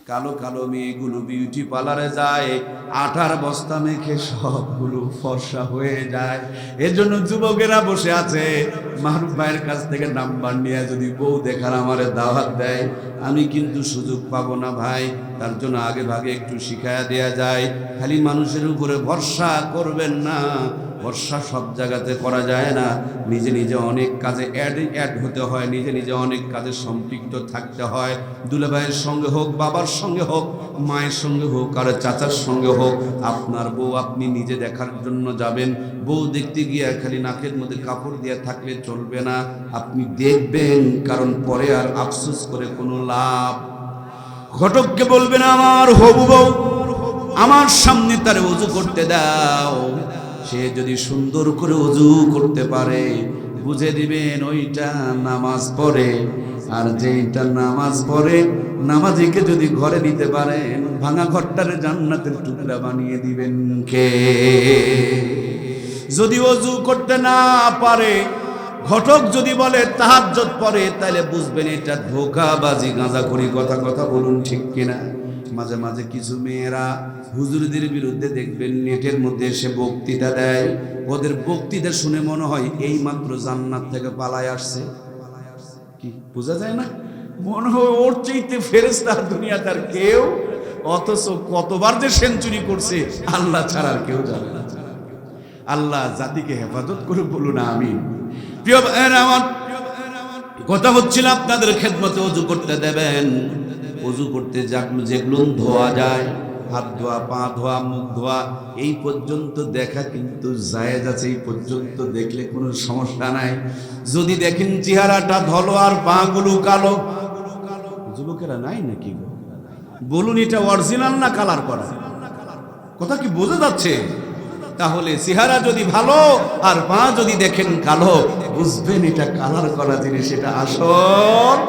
কালো কালো মেয়েগুলো বিউটি পার্লারে যায়, আটার বস্তা মেখে সবগুলো ফর্সা হয়ে যায়। এর জন্য যুবকেরা বসে আছে, মারুফ ভাইয়ের কাছ থেকে নাম্বার নিয়ে যদি বউ দেখার আমারে দাওয়াত দেয়, আমি কিন্তু সুযোগ পাবো না ভাই। তার জন্য আগে ভাগে একটু শিখায়া দেয়া যায়। খালি মানুষের উপরে ভরসা করবেন না, ভরসা সব জায়গাতে করা যায় না। নিজে নিজে অনেক কাজে অ্যাড হতে হয়, নিজে নিজে অনেক কাজে সম্পৃক্ত থাকতে হয়। দুলাভাইয়ের সঙ্গে হোক, বাবার সঙ্গে হোক, মায়ের সঙ্গে হোক, আর চাচার সঙ্গে হোক, আপনার বউ আপনি নিজে দেখার জন্য যাবেন। বউ দেখতে গিয়ে খালি নাকের মধ্যে কাপড় দিয়ে থাকলে চলবে না, আপনি দেখবেন, কারণ পরে আর আফসোস করে কোনো লাভ। ঘটককে বলবেন আমার হবু বউ আমার সামনে তারে ওযু করতে দাও। সে যদি সুন্দর করে ওযু করতে পারে, বুঝে দিবেন ওইটা নামাজ পড়ে। আর যেইটা নামাজ পড়ে, নামাজিকে যদি ঘরে নিতে পারেন, ভাঙা ঘরটারে জান্নাতের টুকরা বানিয়ে দিবেন কে? যদি ওযু করতে না পারে, ঘটক যদি বলে তাহাজ্জুদ পড়ে, তাহলে বুঝবেন এটা ধোঁকাবাজি, গাঁজাখড়ি কথা। কথা বলুন ঠিক কিনা? মাঝে মাঝে কিছু মেয়েরা হুজুরদের বিরুদ্ধে দেখবেন নেটের মধ্যে এসে বক্তৃতা দেয়। ওদের বক্তৃতা শুনে মনে হয় এই মাত্র জান্নাত থেকে পালায় আসছে। কি বোঝা যায় না? মনে হয় ওর চাইতে ফেরেশতা দুনিয়াতে আর কেউ, অথচ কতবার যে সেঞ্চুরি করছে আল্লাহ ছাড়া আর কেউ জানে না। আল্লাহ জাতিকে হেফাজত করে বলুন আমিন। প্রিয় ভাইয়েরা আমার, কথা হচ্ছিল আপনাদের খেদমতে ওযু করতে দেবেন। ওযু করতে যেগুলো ধোয়া যায়, হাত ধোয়া, পা ধোয়া, মুখ ধোয়া, এই পর্যন্ত দেখা কিন্তু জায়েজ আছে। এই পর্যন্ত দেখলে কোনো সমস্যা নাই। যদি দেখেন চেহারাটা ধলো আর পা গুলো কালো, যুবকেরা নাই নাকি গো? বলুন এটা অরিজিনাল না কালার করা? কথা কি বোঝা যাচ্ছে? তাহলে চেহারা যদি ভালো আর পা যদি দেখেন কালো, বুঝবেন এটা কালার করা জিনিস, এটা আসল।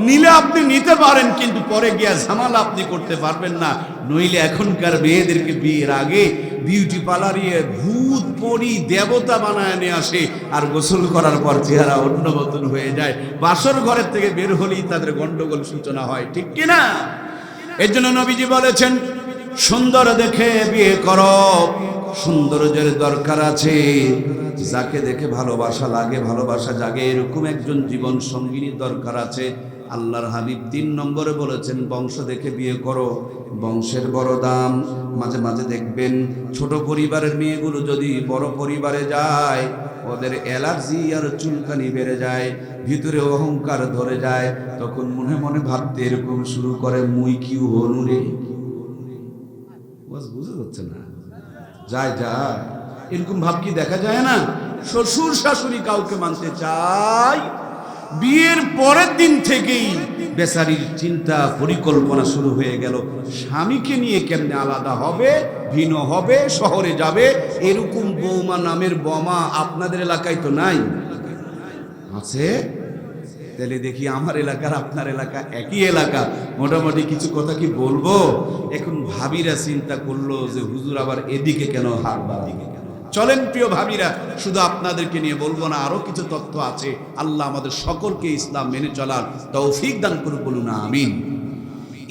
নিলে আপনি নিতে পারেন, কিন্তু পরে গিয়া ঝামেলা আপনি করতে পারবেন না। নইলে এখনকার মেয়েদেরকে বিয়ের আগে বিউটি পার্লারে ভূত পরি দেবতা বানায় নিয়ে আসে, আর গোসল করার পর চেহারা অন্য মতন হয়ে যায়। বাসর ঘরের থেকে বের হলেই তাদের গন্ডগোল সূচনা হয়, ঠিক কিনা? এর জন্য নবীজি বলেছেন, সুন্দর দেখে বিয়ে করো। সৌন্দর্যের দরকার আছে। যাকে দেখে ভালোবাসা লাগে, ভালোবাসা জাগে, এরকম একজন জীবন সঙ্গিনী দরকার আছে। আল্লাহর হাবিব 3 নম্বরে বলেছেন, বংশ দেখে বিয়ে করো, বংশের বড় দাম। মাঝে মাঝে দেখবেন ছোট পরিবারের মেয়েগুলো যদি বড় পরিবারে যায়, ওদের অ্যালার্জি আর চুলকানি বেড়ে যায়, ভিতরে অহংকার ধরে যায়। তখন মনে মনে ভাবতে এরকম শুরু করে, মুই কি হনু রে? বুঝে যাচ্ছে না? যায় যায়, এরকম ভাব কি দেখা যায় না? শ্বশুর শাশুড়ি কাউকে মানতে চায়, বিয়ের পরের দিন থেকেই বেচারির চিন্তা পরিকল্পনা শুরু হয়ে গেল, স্বামীকে নিয়ে কেমনে আলাদা হবে, ভিন্ন হবে, শহরে যাবে। এরকম বৌমা নামের বোমা আপনাদের এলাকায় তো নাই? আছে? তাহলে দেখি আমার এলাকার আপনার এলাকা একই এলাকা, মোটামুটি কিছু কথা কি বলবো। এখন ভাবিরা চিন্তা করলো যে হুজুর আবার এদিকে কেন হাত বাড়াবে। চলেন প্রিয় ভাবিরা, শুধু আপনাদেরকে নিয়ে বলবো না, আরো কিছু তথ্য আছে। আল্লাহ আমাদের সকলকে ইসলাম মেনে চলার তৌফিক দান করুন, বলুন আমিন।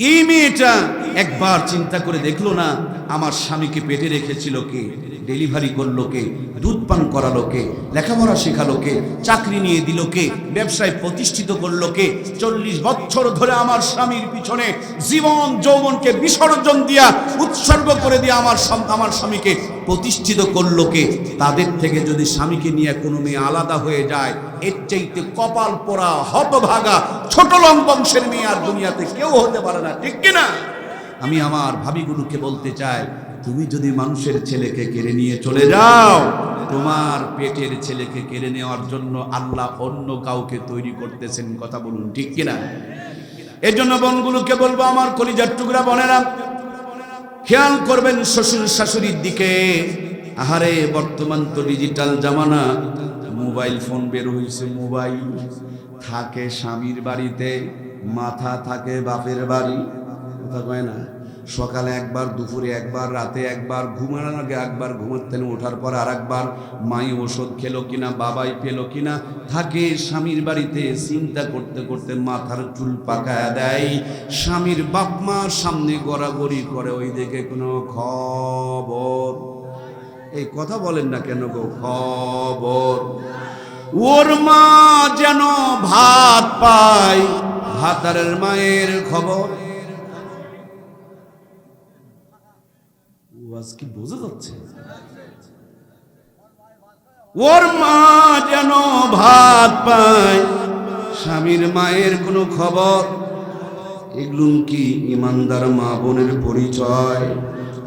এই মেয়েটা একবার চিন্তা করে দেখলো না, আমার স্বামীকে পেটে রেখেছিল কে, ডেলিভারি করলো কে, দুধ পান করালো কে, লেখাপড়া শেখালো কে, চাকরি নিয়ে দিল কে, ব্যবসায় প্রতিষ্ঠিত করলো কে, 40 বছর ধরে আমার স্বামীর পিছনে জীবন যৌবনকে বিসর্জন দিয়া, উৎসর্গ করে দিয়ে আমার স্বামীকে প্রতিষ্ঠিত করলো কে। তাদের থেকে যদি স্বামীকে নিয়ে কোনো মেয়ে আলাদা হয়ে যায়, এর চাইতে কপাল পোড়া হতভাগা ছোট লং বংশের মেয়ে আর দুনিয়াতে কেউ হতে পারে না, ঠিক কিনা? আমি আমার ভাবিগুলোকে বলতে চাই, তুমি যদি মানুষের ছেলেকে কেড়ে নিয়ে চলে যাও, তোমার পেটের ছেলেকে কেড়ে নেওয়ার জন্য আল্লাহ অন্য কাউকে তৈরি করতেছেন। কথা বলুন ঠিক কিনা? এর জন্য বোনগুলোকে বলবো, আমার কলিজার টুকরা বোনেরা, খেয়াল করবেন শ্বশুর শাশুড়ির দিকে। আহারে বর্তমান তো ডিজিটাল জামানা, মোবাইল ফোন বের হয়েছে। মোবাইল থাকে স্বামীর বাড়িতে, মাথা থাকে বাপের বাড়ি। কথা কয় না? সকালে একবার, দুপুরে একবার, রাতে একবার, ঘুমানোর আগে একবার, ঘুমাতেন ওঠার পর আর একবার। মাই ওষুধ খেলো কিনা, বাবাই পেলো কিনা, থাকে স্বামীর বাড়িতে চিন্তা করতে করতে মাথার চুল পাকায়া দেয়। স্বামীর বাপ মার সামনে গড়াগড়ি করে, ওই দিকে কোনো খবর। এই কথা বলেন না কেন গো? খবর। ওর মা যেন ভাত পায়, ভাতারের মায়ের খবর। আজ কি বোঝা যাচ্ছে? ওর মা যেন ভাত পায়, স্বামীর মায়ের কোনো খবর। এগুলো কি ইমানদার মা বোনের পরিচয়?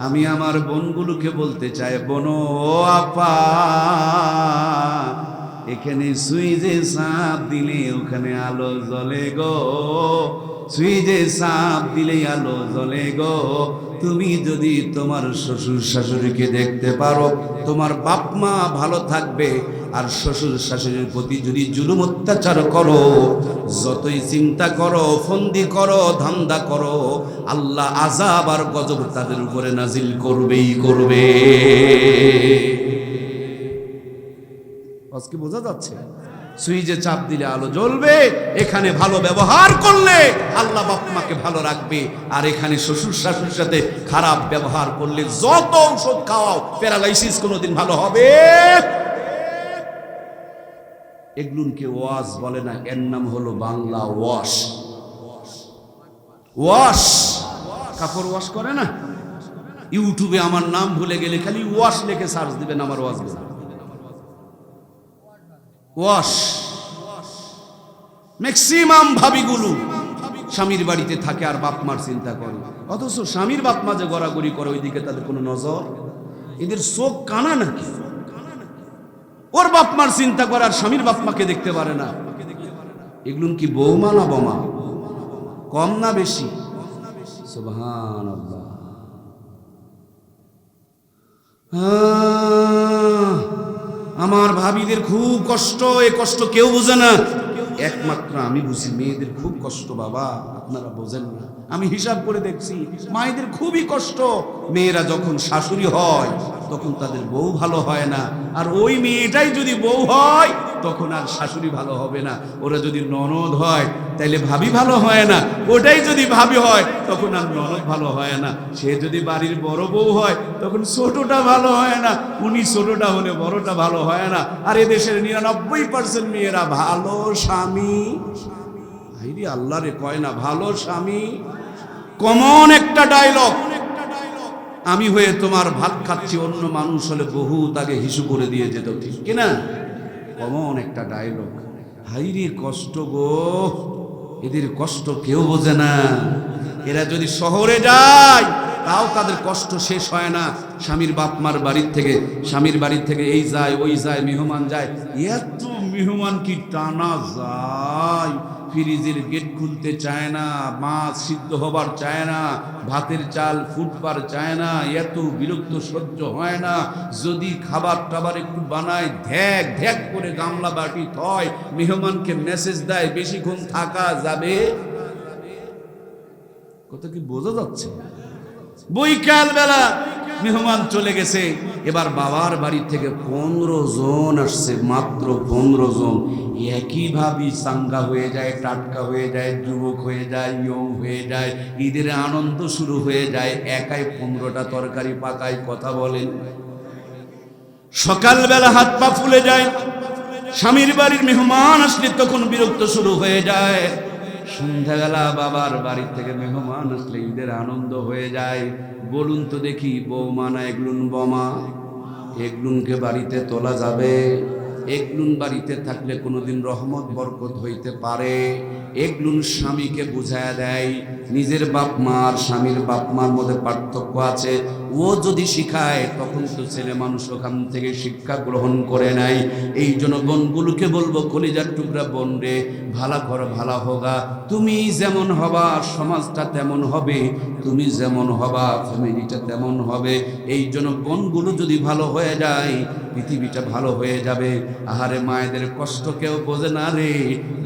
আমি আমার বোনগুলোকে বলতে চাই, বোন ও আপা, এখানে সুইচে চাপ দিলে ওখানে আলো জ্বলে গো, সুইচে চাপ দিলে আলো জ্বলে গো। তুমি যদি তোমার শ্বশুর শাশুড়িকে দেখতে পারো, তোমার বাপ মা ভালো থাকবে। আর শ্বশুর শাশুড়ির প্রতি যদি জুলুম অত্যাচার করো, যতই চিন্তা করো, ফন্দি করো, ধান্দা করো, আল্লাহ আযাব আর গজব তাদের উপরে নাজিল করবেই করবে। আজকে বোঝা যাচ্ছে? সুইচে চাপ দিলে আলো জ্বলবে, এখানে ভালো ব্যবহার করলে আল্লাহ বাপ মাকে ভালো রাখবে। আর এখানে শ্বশুর শাশুড়ির সাথে খারাপ ব্যবহার করলে যত ঔষধ খাওয়াও, প্যারালাইসিস কোনোদিন ভালো হবে। এগুলোকে ওয়াশ বলে না, এর নাম হলো বাংলা ওয়াশ। ওয়াশ, কাপড় ওয়াশ করে না? ইউটিউবে আমার নাম ভুলে গেলে খালি ওয়াশ লিখে সার্চ দিবেন, আমার ওয়াশ বলে ওয়াশ। ম্যাক্সিমাম ভাবিগুলো স্বামীর বাড়িতে থাকে আর বাপ মার চিন্তা করে, অথচ স্বামীর বাপ মা যে গড়াগড়ি করে ওইদিকে তাদের কোনো নজর। এদের চোখ কানা নাকি? ওর বাপ মার চিন্তা করে আর স্বামীর বাপ মাকে দেখতে পারে না। এগুলো কি বৌমা না বোমা? কম না বেশি? সুবহানাল্লাহ। আমার ভাবিদের খুব কষ্ট, এ কষ্ট কেউ বোঝে না, একমাত্র আমি বুঝি। মেয়েদের খুব কষ্ট বাবা, আপনারা বোঝেন না। আমি হিসাব করে দেখছি, মায়েদের খুবই কষ্ট। মেয়েরা যখন শাশুড়ি হয় তখন তাদের বউ ভালো হয় না, আর ওই মেয়েটাই যদি বউ হয় তখন আর শাশুড়ি ভালো হবে না। ওরা যদি ননদ হয় তাইলে ভাবি ভালো হয় না, ওটাই যদি ভাবি হয় তখন আর ননদ ভালো হয় না। সে যদি বাড়ির বড় বউ হয় তখন ছোটটা ভালো হয় না, উনি ছোটটা হলে বড়টা ভালো হয় না। আর এদেশের 99% মেয়েরা ভালো স্বামী, আইরি আল্লাহ রে কয় না, ভালো স্বামী। কমন একটা ডায়লগ। আমি হয়ে তোমার ভাত খাচ্ছি, অন্য মানুষ হলে বহুত আগে হিসু করে দিয়ে যেত, ঠিক কিনা? কমন একটা ডায়লগ। হাইরে কষ্ট গো, এদের কষ্ট কেউ বোঝে না। এরা যদি শহরে যায় তাও তাদের কষ্ট শেষ হয় না। স্বামীর বাপ মার বাড়ির থেকে, স্বামীর বাড়ির থেকে এই যায় ওই যায়, মেহমান যায়, এত মেহমান কি টানা যায়। ফ্রিজের গেট খুলতে চায় না, মাছ সিদ্ধ হবার চায় না, ভাতের চাল ফুটবার চায় না, এত বিরক্ত সহ্য হয় না। যদি খাবার টাবার একটু বানায়, ধ্যাক ধ্যাক করে গামলা বাটি থয়, মেহমানকে মেসেজ দেয় বেশিক্ষণ থাকা যাবে। কত কি বোঝা যাচ্ছে? বৈকাল বেলা মেহমান চলে গেছে, এবার বাবার বাড়ি থেকে 15 জন আসছে, মাত্র 15 জন। একইভাবে চাঙ্গা হয়ে যায়, টাটকা হয়ে যায়, যুবক হয়ে যায়, ইয়ং হয়ে যায়, ঈদের আনন্দ শুরু হয়ে যায়। একাই 15টা তরকারি পাকায়, কথা বলেন। সকালবেলা হাত পা ফুলে যায়, স্বামীর বাড়ির মেহমান আসলে তখন বিরক্ত শুরু হয়ে যায়। সন্ধ্যাবেলা বাবার বাড়ি থেকে মেহমান আসলে ঈদের আনন্দ হয়ে যায়। বলুন তো দেখি, বৌমা না এগলুন বোমা? এগলুনকে বাড়িতে তোলা যাবে? এগলুন বাড়িতে থাকলে কোনোদিন রহমত বরকত হইতে পারে। এগলুন স্বামীকে বুঝায় দেয় নিজের বাপ মা আর স্বামীর বাপ মার মধ্যে পার্থক্য আছে। ও যদি শিখায় তখন তো ছেলে মানুষ ওখান থেকে শিক্ষা গ্রহণ করে নাই। এই জন্য বোনগুলোকে বলবো, কলিজার টুকরা বোন রে, ভালা ঘর ভালা হোগা। তুমি যেমন হবা সমাজটা তেমন হবে, তুমি যেমন হবা ফ্যামিলিটা তেমন হবে। এই জন্য বোনগুলো যদি ভালো হয়ে যায় পৃথিবীটা ভালো হয়ে যাবে। আহারে মায়েদের কষ্ট কেউ বোঝে না রে।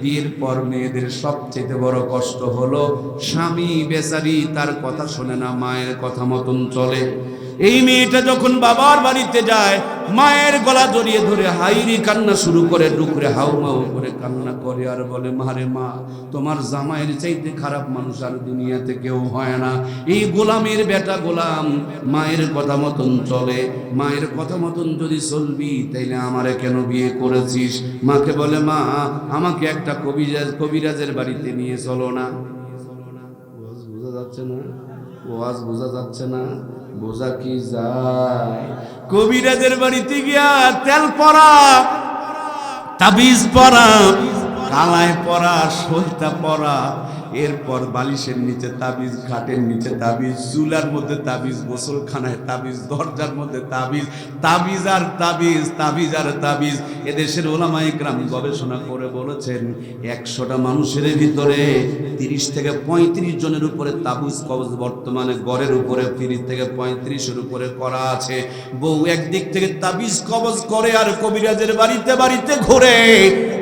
বিয়ের পর মেয়েদের সবচেয়ে বড় কষ্ট হলো স্বামী বেচারি তার কথা শোনে না, মায়ের কথা মতন চলে। এই মেয়েটা যখন বাবার বাড়িতে যায়, মায়ের গলা জড়িয়ে ধরে হাইরি কান্না শুরু করে, ডুকরে হাউমাউ করে কান্না করে আর বলে, মারে মা, তোমার জামাইয়ের চাইতে খারাপ মানুষ আর দুনিয়াতে কেউ হয় না। এই গোলামের বেটা গোলাম, মায়ের কথা মতন চলে, মায়ের কথা মতন যদি চলবি তাইলে আমারে কেন বিয়ে করেছিস? মাকে বলে, মা আমাকে একটা কবিরাজের বাড়িতে নিয়ে চলো না। বোঝা যাচ্ছে না? ওয়াজ বোঝা যাচ্ছে না? বোঝা কি যায়? কবিরাজের বাড়িতে গিয়া তেল পরা, তাবিজ পরা, কালায় পরা, সলতা পরা, এরপর বালিশের নিচে তাবিজ, খাটের নিচে তাবিজ, চুলার মধ্যে তাবিজ, গোসলখানায় তাবিজ, দরজার মধ্যে তাবিজ, তাবিজ আর তাবিজ, তাবিজ আর তাবিজ। এদেশের ওলামা ইকরাম গবেষণা করে বলেছেন 100টা মানুষের ভিতরে 30 থেকে 35 জনের উপরে তাবিজ কবজ বর্তমানে গড়ের উপরে 30 থেকে 35-এর উপরে করা আছে। বউ একদিক থেকে তাবিজ কবজ করে আর কবিরাজের বাড়িতে বাড়িতে ঘোরে,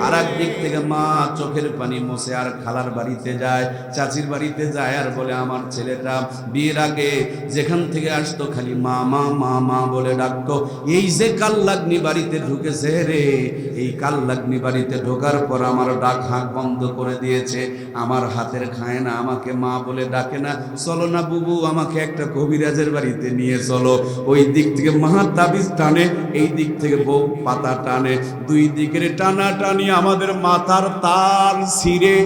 আর একদিক থেকে মা চোখের পানি মোছে আর খালার বাড়িতে যায়, চাচির বাড়িতে যায় আর বলে, আমার ছেলেটা বিয়ের আগে যেখান থেকে আসতো খালি মা মা মা মা বলে ডাকতো, এই যে কাল্লাগ্নি বাড়িতে ঢুকেছে রে, এই কাল্লাগ্নি বাড়িতে ঢোকার পর আমার ডাক হাঁক বন্ধ করে দিয়েছে, আমার হাতের খায় না, আমাকে মা বলে ডাকে না, চলো না বুবু আমাকে একটা কবিরাজের বাড়িতে নিয়ে চলো। ওই দিক থেকে মা তাবিজ টানে, এই দিক থেকে বউ পাতা টানে, দুই দিকের টানা টানি আমাদের মাথার তার ছিঁড়ে।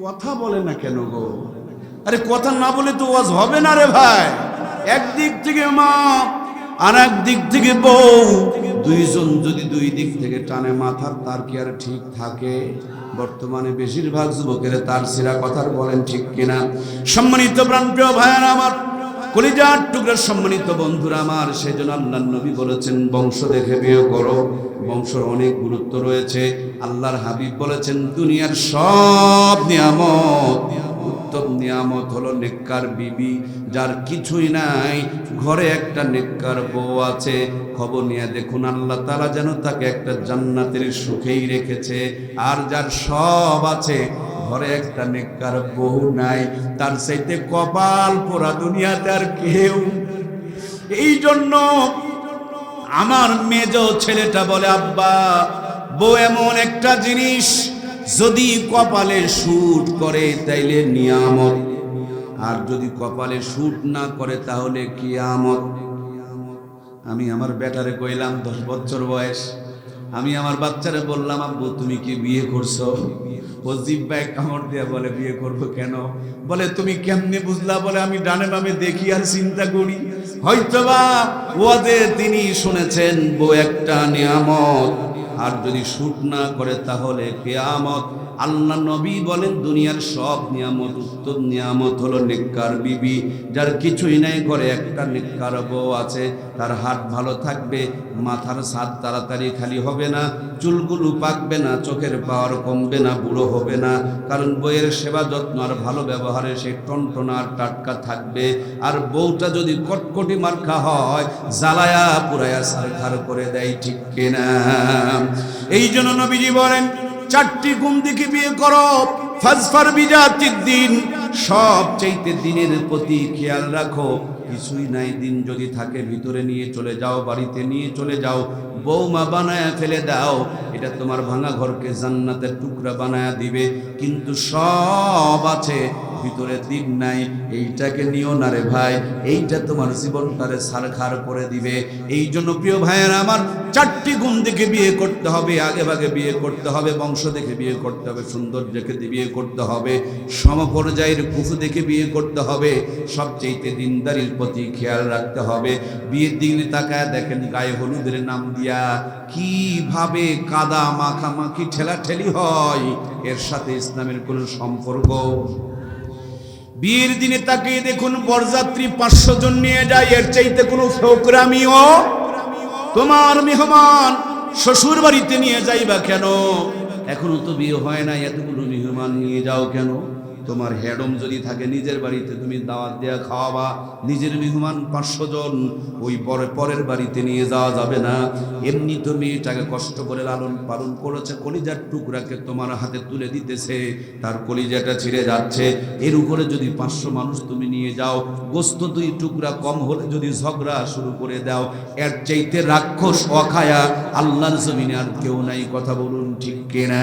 কথা বলে না কেন গো? আরে কথা না বলে তো ওয়াজ হবে না রে ভাই। একদিক থেকে মা আর এক দিক থেকে বউ, দুইজন যদি দুই দিক থেকে টানে মাথার তার কি আর ঠিক থাকে? বর্তমানে বেশিরভাগ যুবকের তার ছিঁড়া কথার বলেন ঠিক কিনা? সম্মানিত প্রাণপ্রিয় ভাইয়েরা আমার, কলিজার টুকরা সম্মানিত বন্ধুরা আমার, সেজন্য আল্লাহর নবী বলেছেন বংশ দেখে বিয়ে করো। বংশের অনেক গুরুত্ব রয়েছে। আল্লাহর হাবিব বলেছেন দুনিয়ার সব নিয়ামত, উত্তম নিয়ামত হলো নেককার বিবি, যার কিছুই নাই ঘরে একটা নেককার বউ আছে। খবর নিয়ে দেখুন আল্লাহ তাআলা যেন তাকে একটা জান্নাতের সুখেই রেখেছে। আর যার সব আছে ঘরে একটা নেককার বউ নাই, তার চাইতে কপাল পোড়া দুনিয়াতে আর কেউ। এই জন্য আমার মেজ ছেলেটা বলে, আব্বা বউ এমন একটা জিনিস, যদি কপালে শুট করে তাইলে নিয়ামত, আর যদি কপালে শুট না করে তাহলে কিয়ামত। আমি আমার বেটারে কইলাম, 10 বছর বয়স, আমি আমার বাচ্চারে বললাম, আব্বু তুমি কি বিয়ে করছো? ও জিব্বায় কামড় দিয়ে বলে, বিয়ে করবো কেন? বলে তুমি কেমনে বুঝলা? বলে আমি ডানে বামে দেখি আর চিন্তা করি। হয়তোবা ওয়াজে তিনি শুনেছেন বউ একটা নিয়ামত, আর যদি শুট না করে তাহলে কিয়ামত। আল্লাহ নবী বলেন দুনিয়ার সব নিয়ামত, উত্তম নিয়ামত হলো নেককার বিবি, যার কিছুই নাই ঘরে একটা নেককার বউ আছে। তার হাত ভালো থাকবে, মাথার ছাদ তাড়াতাড়ি খালি হবে না, চুলগুলো পাকবে না, চোখের পাওয়ার কমবে না, বুড়ো হবে না, কারণ বউয়ের সেবা যত্ন আর ভালো ব্যবহারে সে টনটনা আর টাটকা থাকবে। আর বউটা যদি কটকটি মার্কা হয়, জ্বালায়া পুরায়া সারখার করে দেয়, ঠিক কিনা? এই জন্য নবীজি বলেন 4টি গুণ দেখে বিয়ে করো। ফাজফার বিজাতিদ দিন, সব চাইতে দিনের প্রতি খেয়াল রাখো। কিছুই নাই, দিন যদি থাকে ভিতরে নিয়ে চলে যাও, বাড়িতে নিয়ে চলে যাও, বৌমা বানায়া ফেলে দাও, এটা তোমার ভাঙা ঘরকে জান্নাতের টুকরা বানায়া দিবে। কিন্তু সব আছে ভিতরে দিন নাই, এইটাকে নিও না রে ভাই, এইটা তোমার জীবনটারে সারখার করে দিবে। এই জন্য প্রিয় ভাইয়েরা আমার, 4টি গুণ দেখে বিয়ে করতে হবে, আগে ভাগে বিয়ে করতে হবে, বংশ দেখে বিয়ে করতে হবে, সুন্দর দেখে বিয়ে করতে হবে, সমপর্যায়ের কুফু দেখে বিয়ে করতে হবে, সবচেয়ে দিনদারির প্রতি খেয়াল রাখতে হবে। বিয়ের দিনে তাকায় দেখেন গায়ে হলুদের নাম দিয়া কিভাবে কাদা মাখামাখি ঠেলাঠেলি হয়, এর সাথে ইসলামের কোনো সম্পর্ক। বিয়ের দিনে তাকিয়ে দেখুন বরযাত্রী 500 জন নিয়ে যায়, এর চাইতে কোনো ফোকরামিও তোমার মেহমান শ্বশুর বাড়িতে নিয়ে যাইবা কেন? এখনো তো বিয়ে হয় না, এতগুলো মেহমান নিয়ে যাও কেন? তোমার হেডম যদি থাকে নিজের বাড়িতে তুমি দাওয়াত দেয়া খাওয়াবা, নিজের মেহমান 500 জন, ওই পরের বাড়িতে নিয়ে যাওয়া যাবে না। এমনি তো মেয়েটাকে কষ্ট করে লালন পালন করেছে, কলিজার টুকরাকে তোমার হাতে তুলে দিতেছে, তার কলিজাটা ছিঁড়ে যাচ্ছে, এর উপরে যদি 500 মানুষ তুমি নিয়ে যাও, গোস্ত 2 টুকরা কম হলে যদি ঝগড়া শুরু করে দাও, এর চাইতে রাক্ষস অখায়া আল্লাহর জমিনে আর কেউ নাই। কথা বলুন ঠিক কিনা?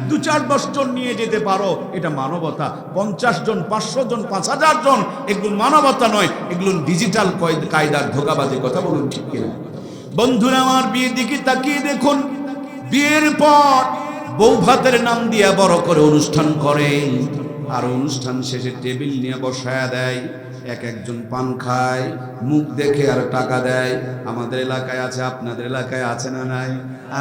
2-4-10 জন নিয়ে যেতে পারো, এটা মানবতা। 50 জন, 500 জন, 5000 জন, এগুলো মানবতা নয়, এগুলো ডিজিটাল কায়দার ধোঁকাবাজি। কথা বলুন ঠিক কিনা? বন্ধুরা আমার, বিয়ের দিকে তাকিয়ে দেখুন, বিয়ের পর বউ ভাতের নাম দিয়া বড় করে অনুষ্ঠান করে, আর অনুষ্ঠান শেষে টেবিল নিয়ে বসায়া দেয়, একজন পান খায়, মুখ দেখে আর টাকা দেয়। আমাদের এলাকায় আছে, আপনাদের এলাকায় আছে না নাই?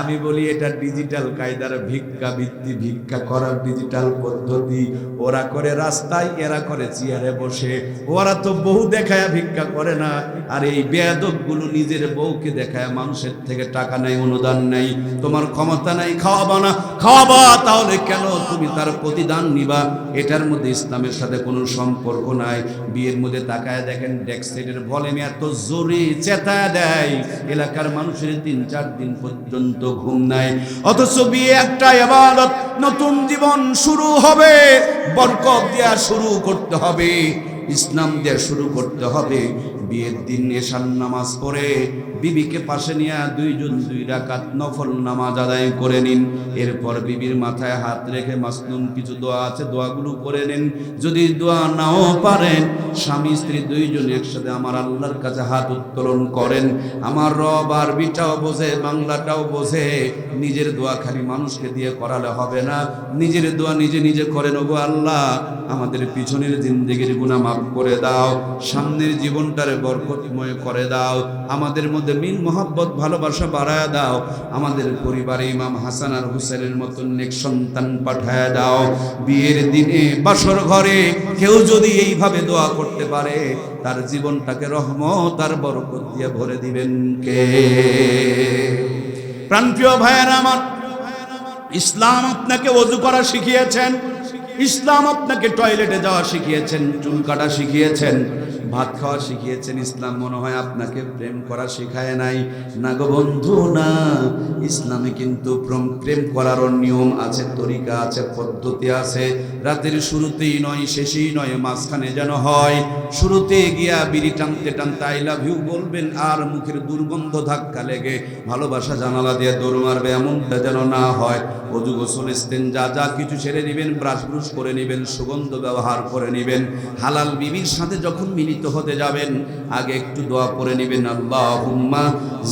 আমি বলি এটা ডিজিটাল কায়দার ভিক্ষা করার ডিজিটাল পদ্ধতি। ওরা করে রাস্তায়, এরা করে চেয়ারে বসে। ওরা তো বউ দেখায় ভিক্ষা করে না, আর এই বেয়াদবগুলো নিজের বউকে দেখায় মানুষের থেকে টাকা নেয়, অনুদান নেই। তোমার ক্ষমতা নাই, খাওয়াবা না, খাওয়াবা, তাহলে কেন তুমি তার প্রতিদান নিবা? এটার মধ্যে ইসলামের সাথে কোনো সম্পর্ক নাই। বিয়ের মধ্যে তাকায় দেখেন, ডেক্সেটের ভলিউম এত জোরে চেঁচায় দেয়, এলাকার মানুষের 3-4 দিন পর্যন্ত ঘুম নাই। অথচ বিয়ে একটা ইবাদত, নতুন জীবন শুরু হবে, বরকত দেয়া শুরু করতে হবে, ইসলাম দেয়া শুরু করতে হবে। বিয়ের দিন এশার নামাজ পড়ে বিবিকে পাশে নিয়ে 2 জন 2 রাকাত নফল নামাজ আদায় করে নিন। এরপর বিবির মাথায় হাত রেখে মাসনুন কিছু দোয়া আছে, দোয়াগুলো করে নিন। যদি দোয়া নাও পারেন, স্বামী স্ত্রী 2 জন একসাথে আমার আল্লাহর কাছে হাত উত্তোলন করেন। আমার রব আরবিটাও বোঝে, বাংলাটাও বোঝে। নিজের দোয়া খালি মানুষকে দিয়ে করালে হবে না, নিজের দোয়া নিজে নিজে করেন। ওগো আল্লাহ, আমাদের পিছনের জিন্দেগির গুনাহ মাফ করে দাও, সামনের জীবনটারে বরকতময় করে দাও, আমাদের মধ্যে মিল মোহাব্বত ভালোবাসা বাড়ায় দাও, আমাদের পরিবারে ইমাম হাসান আর হুসেনের মতন নেক সন্তান পাঠায় দাও। বিয়ের দিনে বাসর ঘরে কেউ যদি এইভাবে দোয়া করতে পারে, তার জীবনটাকে রহমত আর বরকত দিয়ে ভরে দিবেন কে? প্রাণপ্রিয় ভাইয়েরা আমার, ইসলাম আপনাকে ওযু করা শিখিয়েছেন, ইসলাম আপনাকে টয়লেটে যাওয়া শিখিয়েছেন, চুল কাটা শিখিয়েছেন, ভাত খাওয়া শিখিয়েছেন। ইসলাম মনে হয় আপনাকে প্রেম করা শেখায় নাই। না গো বন্ধু, না। ইসলামে কিন্তু প্রেম করারও নিয়ম আছে, তরিকা আছে, পদ্ধতি আছে। রাতের শুরুতেই নয়, শেষেই নয়, মাঝখানে যেন হয়। শুরুতে গিয়া বিড়ি টানতে টানতে আই লাভ ইউ বলবেন, আর মুখের দুর্গন্ধ ধাক্কা লেগে ভালোবাসা জানালা দিয়ে দৌড় মারবে, এমনটা যেন না হয়। ওযু গোসল ইস্তেঞ্জা যা কিছু ছেড়ে দিবেন, ব্রাশ ব্রুশ করে নেবেন, সুগন্ধ ব্যবহার করে নেবেন। হালাল বিবির সাথে যখন মিলিত হতে যাবেন, আগে একটু দোয়া পড়ে নেবেন, আল্লাহুম্মা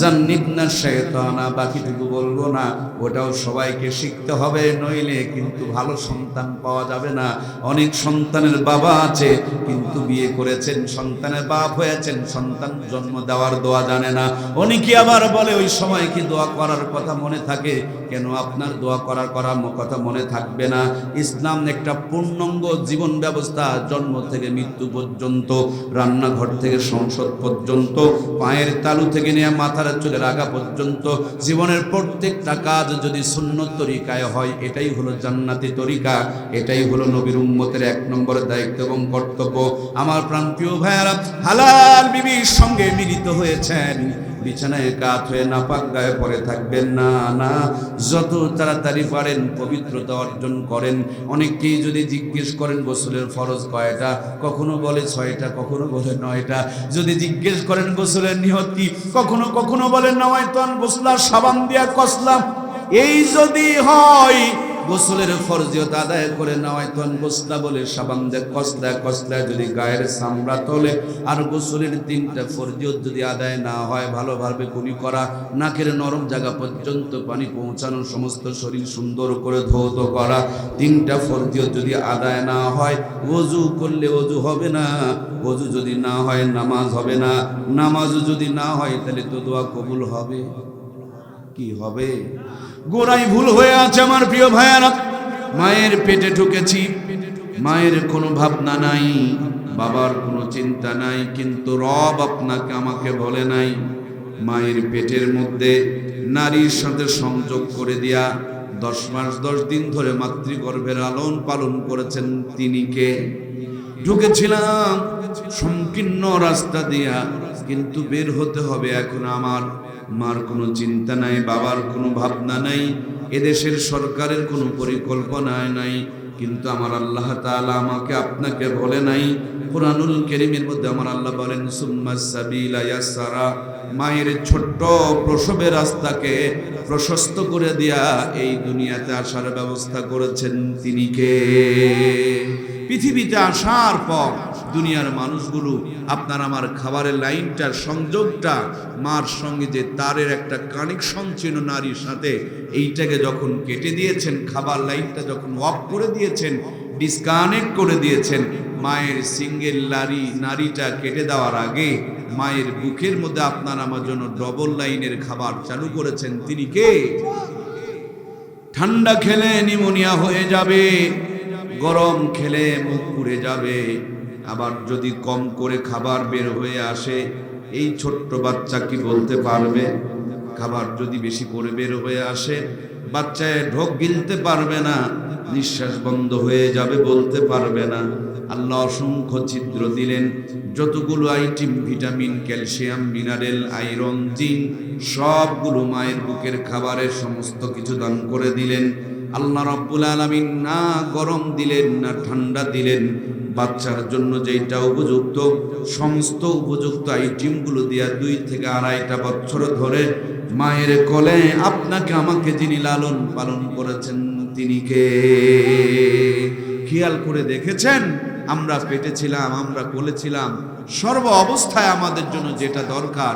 জান্নিবনা শাইতানা। বাকিটুকু বলবো না, ওটাও সবাইকে শিখতে হবে, নইলে কিন্তু ভালো সন্তান পাওয়া যাবে না। অনেক সন্তানের বাবা আছে, কিন্তু বিয়ে করেছেন, সন্তানের বাপ হয়েছেন, সন্তান জন্ম দেওয়ার দোয়া জানে না। অনেকে আবার বলে, ওই সময় কি দোয়া করার কথা মনে থাকে? কেন আপনার দোয়া করার কথা মনে থাকবে না? ইসলাম একটা পূর্ণাঙ্গ জীবন ব্যবস্থা, জন্ম থেকে মৃত্যু পর্যন্ত, রান্নাঘর থেকে সংসদ পর্যন্ত, পায়ের তালু থেকে নিয়ে মাথার চুলের আগা পর্যন্ত, জীবনের প্রত্যেকটা কাজ যদি সুন্নত তরিকায় হয়, এটাই হলো জান্নাতি তরিকা, এটাই হলো নবীর উম্মতের 1 নম্বর দায়িত্ব এবং কর্তব্য। আমার প্রাণপ্রিয় ভাইয়েরা, হালাল বিবির সঙ্গে মিলিত হয়েছেন, বিছানায় কাত হয়ে নাপাক গায়ে পড়ে থাকবেন না। না, যত তাড়াতাড়ি পারেন পবিত্রতা অর্জন করেন। অনেককেই যদি জিজ্ঞেস করেন গোসলের ফরজ কয়টা, কখনো বলে 6টা, কখনো বলে 9টা। যদি জিজ্ঞেস করেন গোসলের নিয়ত কি, কখনো বলে নওয়াইতুন গোসলা সাবান দিয়া কসলাম। এই যদি হয়, গোসলের ফরজিয়ত আদায় করে নওয়াইতুন গোসলা বলে সাবান দিয়ে কসলা যদি গায়ের চামড়া তোলে, আর গোসলের 3টা ফরজিয়ত যদি আদায় না হয়, ভালোভাবে কুলি করা, নাকের নরম জায়গা পর্যন্ত পানি পৌঁছানো, সমস্ত শরীর সুন্দর করে ধৌত করা, 3টা ফরজিয়ত যদি আদায় না হয়, ওযু করলে ওযু হবে না। ওযু যদি না হয়, নামাজ হবে না। নামাজও যদি না হয়, তাহলে তো দোয়া কবুল হবে কি হবে? গোড়াই ভুল হয়ে আছে আমার প্রিয় ভাইয়েরা। মায়ের পেটে ঢুকেছি, মায়ের কোনো ভাবনা নাই, বাবার কোনো চিন্তা নাই, কিন্তু রব আপনাকে আমাকে বলে নাই মায়ের পেটের মধ্যে নারীর সাথে সংযোগ করে দিয়া 10 মাস 10 দিন ধরে মাতৃগর্ভে লালন পালন করেছেন তিনি কে? ঢুকেছিলাম সংকীর্ণ রাস্তা দিয়া, কিন্তু বের হতে হবে এখন। আমার মার কোনো চিন্তা নাই, বাবার কোনো ভাবনা নাই, এদেশের সরকারের কোনো পরিকল্পনা নাই, কিন্তু আমার আল্লাহ তাআলা আমাকে আপনাকে বলে নাই। কুরআনুল কারীমের মধ্যে আমার আল্লাহ বলেন সুম্মাস সাবিলা ইয়াসসারা, মায়ের ছোট্ট প্রসবের রাস্তাকে প্রশস্ত করে দিয়া এই দুনিয়াতে আসার ব্যবস্থা করেছেন তিনি কে? পৃথিবীতে আসার পর দুনিয়ার মানুষগুলো আপনার আমার খাবারের লাইনটার সংযোগটা মার সঙ্গে যে তারের একটা কানেকশন ছিল নারীর সাথে, এইটাকে যখন কেটে দিয়েছেন, খাবার লাইনটা যখন অফ করে দিয়েছেন, ডিসকানেক্ট করে দিয়েছেন, মায়ের সিঙ্গেল নারীটা কেটে দেওয়ার আগে মায়ের বুকের মধ্যে আপনার আমার জন্য ডবল লাইনের খাবার চালু করেছেন তিনি কে? ঠান্ডা খেলে নিউমোনিয়া হয়ে যাবে, গরম খেলে মুখ পুড়ে যাবে, আবার যদি কম করে খাবার বের হয়ে আসে, এই ছোট্ট বাচ্চা কি বলতে পারবে? খাবার যদি বেশি করে বের হয়ে আসে, বাচ্চায় ঢোক গিলতে পারবে না, নিঃশ্বাস বন্ধ হয়ে যাবে, বলতে পারবে না। আল্লাহ অসংখ্য ছিদ্র দিলেন, যতগুলো item vitamin, calcium, mineral, iron, zinc সবগুলো মায়ের বুকের খাবারের সমস্ত কিছু দান করে দিলেন। আল্লাহ রাব্বুল আলামিন না গরম দিলেন না ঠান্ডা দিলেন, বাচ্চার জন্য যেটা উপযুক্ত সমস্ত উপযুক্ত আইটেমগুলো দিয়া 2 থেকে 2.5 বছর ধরে মায়ের কোলে আপনাকে আমাকে যিনি লালন পালন করেছেন তিনি কে? খেয়াল করে দেখেছেন? আমরা পেটে ছিলাম, আমরা কোলে ছিলাম, সর্ব অবস্থায় আমাদের জন্য যেটা দরকার,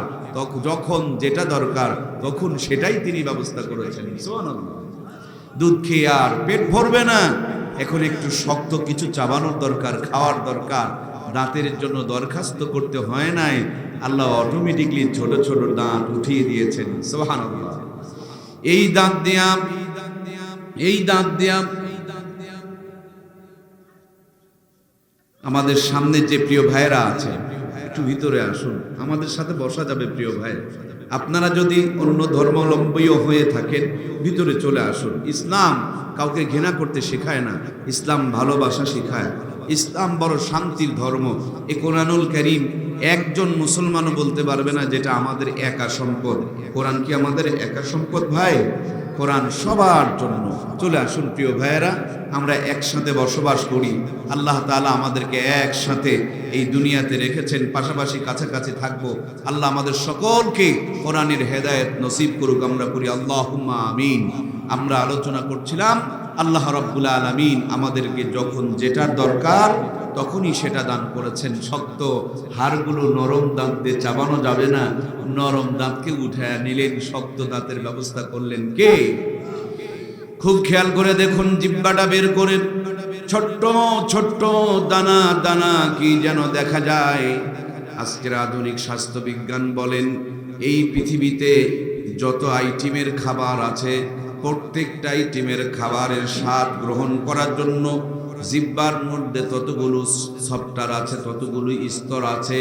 যখন যেটা দরকার তখন সেটাই তিনি ব্যবস্থা করেছেন। সুবহানাল্লাহ। দুধ খেয়ে আর পেট ভরবে না, এখন একটু শক্ত কিছু চাবানোর দরকার, খাওয়ার দরকার, দাঁতের জন্য দরখাস্ত করতে হয় নাই, আল্লাহ অটোমেটিকলি ছোট ছোট দাঁত উঠিয়ে দিয়েছেন। সুবহানাল্লাহ। এই দাঁত দিয়া আমাদের সামনে যে প্রিয় ভাইরা আছে, একটু ভিতরে আসুন, আমাদের সাথে বসা যাবে প্রিয় ভাই। আপনারা যদি অন্য ধর্মাবলম্বীও হয়ে থাকেন, ভিতরে চলে আসুন। ইসলাম কাউকে ঘৃণা করতে শেখায় না, ইসলাম ভালোবাসা শেখায়। ইসলাম বড় শান্তির ধর্ম। এই কোরআনুল কারীম একজন মুসলমানও বলতে পারবে না যেটা আমাদের একা সম্পদ। কোরআন কি আমাদের একা সম্পদ ভাই? কোরআন সবার জন্য। চলে আসুন প্রিয় ভাইয়েরা, আমরা একসাথে বসবাস করি। আল্লাহ তাআলা আমাদেরকে একসাথে এই দুনিয়াতে রেখেছেন, পাশাপাশি কাছাকাছি থাকবো। আল্লাহ আমাদের সকলকে কোরআনের হেদায়েত নসিব করুক, আমরা করি আল্লাহুম্মা আমিন। আমরা আলোচনা করছিলাম আল্লাহ রাব্বুল আলামিন আমাদেরকে যখন যেটার দরকার তখনই সেটা দান করেছেন। শক্ত হাড়গুলো নরম দাঁত দিয়ে চাবানো যাবে না, নরম দাঁতকে উঠায় নিলেন, শক্ত দাঁতের ব্যবস্থা করলেন কে? খুব খেয়াল করে দেখুন, জিহ্বাটা বের করেন, ছোট্ট ছোট্ট দানা দানা কি যেন দেখা যায়। আজকের আধুনিক স্বাস্থ্য বিজ্ঞান বলেন, এই পৃথিবীতে যত আইটেমের খাবার আছে, প্রত্যেকটা আইটেমের খাবারের স্বাদ গ্রহণ করার জন্য জিহ্বার মধ্যে ততগুলো সফটওয়্যার আছে, ততগুলো স্তর আছে।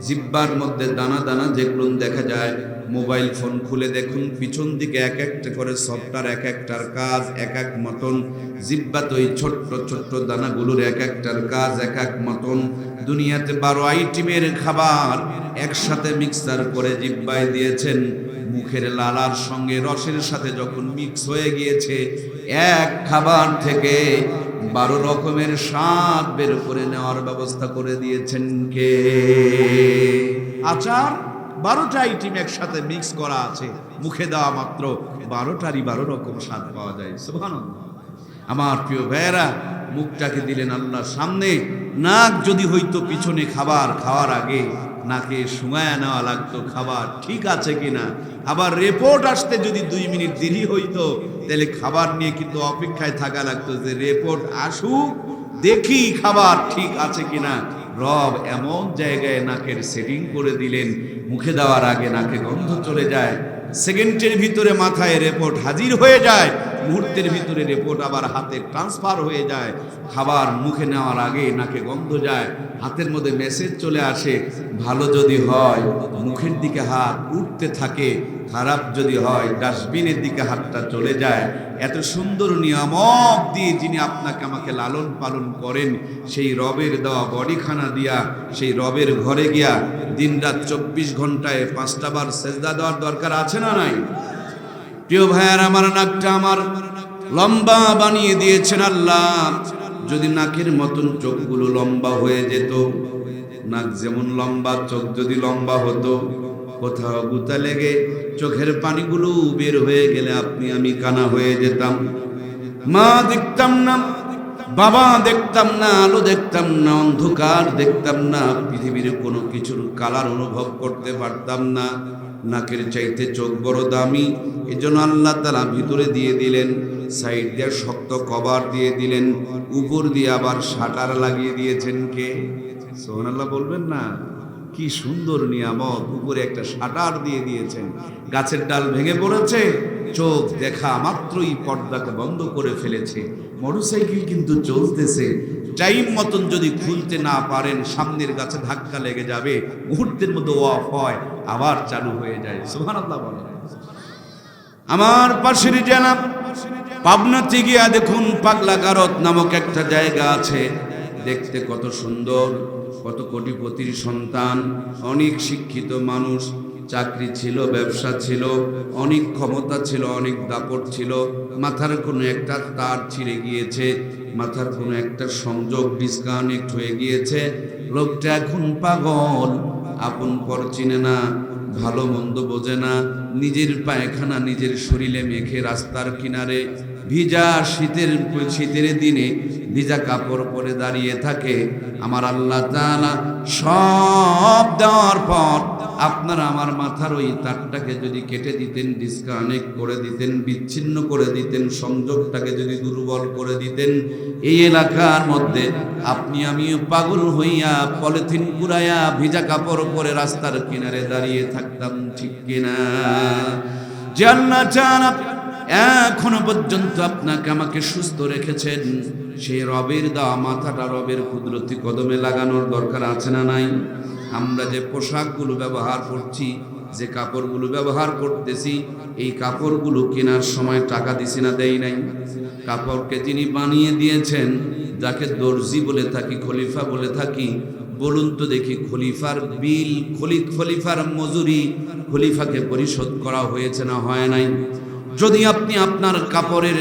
জিহ্বার মধ্যে দানা দানা যেগুলো দেখা যায়, মোবাইল ফোন খুলে দেখুন, পিছন দিকে এক একটা করে সফটওয়্যার, এক একটার কাজ এক এক মতন। জিহ্বা তো এই ছোট্ট ছোট্ট দানাগুলোর এক একটার কাজ এক এক মতন। দুনিয়াতে 12 আইটেমের খাবার একসাথে মিক্সার করে জিহ্বায় দিয়েছেন। মুখের লালার সঙ্গে রসের সাথে যখন মিক্স হয়ে গিয়েছে, এক খাবার থেকে 12 রকমের স্বাদ বের করে নেওয়ার ব্যবস্থা করে দিয়েছেন কে? আচার 12টা আইটেম একসাথে মিক্স করা আছে, মুখে দেওয়া মাত্র 12টারই 12 রকম স্বাদ পাওয়া যায়। সুবহানাল্লাহ। আমার প্রিয় ভাইয়েরা, মুখটাকে দিলেন আল্লাহর সামনে। নাক যদি হইতো পিছনে খাবার খাওয়ার আগে নাকে শুঁয়ায় নেওয়া লাগতো খাবার ঠিক আছে কিনা। আবার রিপোর্ট আসতে যদি 2 মিনিট দেরি হইতো, তাহলে খাবার নিয়ে কিন্তু অপেক্ষায় থাকা লাগতো যে রিপোর্ট আসুক, দেখি খাবার ঠিক আছে কিনা। রব এমন জায়গায় নাকের সেটিং করে দিলেন, মুখে দেওয়ার আগে নাকে গন্ধ চলে যায়, সেকেন্ডের ভিতরে মাথায় রিপোর্ট হাজির হয়ে যায়। মুহূর্তের ভিতরে রিপোর্ট আবার হাতে ট্রান্সফার হয়ে যায়। খাবার মুখে নেওয়ার আগে নাকে গন্ধ যায়, হাতের মধ্যে মেসেজ চলে আসে। ভালো যদি হয় মুখের দিকে হাত উঠতে থাকে, খারাপ যদি হয় ডাস্টবিনের দিকে হাতটা চলে যায়। এত সুন্দর নিয়ামত দিয়ে যিনি আপনাকে আমাকে লালন পালন করেন, সেই রবের দেওয়া বডিখানা দিয়া সেই রবের ঘরে গিয়া দিনরাত 24 ঘন্টায় 5টা বার সেজদা দেওয়ার দরকার আছে না নাই? প্রিয় ভাইয়ার, আমার নাকটা আমার লম্বা বানিয়ে দিয়েছেন আল্লাহ। যদি নাকের মতন চোখগুলো লম্বা হয়ে যেত, নাক যেমন লম্বা চোখ যদি লম্বা হতো, কোথাও গুতা লেগে চোখের পানিগুলো বের হয়ে গেলে আপনি আমি কানা হয়ে যেতাম। মা দেখতাম না, বাবা দেখতাম না, আলো দেখতাম না, অন্ধকার দেখতাম না, পৃথিবীর কোনো কিছুর কালার অনুভব করতে পারতাম না। নাকের চাইতে চোখ বড় দামি, এজন্য আল্লাহ তাআলা ভিতরে দিয়ে দিলেন, সাইড দিয়ে শক্ত কভার দিয়ে দিলেন, উপর দিয়ে আবার শাটার লাগিয়ে দিয়েছেন কে? সুবহানাল্লাহ বলবেন না? কি সুন্দর নিয়ামত, উপরে একটা শাটার দিয়ে দিয়েছেন। গাছের ডাল ভেঙে পড়েছে, চোখ দেখা মাত্রই পর্দাকে বন্ধ করে ফেলেছে। মোটরসাইকেল কিন্তু চলতেছে, টাইম মতন যদি খুলতে না পারেন সামনের গাছে ধাক্কা লেগে যাবে, মুহূর্তের মধ্যে অফ হয় আবার চালু হয়ে যায়। সুবহানাল্লাহ বলেন। আমার পাশের জেলা পাবনাতে গিয়া দেখুন, পাগলা গারদ নামক একটা জায়গা আছে, দেখতে কত সুন্দর, কত কোটিপতির সন্তান, অনেক শিক্ষিত মানুষ, চাকরি ছিল, ব্যবসা ছিল, অনেক ক্ষমতা ছিল, অনেক দাপট ছিল। মাথার কোনো একটা তার ছিঁড়ে গিয়েছে, মাথার কোনো একটা সংযোগ ডিসকানেক্ট হয়ে গিয়েছে। লোকটা এখন পাগল, আপন পর চিনে না, ভালো মন্দ বোঝে না, নিজের পায়খানা নিজের শরীরে মেখে রাস্তার কিনারে ভিজা শীতের দিনে ভিজা কাপড় পরে দাঁড়িয়ে থাকে। আমার আল্লাহ তাআলা সব দেওয়ার পর আপনারা আমার মাথার ওই তারটাকে যদি কেটে দিতেন, ডিসকানেক্ট করে দিতেন, বিচ্ছিন্ন করে দিতেন, সংযোগটাকে যদি দুর্বল করে দিতেন, এই এলাকার মধ্যে আপনি আমিও পাগল হইয়া পলিথিন কুড়াইয়া ভিজা কাপড় পরে রাস্তার কিনারে দাঁড়িয়ে থাকতাম, ঠিক কিনা? যে আল্লাহ তাআলা এখনো পর্যন্ত আপনাকে আমাকে সুস্থ রেখেছেন, সেই রবের দেওয়া মাথাটা রবের কুদরতি কদমে লাগানোর দরকার আছে না নাই? আমরা যে পোশাকগুলো ব্যবহার করছি, যে কাপড়গুলো ব্যবহার করতেছি, এই কাপড়গুলো কেনার সময় টাকা দিছি না দেই নাই? কাপড়কে যিনি বানিয়ে দিয়েছেন, যাকে দর্জি বলে থাকি, খলিফা বলে থাকি, বলুন তো দেখি খলিফার বিল, খলিফার মজুরি খলিফাকে পরিশোধ করা হয়েছে না হয় নাই? যদি আপনি আপনার কাপড়ের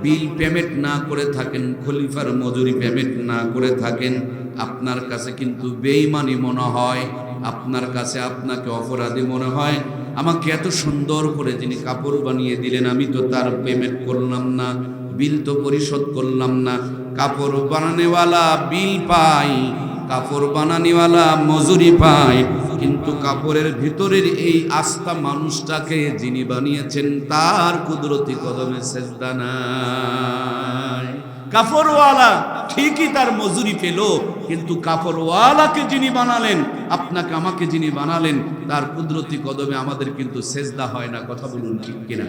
বিল পেমেন্ট না করে থাকেন, খলিফার মজুরি পেমেন্ট না করে থাকেন, আপনার কাছে কিন্তু বেঈমানি মনে হয়, আপনার কাছে আপনাকে অপরাধী মনে হয়। আমাকে এত সুন্দর করে যিনি কাপড় বানিয়ে দিলেন, আমি তো তার পেমেন্ট করলাম না, বিল তো পরিশোধ করলাম না। কাপড় বানানেওয়ালা বিল পাই, কাপড় বানানেওয়ালা মজুরি পায়, কিন্তু কাপড়ের ভিতরের এই আস্থা মানুষটাকে যিনি বানিয়েছেন তার কুদরতি কদমে সেজদা নাই। কাপড়ওয়ালা ঠিকই তার মজুরি পেল, কিন্তু কাপড়ওয়ালাকে যিনি বানালেন, আপনাকে আমাকে যিনি বানালেন, তার কুদরতি কদমে আমাদের কিন্তু সেজদা হয় না। কথা বলুন ঠিক কিনা?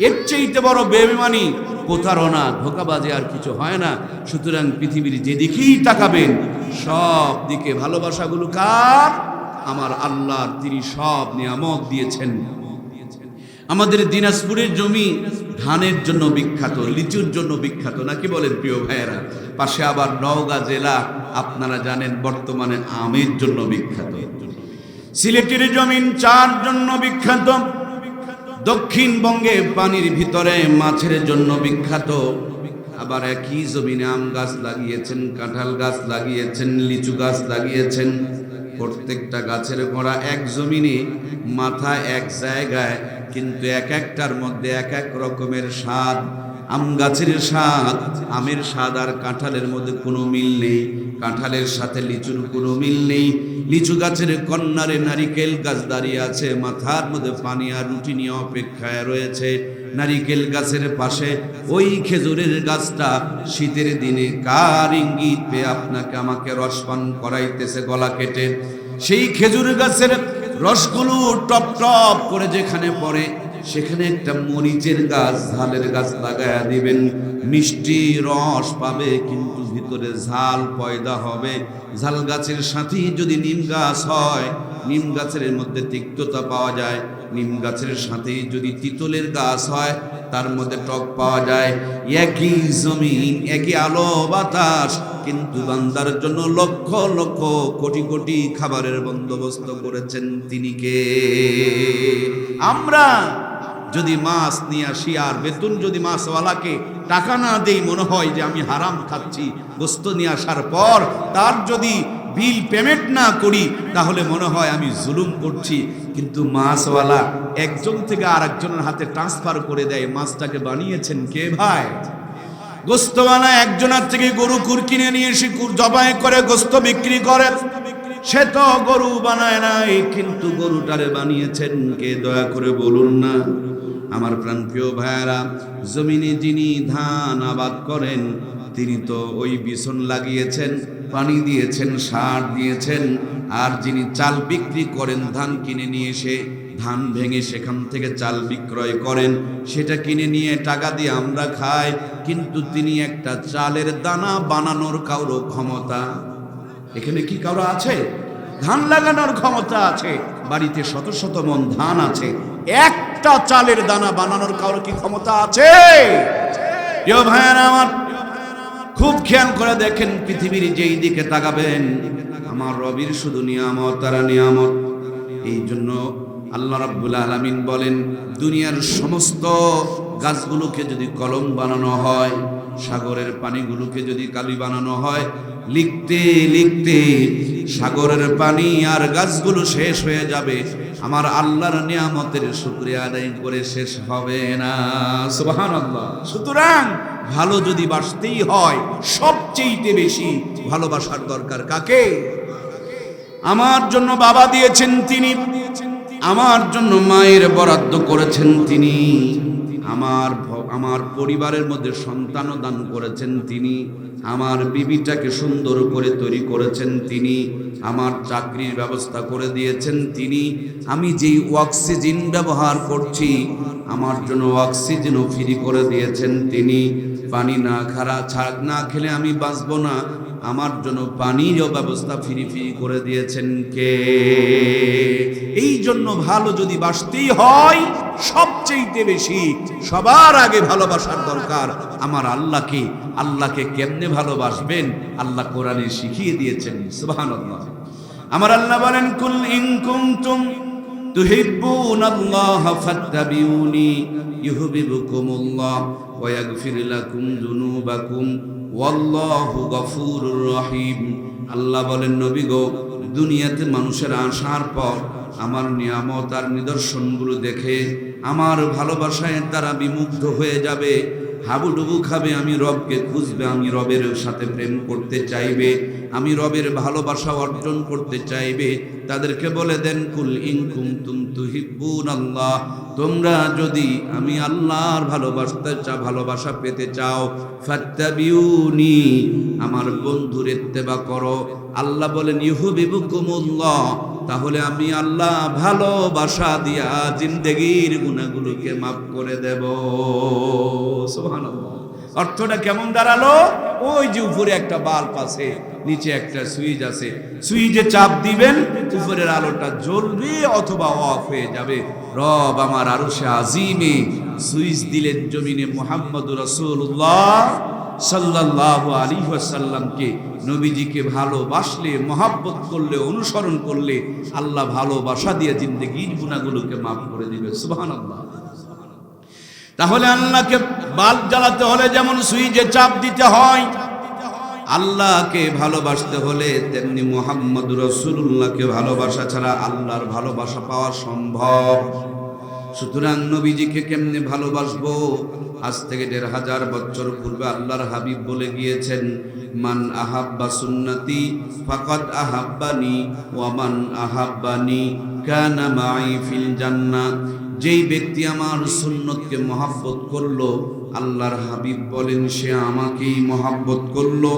এর চাইতে বড় বেঈমানি, প্রতারণা, ধোঁকাবাজি আর কিছু হয় না। সুতরাং পৃথিবীর যেদিকেই তাকাবেন সব দিকে ভালোবাসাগুলো কার? আমার আল্লাহ। তিনি সব নিয়ামত দিয়েছেন। আমাদের দিনাজপুরের জমি ধানের জন্য বিখ্যাত, লিচুর জন্য বিখ্যাত, নাকি বলেন প্রিয় ভাইয়েরা? পাশে আবার নওগাঁ জেলা আপনারা জানেন বর্তমানে আমের জন্য বিখ্যাত। সিলেটের জমিন চার জন্য বিখ্যাত। দক্ষিণবঙ্গে পানির ভিতরে মাছের জন্য বিখ্যাত। আবার একই জমিনে আম গাছ লাগিয়েছেন, কাঁঠাল গাছ লাগিয়েছেন, লিচু গাছ লাগিয়েছেন। প্রত্যেকটা গাছের গোড়া এক জমিনে, মাথা এক জায়গায়, কিন্তু এক একটার মধ্যে এক এক রকমের স্বাদ। আম গাছের স্বাদ, আমের স্বাদ আর কাঁঠালের মধ্যে কোনো মিল নেই, কাঁঠালের সাথে লিচুর কোনো মিল নেই। লিচু গাছের কর্নারে নারিকেল গাছ দাঁড়িয়ে আছে, মাথার মধ্যে পানি আর রুটি নিয়ে অপেক্ষায় রয়েছে। নারিকেল গাছের পাশে ওই খেজুরের গাছটা শীতের দিনে কার ইঙ্গিত পেয়ে আপনাকে আমাকে রসপান করাইতেছে গলা কেটে। সেই খেজুর গাছের রসগুলো টপ টপ করে যেখানে পড়ে, সেখানে একটা মরিচের গাছ, ঝালের গাছ লাগায়া দিবেন, মিষ্টি রস পাবে কিন্তু ভিতরে ঝাল পয়দা হবে। ঝাল গাছের সাথেই যদি নিম গাছ হয়, নিম গাছের মধ্যে তিক্ততা পাওয়া যায়। নিম গাছের সাথেই যদি তিতলের গাছ হয়, তার মধ্যে টক পাওয়া যায়। একই জমিন, একই আলো বাতাস, কিন্তু বান্দার জন্য লক্ষ লক্ষ কোটি কোটি খাবারের বন্দোবস্ত করেছেন তিনি কে? আমরা যদি মাছ নিয়ে আসি আর বেতন যদি মাছওয়ালাকে টাকা না দেই, মনে হয় যে আমি হারাম খাচ্ছি। গোস্ত নিয়ে আসার পর তার যদি বিল পেমেন্ট না করি, তাহলে মনে হয় আমি জুলুম করছি। কিন্তু মাছওয়ালা একজন থেকে আর একজনের হাতে ট্রান্সফার করে দেয়। মাছটাকে বানিয়েছেন কে ভাই? গোস্তওয়ালা একজনের থেকে গরু কুর কিনে নিয়ে এসে কুর জবাই করে গোস্ত বিক্রি করেন। সে তো গরু বানায় নাই, কিন্তু গরুটারে বানিয়েছেন কে? দয়া করে বলুন না। আমার প্রাণপ্রিয় ভাইয়েরা, জমিনে যিনি ধান আবাদ করেন, তিনি তো ওই বিছন লাগিয়েছেন, পানি দিয়েছেন, সার দিয়েছেন। আর যিনি চাল বিক্রি করেন, ধান কিনে নিয়ে এসে ধান ভেঙে সেখান থেকে চাল বিক্রয় করেন, সেটা কিনে নিয়ে টাকা দিয়ে আমরা খাই। কিন্তু তিনি একটা চালের দানা বানানোর কারো ক্ষমতা এখানে কি কারো আছে? ধান লাগানোর ক্ষমতা আছে, বাড়িতে শত শত মন ধান আছে, একটা চালের দানা বানানোর কারো কি ক্ষমতা আছে? প্রিয় ভাইয়েরা আমার, খুব খেয়াল করে দেখেন, পৃথিবীর যেই দিকে তাকাবেন, আমার রবির শুধু নিয়ামত আর নিয়ামত। এই জন্য আল্লাহ রাব্বুল আলামিন বলেন, দুনিয়ার সমস্ত গাছগুলোকে যদি কলম বানানো হয়, সাগরের পানিগুলোকে যদি কালি বানানো হয়, লিখতে লিখতে সাগরের পানি আর গাছগুলো শেষ হয়ে যাবে, আমার আল্লাহর নিয়ামতের শুকরিয়া আদায় করে শেষ হবে না। সুবহানাল্লাহ। সুতরাং ভালো যদি বাসতেই হয়, সবচেয়ে বেশি ভালোবাসার দরকার কাকে? আমার জন্য বাবা দিয়েছেন তিনি, আমার জন্য মায়ের বরাদ্দ করেছেন তিনি, আমার পরিবারের মধ্যে সন্তানও দান করেছেন তিনি, আমার বিবিটাকে সুন্দর করে তৈরি করেছেন তিনি, আমার চাকরির ব্যবস্থা করে দিয়েছেন তিনি, আমি যেই অক্সিজেন ব্যবহার করছি আমার জন্য অক্সিজেনও ফ্রি করে দিয়েছেন তিনি। পানি না খেলে আমি বাঁচবো না, আমার জন্য পানিরও ব্যবস্থা ফ্রি করে দিয়েছেন কে? এই জন্য ভালো যদি বাসতেই হয়, সবচেয়ে বেশি সবার আগে ভালোবাসার দরকার আমার আল্লাহকে। আল্লাহকে কেমনে ভালোবাসবেন আল্লাহ কোরআনে শিখিয়ে দিয়েছেন। সুবহানাল্লাহ। আমার আল্লাহ বলেন, কুল ইন কুনতুম তুহিব্বুনাল্লাহ ফাত্তাবিউনি ইউহিব্বুকুমুল্লাহ ওয়া ইয়াগফির লাকুম যুনুবাকুম ওয়াল্লাহু গফুরুর রহিম। আল্লাহ বলেন, নবী গো, দুনিয়াতে মানুষের আসার পর আমার নিয়ামত আর নিদর্শনগুলো দেখে আমার ভালোবাসায় তারা বিমুগ্ধ হয়ে যাবে, হাবুডুবু খাবে, আমি রবকে খুঁজবে, আমি রবের সাথে প্রেম করতে চাইবে, আমি রবের ভালোবাসা অর্জন করতে চাইবে। তাদেরকে বলে দেন, কুল ইন কুনতুম তুহিব্বুনাল্লাহ, তোমরা যদি আমি আল্লাহর ভালোবাসা পেতে চাও, ফাত্তাবিউনি, আমার বন্ধুর ইত্তেবা করো। আল্লাহ বলেন, ইউহিব্বুকুমুল্লাহ, তাহলে আমি আল্লাহ ভালোবাসা দিয়া জিন্দেগির গুনাহগুলোকে মাফ করে দেব। সুবহানাল্লাহ। অর্থটা কেমন দাঁড়ালো? ওই যে উপরে একটা বাল্ব আছে, নিচে একটা সুইচ আছে, সুইচে চাপ দিবেন, উপরের আলোটা জ্বলবে অথবা অফ হয়ে যাবে। রব আমার আরশে আজিমে সুইচ দিলেন জমিনে মুহাম্মদুর রাসূলুল্লাহ সাল্লাল্লাহু আলাইহি ওয়াসাল্লামকে। নবীজিকে ভালোবাসলে, মহাব্বত করলে, অনুসরণ করলে আল্লাহ ভালোবাসা দিয়ে জিন্দেগির গুনাহগুলোকে মাফ করে দিবে। সুবহানাল্লাহ। তাহলে আল্লাহকে বাল্ব জ্বালাতে হলে যেমন সুইচে চাপ দিতে হয়, আল্লাহকে ভালোবাসতে হলে তেমনি মুহাম্মদুর রাসূলুল্লাহকে ভালোবাসা ছাড়া আল্লাহর ভালোবাসা পাওয়া সম্ভব। সুতরাং নবীজিকে কেমনে ভালোবাসবো? আজ থেকে ১৫০০ বছর পূর্বে আল্লাহর হাবিব বলে গিয়েছেন, মান আহাব্বা সুন্নতি ফাকাদ আহাব্বানি ওয়া মান আহাব্বানি কানা মাই ফিল জান্নাহ। যেই ব্যক্তি আমার সুন্নতকে মহাব্বত করলো, আল্লাহর হাবিব বলেন সে আমাকেই মহাব্বত করলো।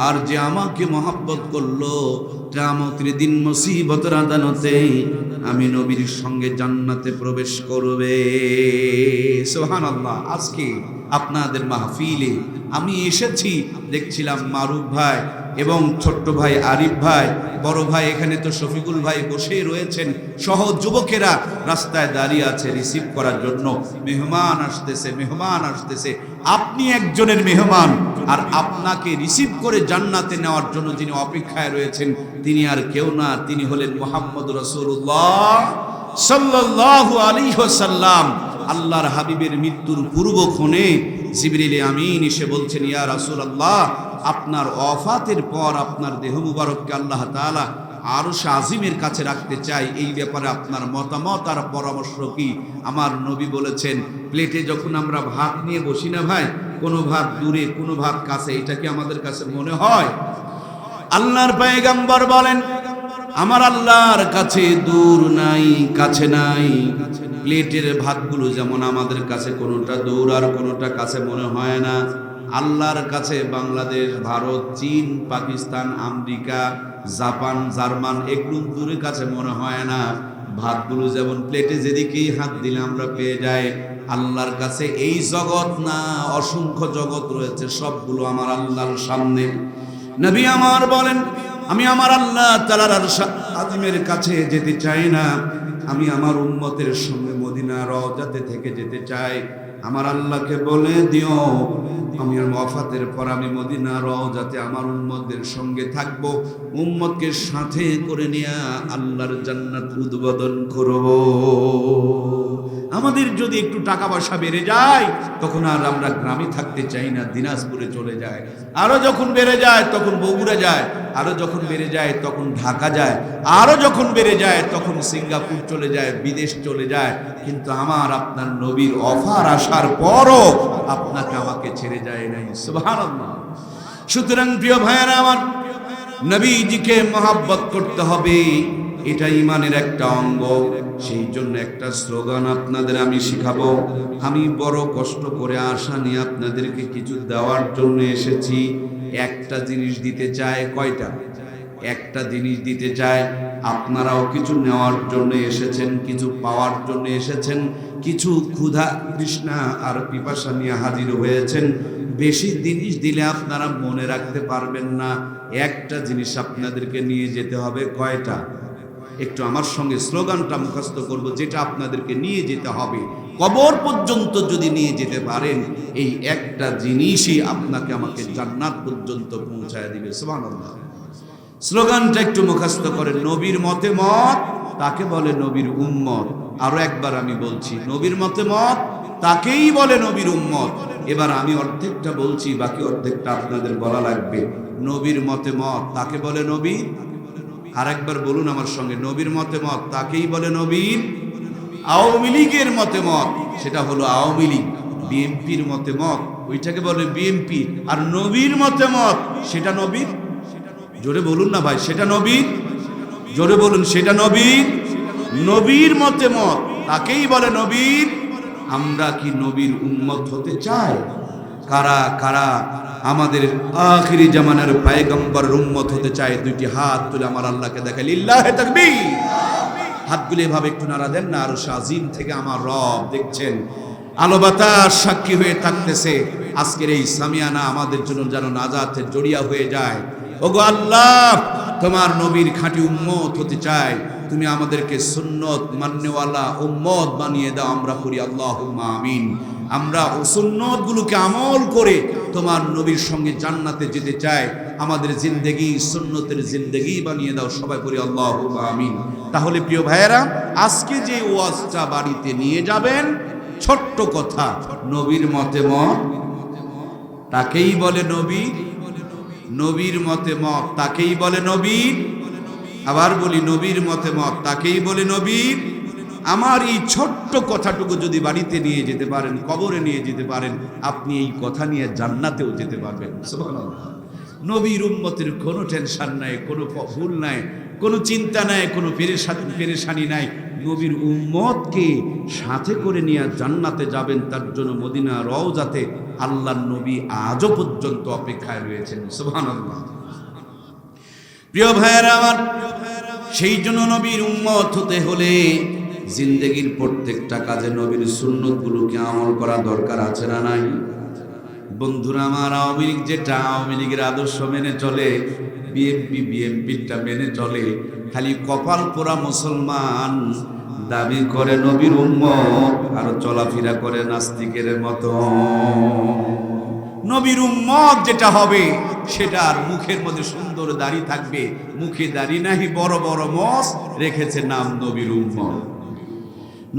আর যে আমাকে মহাব্বত করলো, কিয়ামতের দিন মুসিবতের আদালতে আমি নবীর সঙ্গে জান্নাতে প্রবেশ করবে। সুবহানাল্লাহ। আজকে আপনাদের মাহফিলে আমি এসেছি, দেখছিলাম মারুফ ভাই এবং ছোট্ট ভাই আরিফ ভাই, বড় ভাই এখানে তো শফিকুল ভাই বসেই রয়েছেন, সহ যুবকেরা রাস্তায় দাঁড়িয়ে আছে রিসিভ করার জন্য। মেহমান আসতেছে, মেহমান আসতেছে। আপনি একজনের মেহমান, আর আপনাকে রিসিভ করে জান্নাতে নেওয়ার জন্য যিনি অপেক্ষায় রয়েছেন তিনি আর কেউ না, তিনি হলেন মুহাম্মদ রাসূলুল্লাহ সাল্লাল্লাহু আলাইহি ওয়াসাল্লাম। আল্লাহর হাবিবের মৃত্যুর পূর্বক্ষণে জিবরিল আমিন এসে বলছেন, ইয়া রাসূলুল্লাহ, আপনার ওয়াফাতের পর আপনার দেহ মুবারককে আল্লাহ তাআলা আরশ আজিমের কাছে রাখতে চাই, এই ব্যাপারে আপনার মতামত আর পরামর্শ কি? আমার নবী বলেছেন, প্লেটে যখন আমরা ভাত নিয়ে বসি না ভাই, কোনো ভাত দূরে কোনো ভাত কাছে, এটা কি আমাদের কাছে মনে হয়? আল্লাহর পয়গম্বর বলেন, আমার আল্লাহর কাছে দূর নাই কাছে নাই। প্লেটের ভাতগুলো যেমন আমাদের কাছে কোনোটা দূর আর কোনোটা কাছে মনে হয় না, আল্লাহর কাছে বাংলাদেশ, ভারত, চীন, পাকিস্তান, আমেরিকা, জাপান, জার্মান এগুলো দূরের কাছে মনে হয় না। ভাতগুলো যেমন প্লেটে যেদিকেই হাত দিলে আমরা পেয়ে যাই, আল্লাহর কাছে এই জগৎ না, অসংখ্য জগৎ রয়েছে, সবগুলো আমার আল্লাহর সামনে। নবী আমার বলেন, আমি আমার আল্লাহ তাআলার আরশ আজিমের কাছে যেতে চাই না, আমি আমার উম্মতের সঙ্গে মদিনা রওজাতে থেকে যেতে চাই। আমার আল্লাহকে বলে দিও, আমি ওয়াফাতের পর আমি মদিনা রওজাতে আমার উম্মতদের সঙ্গে থাকব, উম্মতকে সাথে করে নিয়ে আল্লাহর জান্নাত উদ্বোধন করব। আমাদের যদি একটু টাকা পয়সা বেড়ে যায়, তখন আর আমরা গ্রামে থাকতে চাই না, দিনাজপুরে চলে যায়। আরো যখন বেড়ে যায় তখন বগুড়া যায়, আরো যখন বেড়ে যায় তখন ঢাকা যায়, আরো যখন বেড়ে যায় তখন সিঙ্গাপুর চলে যায়, বিদেশ চলে যায়। কিন্তু আমার আপনার নবীর অফার আসার পরও আপনাকে আমাকে ছেড়ে যায় নাই। সুবহানাল্লাহ। সুতরাং প্রিয় ভাইয়েরা আমার, নবীজিকে মহাব্বত করতে হবে, এটা ইমানের একটা অঙ্গ। সেই জন্য একটা স্লোগান আপনাদের আমি শিখাবো। আমি বড় কষ্ট করে আশা নিয়ে আপনাদেরকে কিছু দেওয়ার জন্য এসেছি। একটা জিনিস দিতে চায়, কয়টা? একটা জিনিস দিতে চায়। আপনারাও কিছু নেওয়ার জন্য এসেছেন, কিছু পাওয়ার জন্য এসেছেন, কিছু ক্ষুধা তৃষ্ণা আর পিপাসা নিয়ে হাজির হয়েছেন। বেশি জিনিস দিলে আপনারা মনে রাখতে পারবেন না। একটা জিনিস আপনাদেরকে নিয়ে যেতে হবে। কয়টা? একটু আমার সঙ্গে স্লোগানটা মুখস্থ করব, যেটা আপনাদেরকে নিয়ে যেতে হবে। কবর পর্যন্ত যদি নিয়ে যেতে পারেন, এই একটা জিনিসই আপনাকে আমাকে জান্নাত পর্যন্ত পৌঁছায় দিবে। সুবহানাল্লাহ। স্লোগানটা একটু মুখস্থ করেন। নবীর মতে মত, তাকে বলে নবীর উম্মত। আরো একবার আমি বলছি, নবীর মতে মত, তাকেই বলে নবীর উম্মত। এবার আমি অর্ধেকটা বলছি, বাকি অর্ধেকটা আপনাদের বলা লাগবে। নবীর মতে মত, তাকে বলে নবী। আর একবার বলুন আমার সঙ্গে, নবীর মতে মত, তাকেই বলে নবীর। আওয়ামী লীগের মতে মত, সেটা হলো আওয়ামী লীগ। বিএনপির মতে মত, ওইটাকে বলে বিএনপি। আর নবীর মতে মত, সেটা নবীর। জোরে বলুন না ভাই, সেটা নবীর। জোরে বলুন, সেটা নবীর। নবীর মতে মত, তাকেই বলে নবীর। আমরা কি নবীর উম্মত হতে চাই? কারা কারা আমাদের আখিরি জামানার পয়গম্বরের উম্মত হতে চায়? দুইটি হাত তুলে আমার আল্লাহকে দেখাই, লিল্লাহে তাকবীর। হাতগুলো এভাবে একটু নাড়া দেন না। আরশ আজিম থেকে আমার রব দেখছেন, আলো বাতাস সাক্ষী হয়ে থাকতেছে। আজকের এই সামিয়ানা আমাদের জন্য যেন নাজাতের জড়িয়া হয়ে যায়। ওগো আল্লাহ, তোমার নবীর খাঁটি উম্মত হতে চাই, তুমি আমাদেরকে সুন্নত মান্যওয়ালা উম্মত বানিয়ে দাও। আমরা করি আল্লাহুম্মা আমিন। আমরা ও সুন্নত গুলোকে আমল করে তোমার নবীর সঙ্গে জান্নাতে যেতে চাই। আমাদের জিন্দেগি সুন্নতের জিন্দেগি বানিয়ে দাও। সবাই করি আল্লাহুম্মা আমিন। তাহলে প্রিয় ভাইয়েরা, আজকে যে ওয়াজটা বাড়িতে নিয়ে যাবেন, ছোট্ট কথা, নবীর মতে মত, তাকেই বলে নবী। নবীর মতে মত, তাকেই বলে নবীর। আবার বলি, নবীর মতে মত, তাকেই বলে নবীর। আমার এই ছোট্ট কথাটুকু যদি বাড়িতে নিয়ে যেতে পারেন, কবরে নিয়ে যেতে পারেন, আপনি এই কথা নিয়ে জান্নাতেও যেতে পারবেন। সুবহানাল্লাহ। নবীর উম্মতের কোনো টেনশন নাই, কোনো ভুল নাই, কোনো চিন্তা নাই, কোনো পেরেশানি নাই। নবীর উম্মতকে সাথে করে নিয়ে জান্নাতে যাবেন, তার জন্য মদিনা রওজাতে আল্লাহর নবী আজও পর্যন্ত অপেক্ষায় রয়েছেন। সুবহানাল্লাহ। প্রিয় ভাইয়েরা আমার, সেই জন্য নবীর উম্মত হতে হলে জিন্দেগির প্রত্যেকটা কাজে নবীর সুন্নতগুলোকে আমল করা দরকার আছে না নাই? বন্ধুরা আমার, আওয়ামী লীগ যেটা আওয়ামী লীগের আদর্শ মেনে চলে, বিএনপিটা মেনে চলে, খালি কপাল পোড়া মুসলমান, দাবি করে নবীর উম্মত আর চলাফেরা করে নাস্তিকের মতো। নবীর উম্মত যেটা হবে সেটা আর মুখের মধ্যে সুন্দর দাড়ি থাকবে, মুখে দাড়ি নাহি, বড় বড় মস রেখেছে নাম নবীর উম্মত।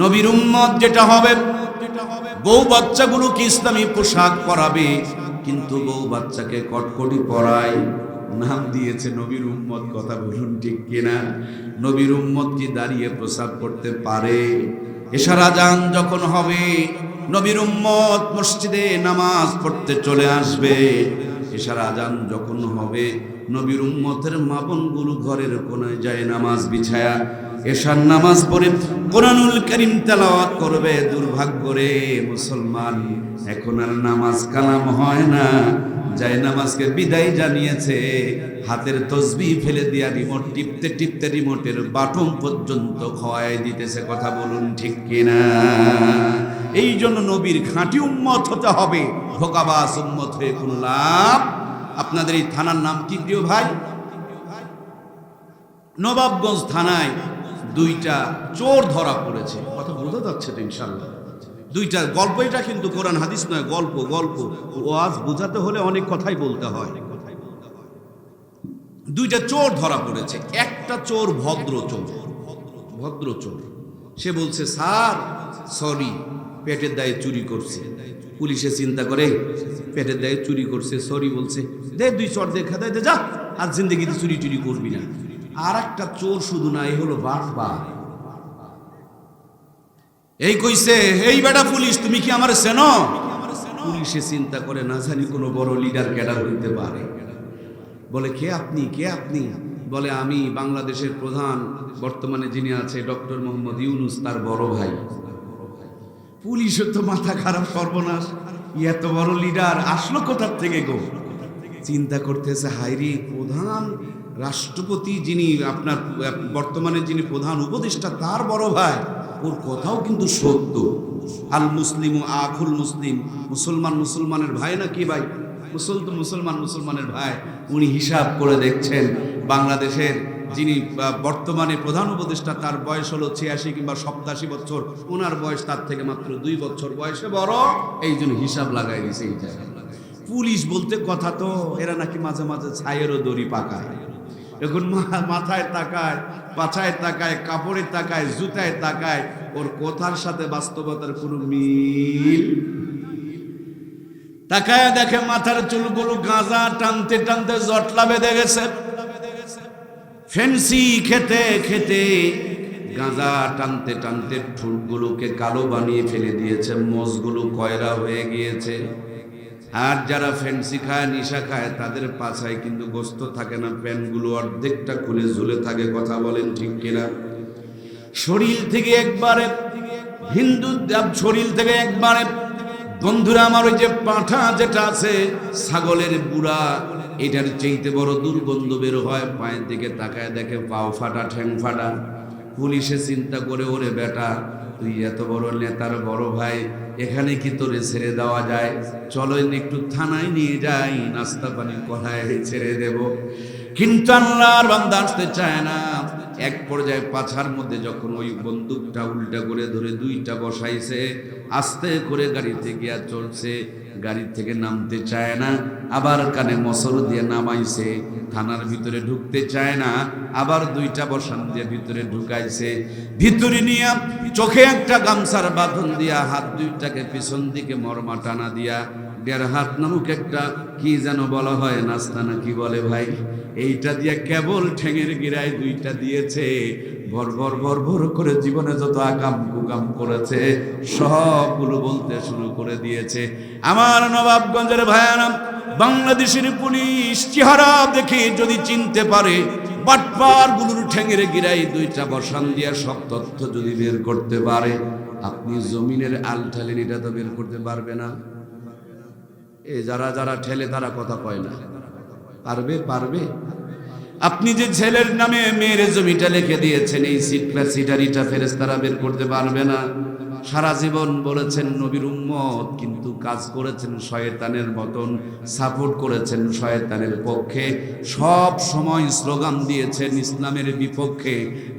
নবীর উম্মত যেটা হবে, বউ বাচ্চাগুলোকে ইসলামী পোশাক পরাবে, কিন্তু বউ বাচ্চাকে কটকটি পরায়, নাম দিয়েছে নবীর উম্মত। কথা বলুন ঠিক কিনা? নবীর উম্মত কি দাঁড়িয়ে প্রসাব করতে পারে? এশার আজান যখন হবে, নবীর উম্মত মসজিদে নামাজ পড়তে চলে আসবে। এশার আজান যখন হবে, নবীর উম্মতের মা বোনগুলো ঘরের কোনায় যায় নামাজ বিছায়া এশার নামাজ পড়ে কোরআনুল কারীম তেলাওয়াত করবে। দুর্ভাগ্য রে মুসলমান, এখন আর নামাজ কালাম হয় না, যায় নামাজকে বিদায় জানিয়েছে, হাতের তসবিহ ফেলে দিয়া রিমোট টিপতে টিপতে রিমোটের বাটন পর্যন্ত খোয়াই দিতেছে। কথা বলুন ঠিক কিনা? এই জন্য নবীর খাঁটি উম্মত হতে হবে, ধোঁকাবাজ উম্মত হয়ে কোন লাভ। আপনাদের এই থানার নাম কি প্রিয় ভাই? নবাবগঞ্জ থানায় দুইটা চোর ধরা পড়েছে। কথা বোঝা যাচ্ছে তো ইনশাআল্লাহ? দুইটা গল্প, এটা কিন্তু কোরআন হাদিস নয়, গল্প। ওয়াজ বোঝাতে হলে অনেক কথাই বলতে হয়। দুইটা চোর ধরা পড়েছে। একটা চোর ভদ্র চোর, সে বলছে স্যার সরি, পেটের দায়ে চুরি করছে। পুলিশে চিন্তা করে পেটের দায়ে চুরি করছে, সরি বলছে, দে দুই চর দেখা দেয়, যা আর জিন্দগিতে চুরি করবি না। আর একটা চোর শুধু না, এই হলো বাটপার। এই কইছে, এই বেটা পুলিশ, তুমি কি আমার চেনো? পুলিশে চিন্তা করে, না জানি কোনো বড় লিডার ক্যাডার হইতে পারে। বলে কে আপনি? বলে আমি বাংলাদেশের প্রধান বর্তমানে যিনি আছে ডক্টর মোহাম্মদ ইউনূস, তার বড় ভাই। পুলিশের তো মাথা খারাপ, সর্বনাশ, এত বড় লিডার আসলো কোথার থেকে গো? চিন্তা করতেছে, হায়রে, প্রধান রাষ্ট্রপতি যিনি আপনার বর্তমানে যিনি প্রধান উপদেষ্টা, তার বড় ভাই, ওর কথাও কিন্তু সত্য। আল মুসলিম আখুল মুসলিম, মুসলমানের ভাই না কি ভাই? মুসলমানের ভাই। উনি হিসাব করে দেখছেন, বাংলাদেশের যিনি বর্তমানে প্রধান উপদেষ্টা, তার বয়স হলো 86 কিংবা 87 বছর, ওনার বয়স তার থেকে মাত্র 2 বছর বয়সে বড়। এই জন্য হিসাব লাগাই দিছে এই জায়গায়। পুলিশ বলতে কথা তো, এরা নাকি মাঝে মাঝে ছায়েরও দড়ি পাকায়। এখন মাথায় তাকায়, পাছায় তাকায়, কাপড়ে তাকায়, জুতায় তাকায়, ওর কথার সাথে বাস্তবতার কোনো মিল। তাকায় দেখে মাথার চুলগুলো গাঁজা টানতে টানতে জটলা বেঁধে গেছে। ফেন্সি খেতে খেতে গাঁজা টানতে টানতে ঠোঁটগুলোকে কালো বানিয়ে ফেলে দিয়েছে, মোষগুলো কয়রা হয়ে গিয়েছে। আর যারা ফেন্সি খায়, নিশা খায়, তাদের পাছায় কিন্তু গোস্ত থাকে না, প্যান্টগুলো অর্ধেকটা খুলে ঝুলে থাকে। কথা বলেন ঠিক কিনা? শরীর থেকে একবারে বন্ধুরা আমার, ওই যে পাঁঠা যেটা আছে, ছাগলের বুড়া, এটার চাইতে বড় দুর্গন্ধ বের হয়। পায়ের দিকে তাকায় দেখে পাও ফাটা, ঠ্যাং ফাটা। পুলিশে চিন্তা করে, ওরে বেটা, তুই এত বড় নেতার বড় ভাই, এখানে কি তোরে ছেড়ে দেওয়া যায়? চলো একটু থানায় নিয়ে যাই, নাস্তা পানি করায় ছেড়ে দেব। কিন্তু আল্লাহর বান্দা আসতে চায় না। এক পর্যায়ে পাছার মধ্যে যখন ওই বন্দুকটা উল্টা করে ধরে দুইটা বসাইছে, আস্তে করে গাড়িতে গিয়া চলছে, গাড়ি থেকে নামতে চায় না, আবার কানে মসর দিয়ে নামাইছে। থানার ভিতরে ঢুকতে চায় না, আবার দুইটা বসান দিয়ে ভিতরে ঢুকাইছে। ভিতরে নিয়ে চোখে একটা গামছার বাঁধন দিয়া, হাত দুইটাকে পিছন দিকে মরমা টানা দিয়া, 1.5 হাত নামুক একটা কি যেন বলা হয়, নাস্তা না কি বলে ভাই, এইটা দিয়ে কেবল ঠেঙের গিরায় দুইটা দিয়েছে। ভর করে জীবনে যত আকাম কুকাম করেছে সবগুলো বলতে শুরু করে দিয়েছে। আমার নবাবগঞ্জের ভাইয়ারা, বাংলাদেশের পুলিশ চেহারা দেখে যদি চিনতে পারে বাটপারগুলোর ঠ্যাঙের গিরাই দুইটা বসান দিয়া সব তথ্য যদি বের করতে পারে, আপনি জমিনের আল ঠেলেন, এটা তো বের করতে পারবে না। যারা যারা ঠেলে তারা কথা কয় না। পারবে? আপনি যে ছেলের নামে মেয়ের জমিটা লিখে দিয়েছেন, এই সিটারিটা ফেরেশতারা বের করতে পারবে না। সারা জীবন বলেছেন নবীর উম্মত, কিন্তু কাজ করেছেন শয়তানের মতন, সাপোর্ট করেছেন শয়তানের পক্ষে, সব সময় স্লোগান দিয়েছেন ইসলামের বিপক্ষে,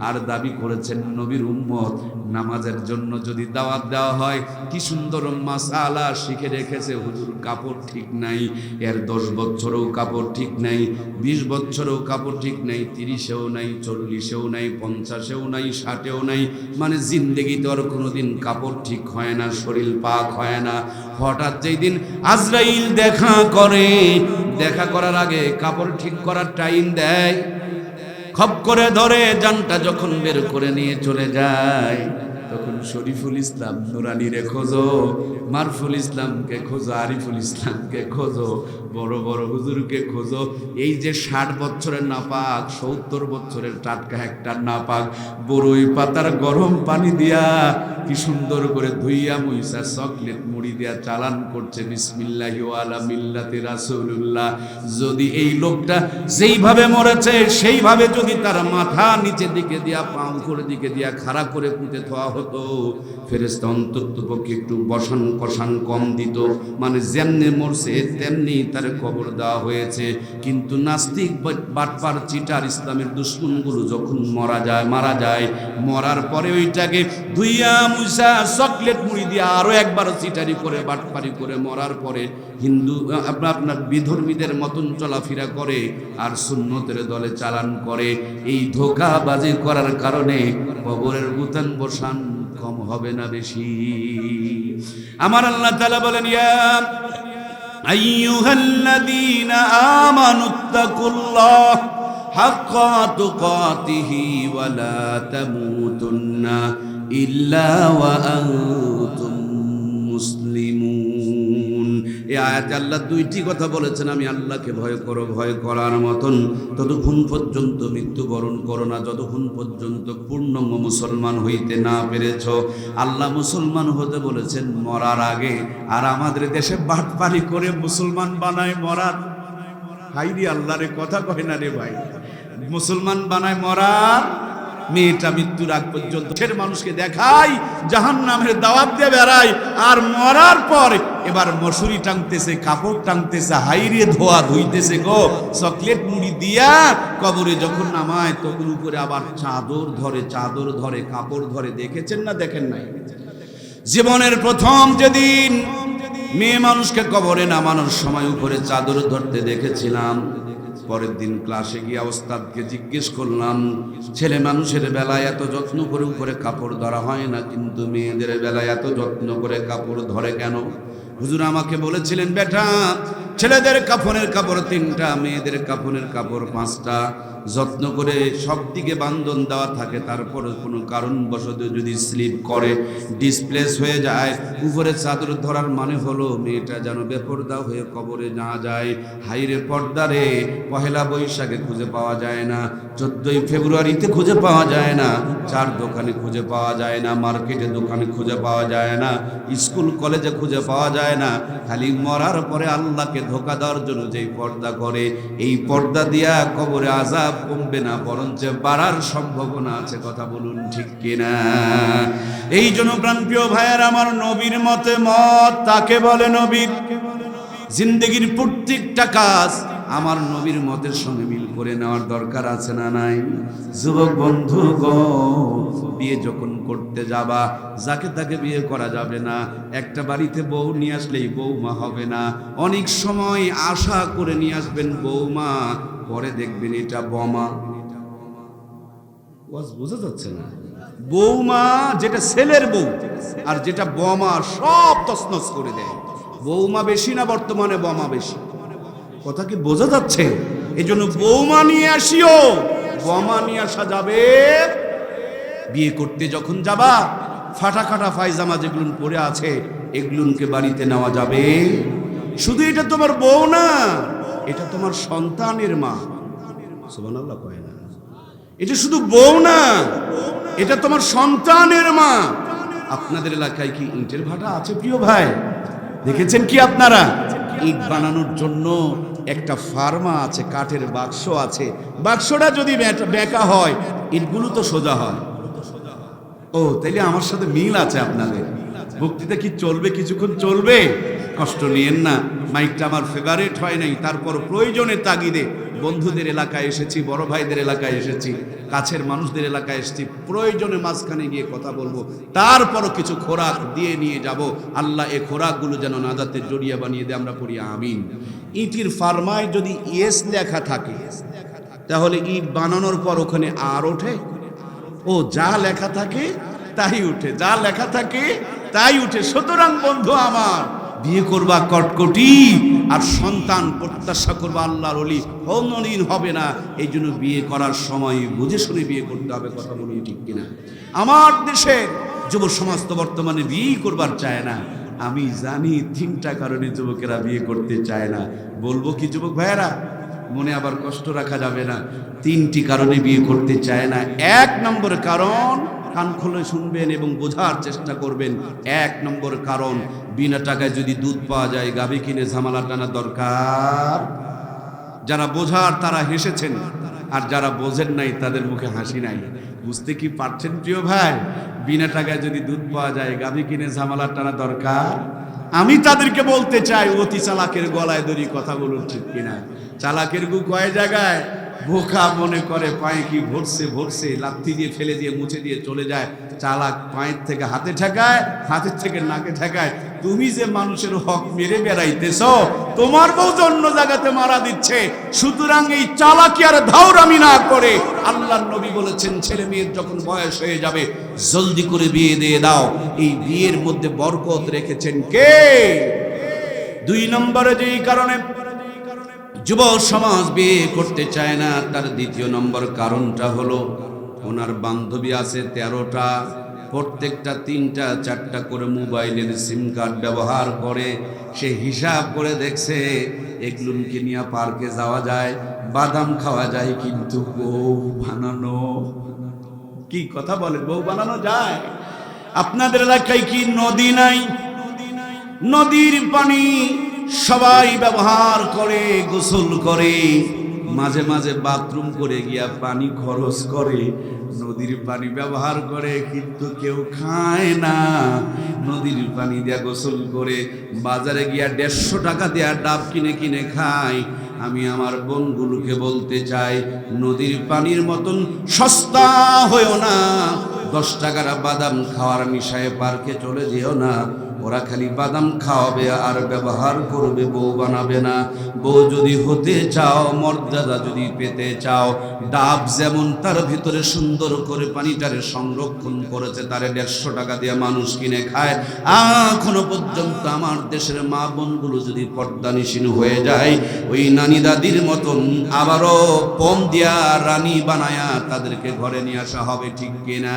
আর দাবি করেছেন নবীর উম্মত। নামাজের জন্য যদি দাওয়াত দেওয়া হয়, কি সুন্দর মাসআলা শিখে রেখেছে, হুজুর কাপড় ঠিক নাই, এর 10 বছরেও কাপড় ঠিক নাই, 20 বছরেও কাপড় ঠিক নাই, 30-এও নাই, 40-এও নাই, 50-এও নাই, 60-এও নাই, মানে জিন্দেগিতে আর কোনোদিন কাপড় ঠিক হয় না, শরীর পাক হয় না। হঠাৎ যেই দিন আজরাইল দেখা করার আগে কাপড় ঠিক করার টাইম দেয়, খপ করে ধরে জানটা যখন বের করে নিয়ে চলে যায়, তখন শরীফুল ইসলাম নুরানিরে খোঁজো, মারফুল ইসলামকে খোঁজো, আরিফুল ইসলামকে খোঁজো, বড় বড় হুজুরকে খোঁজো। এই যে 60 বছরের নাপাক, 70 বছরের টাটকা একটা নাপাক, বড়ই পাতার গরম পানি দিয়া কি সুন্দর করে ধুইয়া মুইসা চকলেট মুড়ি দিয়া চালান করছে, বিসমিল্লাহি ওয়া আলা মিল্লাতি রাসূলুল্লাহ। যদি এই লোকটা যেইভাবে মরেছে সেইভাবে যদি তার মাথা নিচের দিকে দিয়া, পা উপরের দিকে দিয়া খাড়া করে পুঁতে থোয়া হতো, ফেরেশতা অন্তত পক্ষে একটু বসান কষান কম দিত, মানে যেমনি মরছে তেমনি তার কবর দেওয়া হয়েছে। কিন্তু নাস্তিক, বাটপার, চিটার, ইসলামের দুশমনগুলো যখন মারা যায়, মরার পরে ওইটাকে ধুইয়া মুসা চকলেট মুড়ি দিয়ে আরো একবার চিটারি করে, বাটপারি করে মরার পরে হিন্দু আপনার বিধর্মীদের মতন চলাফেরা করে আর সুন্নতের দলে চালান করে। এই ধোঁকাবাজি করার কারণে কবরের গুতান বসান কম হবে না বেশি? আমার আল্লাহ তাআলা বলেন, ইয়া আইয়ুহাল্লাযীনা আমানুত্তাকুল্লাহ হাক্কা তুকাতিহি ওয়া লা তামুতুন্না ইল্লা ওয়া আনতুম মুসলিমুন। এই আয়াতে আল্লাহ দুইটি কথা বলেছেন, আমি আল্লাহকে ভয় করো, ভয় করার মতন ততক্ষণ পর্যন্ত মৃত্যুবরণ করো না, যতক্ষণ পর্যন্ত পূর্ণাঙ্গ মুসলমান হইতে না পেরেছ। আল্লাহ মুসলমান হতে বলেছেন মরার আগে, আর আমাদের দেশে বাটপারি করে মুসলমান বানায় মরার। হাইরি আল্লাহরে কথা কয় না রে ভাই, মুসলমান বানায় মরার। মেয়েটা মৃত্যুর আগ পর্যন্ত ফের মানুষকে দেখাই জাহান্নামের দাওয়াত দিয়ে বেড়ায়, আর মরার পর এবার মশুরি টাংতেছে, কাপড় টাংতেছে, হাইরে ধোয়া ধুইতেছে গো, চকলেট মুড়ি দিয়া কবরে যখন নামায় তখন উপরে আবার চাদর ধরে কাপড় ধরে। দেখেছেন না দেখেন নাই? জীবনের প্রথম যেদিন মেয়ে মানুষকে কবরে নামানোর সময় উপরে চাদর ধরতে দেখেছিলাম, পরের দিন ক্লাসে গিয়ে ওস্তাদকে জিজ্ঞেস করলাম, ছেলে মানুষের বেলায় এত যত্ন করে উপরে কাপড় ধরা হয় না, কিন্তু মেয়েদের বেলায় এত যত্ন করে কাপড় ধরে কেন? হুজুর আমাকে বলেছিলেন, বেটা ছেলেদের কাফনের কাপড় 3টা, মেয়েদের কাফনের কাপড় 5টা, যত্ন করে সব দিকে বান্ধন দেওয়া থাকে, তারপরে কোনো কারণবশত যদি স্লিপ করে, ডিসপ্লেস হয়ে যায়, উপরে চাদর ধরার মানে হলো মেয়েটা যেন বেপরদা হয়ে কবরে না যায়। হাইরে পর্দা রে, পহেলা বৈশাখে খুঁজে পাওয়া যায় না, 14ই ফেব্রুয়ারিতে খুঁজে পাওয়া যায় না, চার দোকানে খুঁজে পাওয়া যায় না, মার্কেটে দোকানে খুঁজে পাওয়া যায় না, স্কুল কলেজে খুঁজে পাওয়া যায় না। খালি মরার পরে আল্লাহকে ধোঁকা দেওয়ার জন্য যেই পর্দা করে, এই পর্দা দিয়া কবরে আযাব কমবে না, বরঞ্চ বাড়ার সম্ভাবনা আছে। কথা বলুন ঠিক কিনা? এই জন্য প্রাণপ্রিয় ভাইয়ের আমার, নবীর মতে মত তাকে বলে নবীর। জিন্দগির প্রত্যেকটা কাজ আমার নবীর মতের সঙ্গে মিল করে নেওয়ার দরকার আছে না নাই? যুবক বন্ধু গো, বিয়ে যখন করতে যাবা, যাকে তাকে বিয়ে করা যাবে না। একটা বাড়িতে বউ নিয়ে আসলেই বৌমা হবে না, অনেক সময় আশা করে নিয়ে আসবেন বৌমা, পরে দেখবেন এটা বোমা। বোঝা যাচ্ছে না? বৌমা যেটা ছেলের বউ আর যেটা বোমা, সব তছনছ করে দেয়। বৌমা বেশি না বর্তমানে বোমা বেশি? কথা কি বোঝা যাচ্ছে? এই জন্য বৌমা নিয়ে আসিও, বোমা নিয়ে আসা যাবে। বিয়ে করতে যখন যাবা, ফাটা কাটা পায়জামা যেগুলো পরে আছে এগুলোকে বাড়িতে নেওয়া যাবে। শুধু এটা তোমার বউ না, এটা তোমার সন্তানের মা। সুবহানাল্লাহ কয় না? এটা শুধু বউ না, এটা তোমার সন্তানের মা। আপনাদের এলাকায় কি ইটের ভাটা আছে প্রিয় ভাই? দেখেছেন কি আপনারা? ইট বানানোর জন্য একটা ফার্মা আছে, কাঠের বাক্স আছে। বাক্সটা যদি বেঁকা হয়, ইটগুলো তো সোজা হয়। ও, তাইলে আমার সাথে মিল আছে আপনাদের। বক্তৃতা কি চলবে? কিছুক্ষণ চলবে, কষ্ট নিয়েন না। মাইকটা আমার ফেভারিট হয় নাই, তারপর প্রয়োজনে তাগিদে বন্ধুদের এলাকায় এসেছি, বড় ভাইদের এলাকায় এসেছি, কাছের মানুষদের এলাকায় এসেছি, প্রয়োজনে মাঝখানে গিয়ে কথা বলবো, তারপরও কিছু খোরাক দিয়ে নিয়ে যাব। আল্লাহ এ খোরাকগুলো যেন নাজাতের জড়িয়া বানিয়ে দেয়, আমরা পড়ি আমিন। ইটির ফার্মায় যদি ইয়েস লেখা থাকে, তাহলে ইট বানানোর পর ওখানে আর ওঠে? ও, যা লেখা থাকে তাই উঠে, যা লেখা থাকে তাই উঠে। সুতরাং বন্ধু আমার, বিয়ে করবা কটকটি আর সন্তান প্রত্যাশা করবা আল্লাহর ওলি, কোনদিন হবে না। এই জন্য বিয়ে করার সময় বুঝে শুনে বিয়ে করতে হবে। কথা বলুন ঠিক কিনা? আমার দেশের যুব সমাজ তো বর্তমানে বিয়ে করবার চায় না। আমি জানি 3টা কারণে যুবকেরা বিয়ে করতে চায় না। বলবো কি যুবক ভাইয়েরা? মনে আবার কষ্ট রাখা যাবে না। 3টি কারণে বিয়ে করতে চায় না। 1 নম্বর কারণ, কান খুলে শুনবেন এবং বোঝার চেষ্টা করবেন। 1 নম্বর কারণ, বিনা টাকায় যদি দুধ পাওয়া যায়, গাভী কিনে ঝামেলা টানা দরকার। যারা বোঝার তারা হেসেছেন, আর যারা বোঝেন নাই তাদের মুখে হাসি নাই। বুঝতে কি পারছেন প্রিয় ভাই? বিনা টাকায় যদি দুধ পাওয়া যায়, গাভী কিনে ঝামেলা টানা দরকার। আমি তাদেরকে বলতে চাই, অতি চালাকের গলায় দড়ি। কথা বলুন ঠিক কিনা? চালাকের গু কয় জায়গায়? বোকা মনে করে পায়ে কি ভরছে ভরছে, লাথি দিয়ে ফেলে দিয়ে মুছে দিয়ে চলে যায়। চালাক পায়ের থেকে হাতে ঠেকায়, হাতের থেকে নাকে ঠেকায়। তুমি যে মানুষের হক মেরে বেড়াইতেছ, তোমার বউ অন্য জায়গাতে মারা দিচ্ছে। সুতরাং এই চালাকি আর ধাউরামি না করে, আল্লাহর নবী বলেছেন, ছেলে মেয়ের যখন বয়স হয়ে যাবে, জলদি করে বিয়ে দিয়ে দাও। এই বিয়ের মধ্যে বরকত রেখেছেন কে? 2 নম্বরে যেই কারণে যুব সমাজ বিয়ে করতে চায় না, তার 2য় নম্বর কারণটা হলো, ওনার বান্ধবী আছে 13টা, প্রত্যেকটা 3টা 4টা করে মোবাইলের সিম কার্ড ব্যবহার করে। সে হিসাব করে দেখছে, এগুলোকে নিয়ে পার্কে যাওয়া যায়, বাদাম খাওয়া যায়, কিন্তু বউ বানানো, কি কথা বলে, বউ বানানো যায়? আপনাদের এলাকায় কি নদী নাই? নদীর পানি সবাই ব্যবহার করে, গোসল করে, মাঝে মাঝে বাথরুম করে গিয়া পানি খরচ করে, নদীর পানি ব্যবহার করে, কিন্তু কেউ খায় না। নদীর পানি দিয়া গোসল করে, বাজারে গিয়া 150 টাকা দেয়া ডাব কিনে কিনে খায়। আমি আমার বোনগুলোকে বলতে চাই, নদীর পানির মতন সস্তা হয়েও না। 10 টাকার বাদাম খাওয়ার মিশায় পার্কে চলে যেও না। ওরা খালি বাদাম খাওয়াবে আর ব্যবহার করবে, বউ বানাবে না। বউ যদি হতে চাও, মর্যাদা যদি পেতে চাও, ডাব যেমন তার ভিতরে সুন্দর করে পানিটারে সংরক্ষণ করেছে, তারে 150 টাকা দিয়ে মানুষ কিনে খায়। এখনো পর্যন্ত আমার দেশের মা বোনগুলো যদি পর্দানিসীন হয়ে যায়, ওই নানি দাদির মতন আবারও পম দিয়া রানী বানায়া তাদেরকে ঘরে নিয়ে আসা হবে, ঠিক কিনা?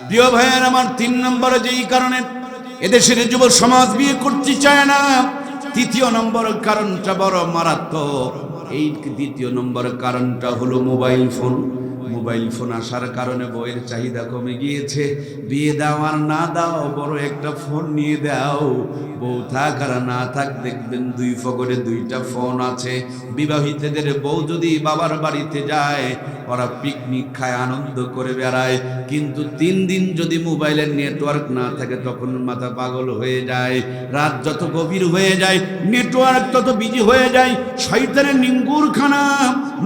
প্রিয় ভাইয়ের আমার, 3 নম্বরে যেই কারণে এদেশের যুব সমাজ বিয়ে করতে চায় না, 3য় নম্বর কারণটা বড় মারাত্মক। এই 3য় নম্বর কারণটা হলো মোবাইল ফোন। মোবাইল ফোন আসার কারণে বউয়ের চাহিদা কমে গিয়েছে। বিয়ে দাও আর না দাও, বড় একটা ফোন নিয়ে দাও। বউ থাক আর না থাক, দেখবেন 2 পকেটে 2টা ফোন আছে। বিবাহিতদের বউ যদি বাবার বাড়িতে যায়, ওরা পিকনিক খায়, আনন্দ করে বেড়ায়, কিন্তু 3 দিন যদি মোবাইলের নেটওয়ার্ক না থাকে, তখন মাথা পাগল হয়ে যায়। রাত যত গভীর হয়ে যায়, নেটওয়ার্ক তত বিজি হয়ে যায়। শয়তানের নিঙ্গুরখানা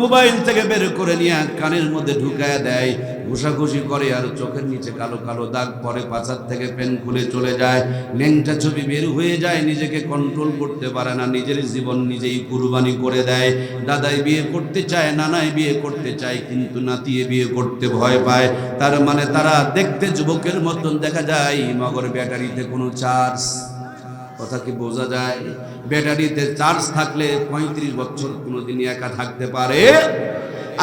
মোবাইল থেকে বের করে নিয়ে কানের মধ্যে ঢুকায় দেয়, ঘুষাঘুষি করে, আর চোখের নিচে কালো কালো দাগ পরে, পাছার থেকে পেন খুলে চলে যায়, ল্যাংটা ছবি বের হয়ে যায়, নিজেকে কন্ট্রোল করতে পারে না, নিজের জীবন নিজেই কুরবানি করে দেয়। দাদাই বিয়ে করতে চায়, নানাই বিয়ে করতে চায়, কিন্তু নাতিয়ে বিয়ে করতে ভয় পায়। তার মানে তারা দেখতে যুবকের মতন দেখা যায়, মগর ব্যাটারিতে কোনো চার্জ। কথা কি বোঝা যায়? ব্যাটারিতে চার্জ থাকলে 35 বছর কোনোদিনই একা থাকতে পারে?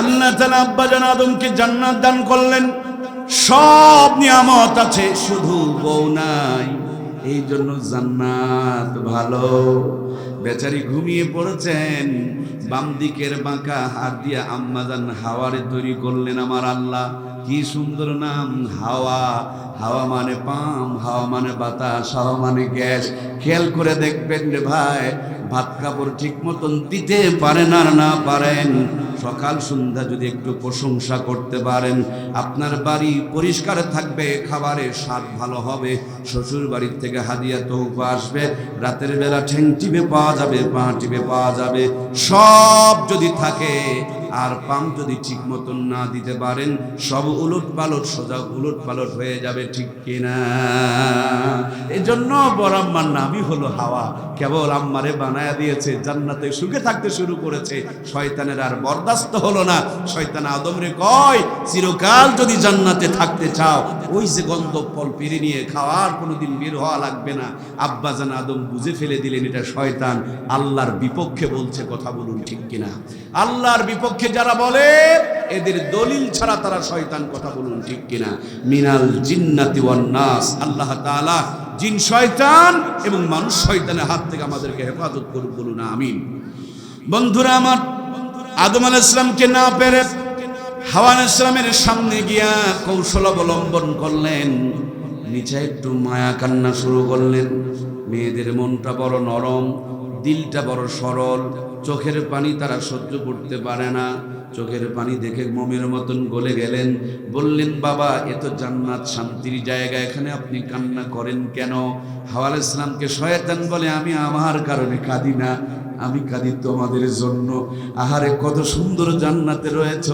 আল্লাহ তাআলা আব্বাজান আদমকে জান্নাত দান করলেন, সব নিয়ামত আছে, শুধু বউ নাই। এই জন্য জান্নাত ভালো। বেচারি ঘুমিয়ে পড়েছেন। বাম দিকের বাঁকা হাত দিয়ে আম্মাজান হাওয়ারে তৈরি করলেন আমার আল্লাহ। কি সুন্দর নাম, হাওয়া। হাওয়া মানে পাম, হাওয়া মানে বাতাস, হাওয়া মানে গ্যাস। খেয়াল করে দেখবেন রে ভাই, ভাত কাপড় ঠিক মতন দিতে পারেন আর না পারেন, সকাল সন্ধ্যা যদি একটু প্রশংসা করতে পারেন, আপনার বাড়ি পরিষ্কার থাকবে, খাবারের স্বাদ ভালো হবে, শ্বশুর বাড়ির থেকে হাদিয়া তৌফা আসবে, রাতের বেলা ঠ্যাং টিপে পাওয়া যাবে, পা টিপে পাওয়া যাবে, সব যদি থাকে। আর পাম যদি ঠিক মতন না দিতে পারেন, সব উলট পালট, সোজা উলট পালট হয়ে যাবে, ঠিক কিনা? এই জন্য বড় আম্মার নামই হলো হাওয়া। কেবল আম্মারে বানায়া দিয়েছে, জান্নাতে সুখে থাকতে শুরু করেছে, শয়তানের আর বরদাস্ত হলো না। শয়তান আদমরে কয়, চিরকাল যদি জান্নাতে থাকতে চাও, ওই যে গন্ধব ফল পেরে নিয়ে খাওয়ার কোনোদিন বের হওয়া লাগবে না। আব্বাজান আদম বুঝে ফেলে দিলেন এটা শয়তান, আল্লাহর বিপক্ষে বলছে। কথা বলুন ঠিক কিনা? আল্লাহর বিপক্ষে যারা বলে, এদের দলিল ছাড়া তারা শয়তান। কথা বলুন ঠিক কিনা? মিনাল জিন্নাতি ওয়ান নাস। আল্লাহ তাআলা জিন শয়তান এবং মানুষ শয়তানের হাত থেকে আমাদেরকে হেফাজত করুন, বলুন আমিন। বন্ধুরা আমার, আদম আলাইহিস সালামকে না পেরে হাওয়া আলাইহিস সালামের সামনে গিয়া কৌশল অবলম্বন করলেন, নিচে একটু মায়া কান্না শুরু করলেন। মেয়েদের মনটা বড় নরম, দিলটা বড় সরল, চোখের পানি তারা সহ্য করতে পারে না। চোখের পানি দেখে মোমের মতন গলে গেলেন। বললেন, বাবা, এ তো জান্নাত, শান্তির জায়গা, এখানে আপনি কান্না করেন কেন? হাওয়া আলাইহিস সালামকে শয়তান বলে, আমি আমার কারণে কাঁদি না, আমি কাঁদি তোমাদের জন্য। আহারে, কত সুন্দর জান্নাতে রয়েছ,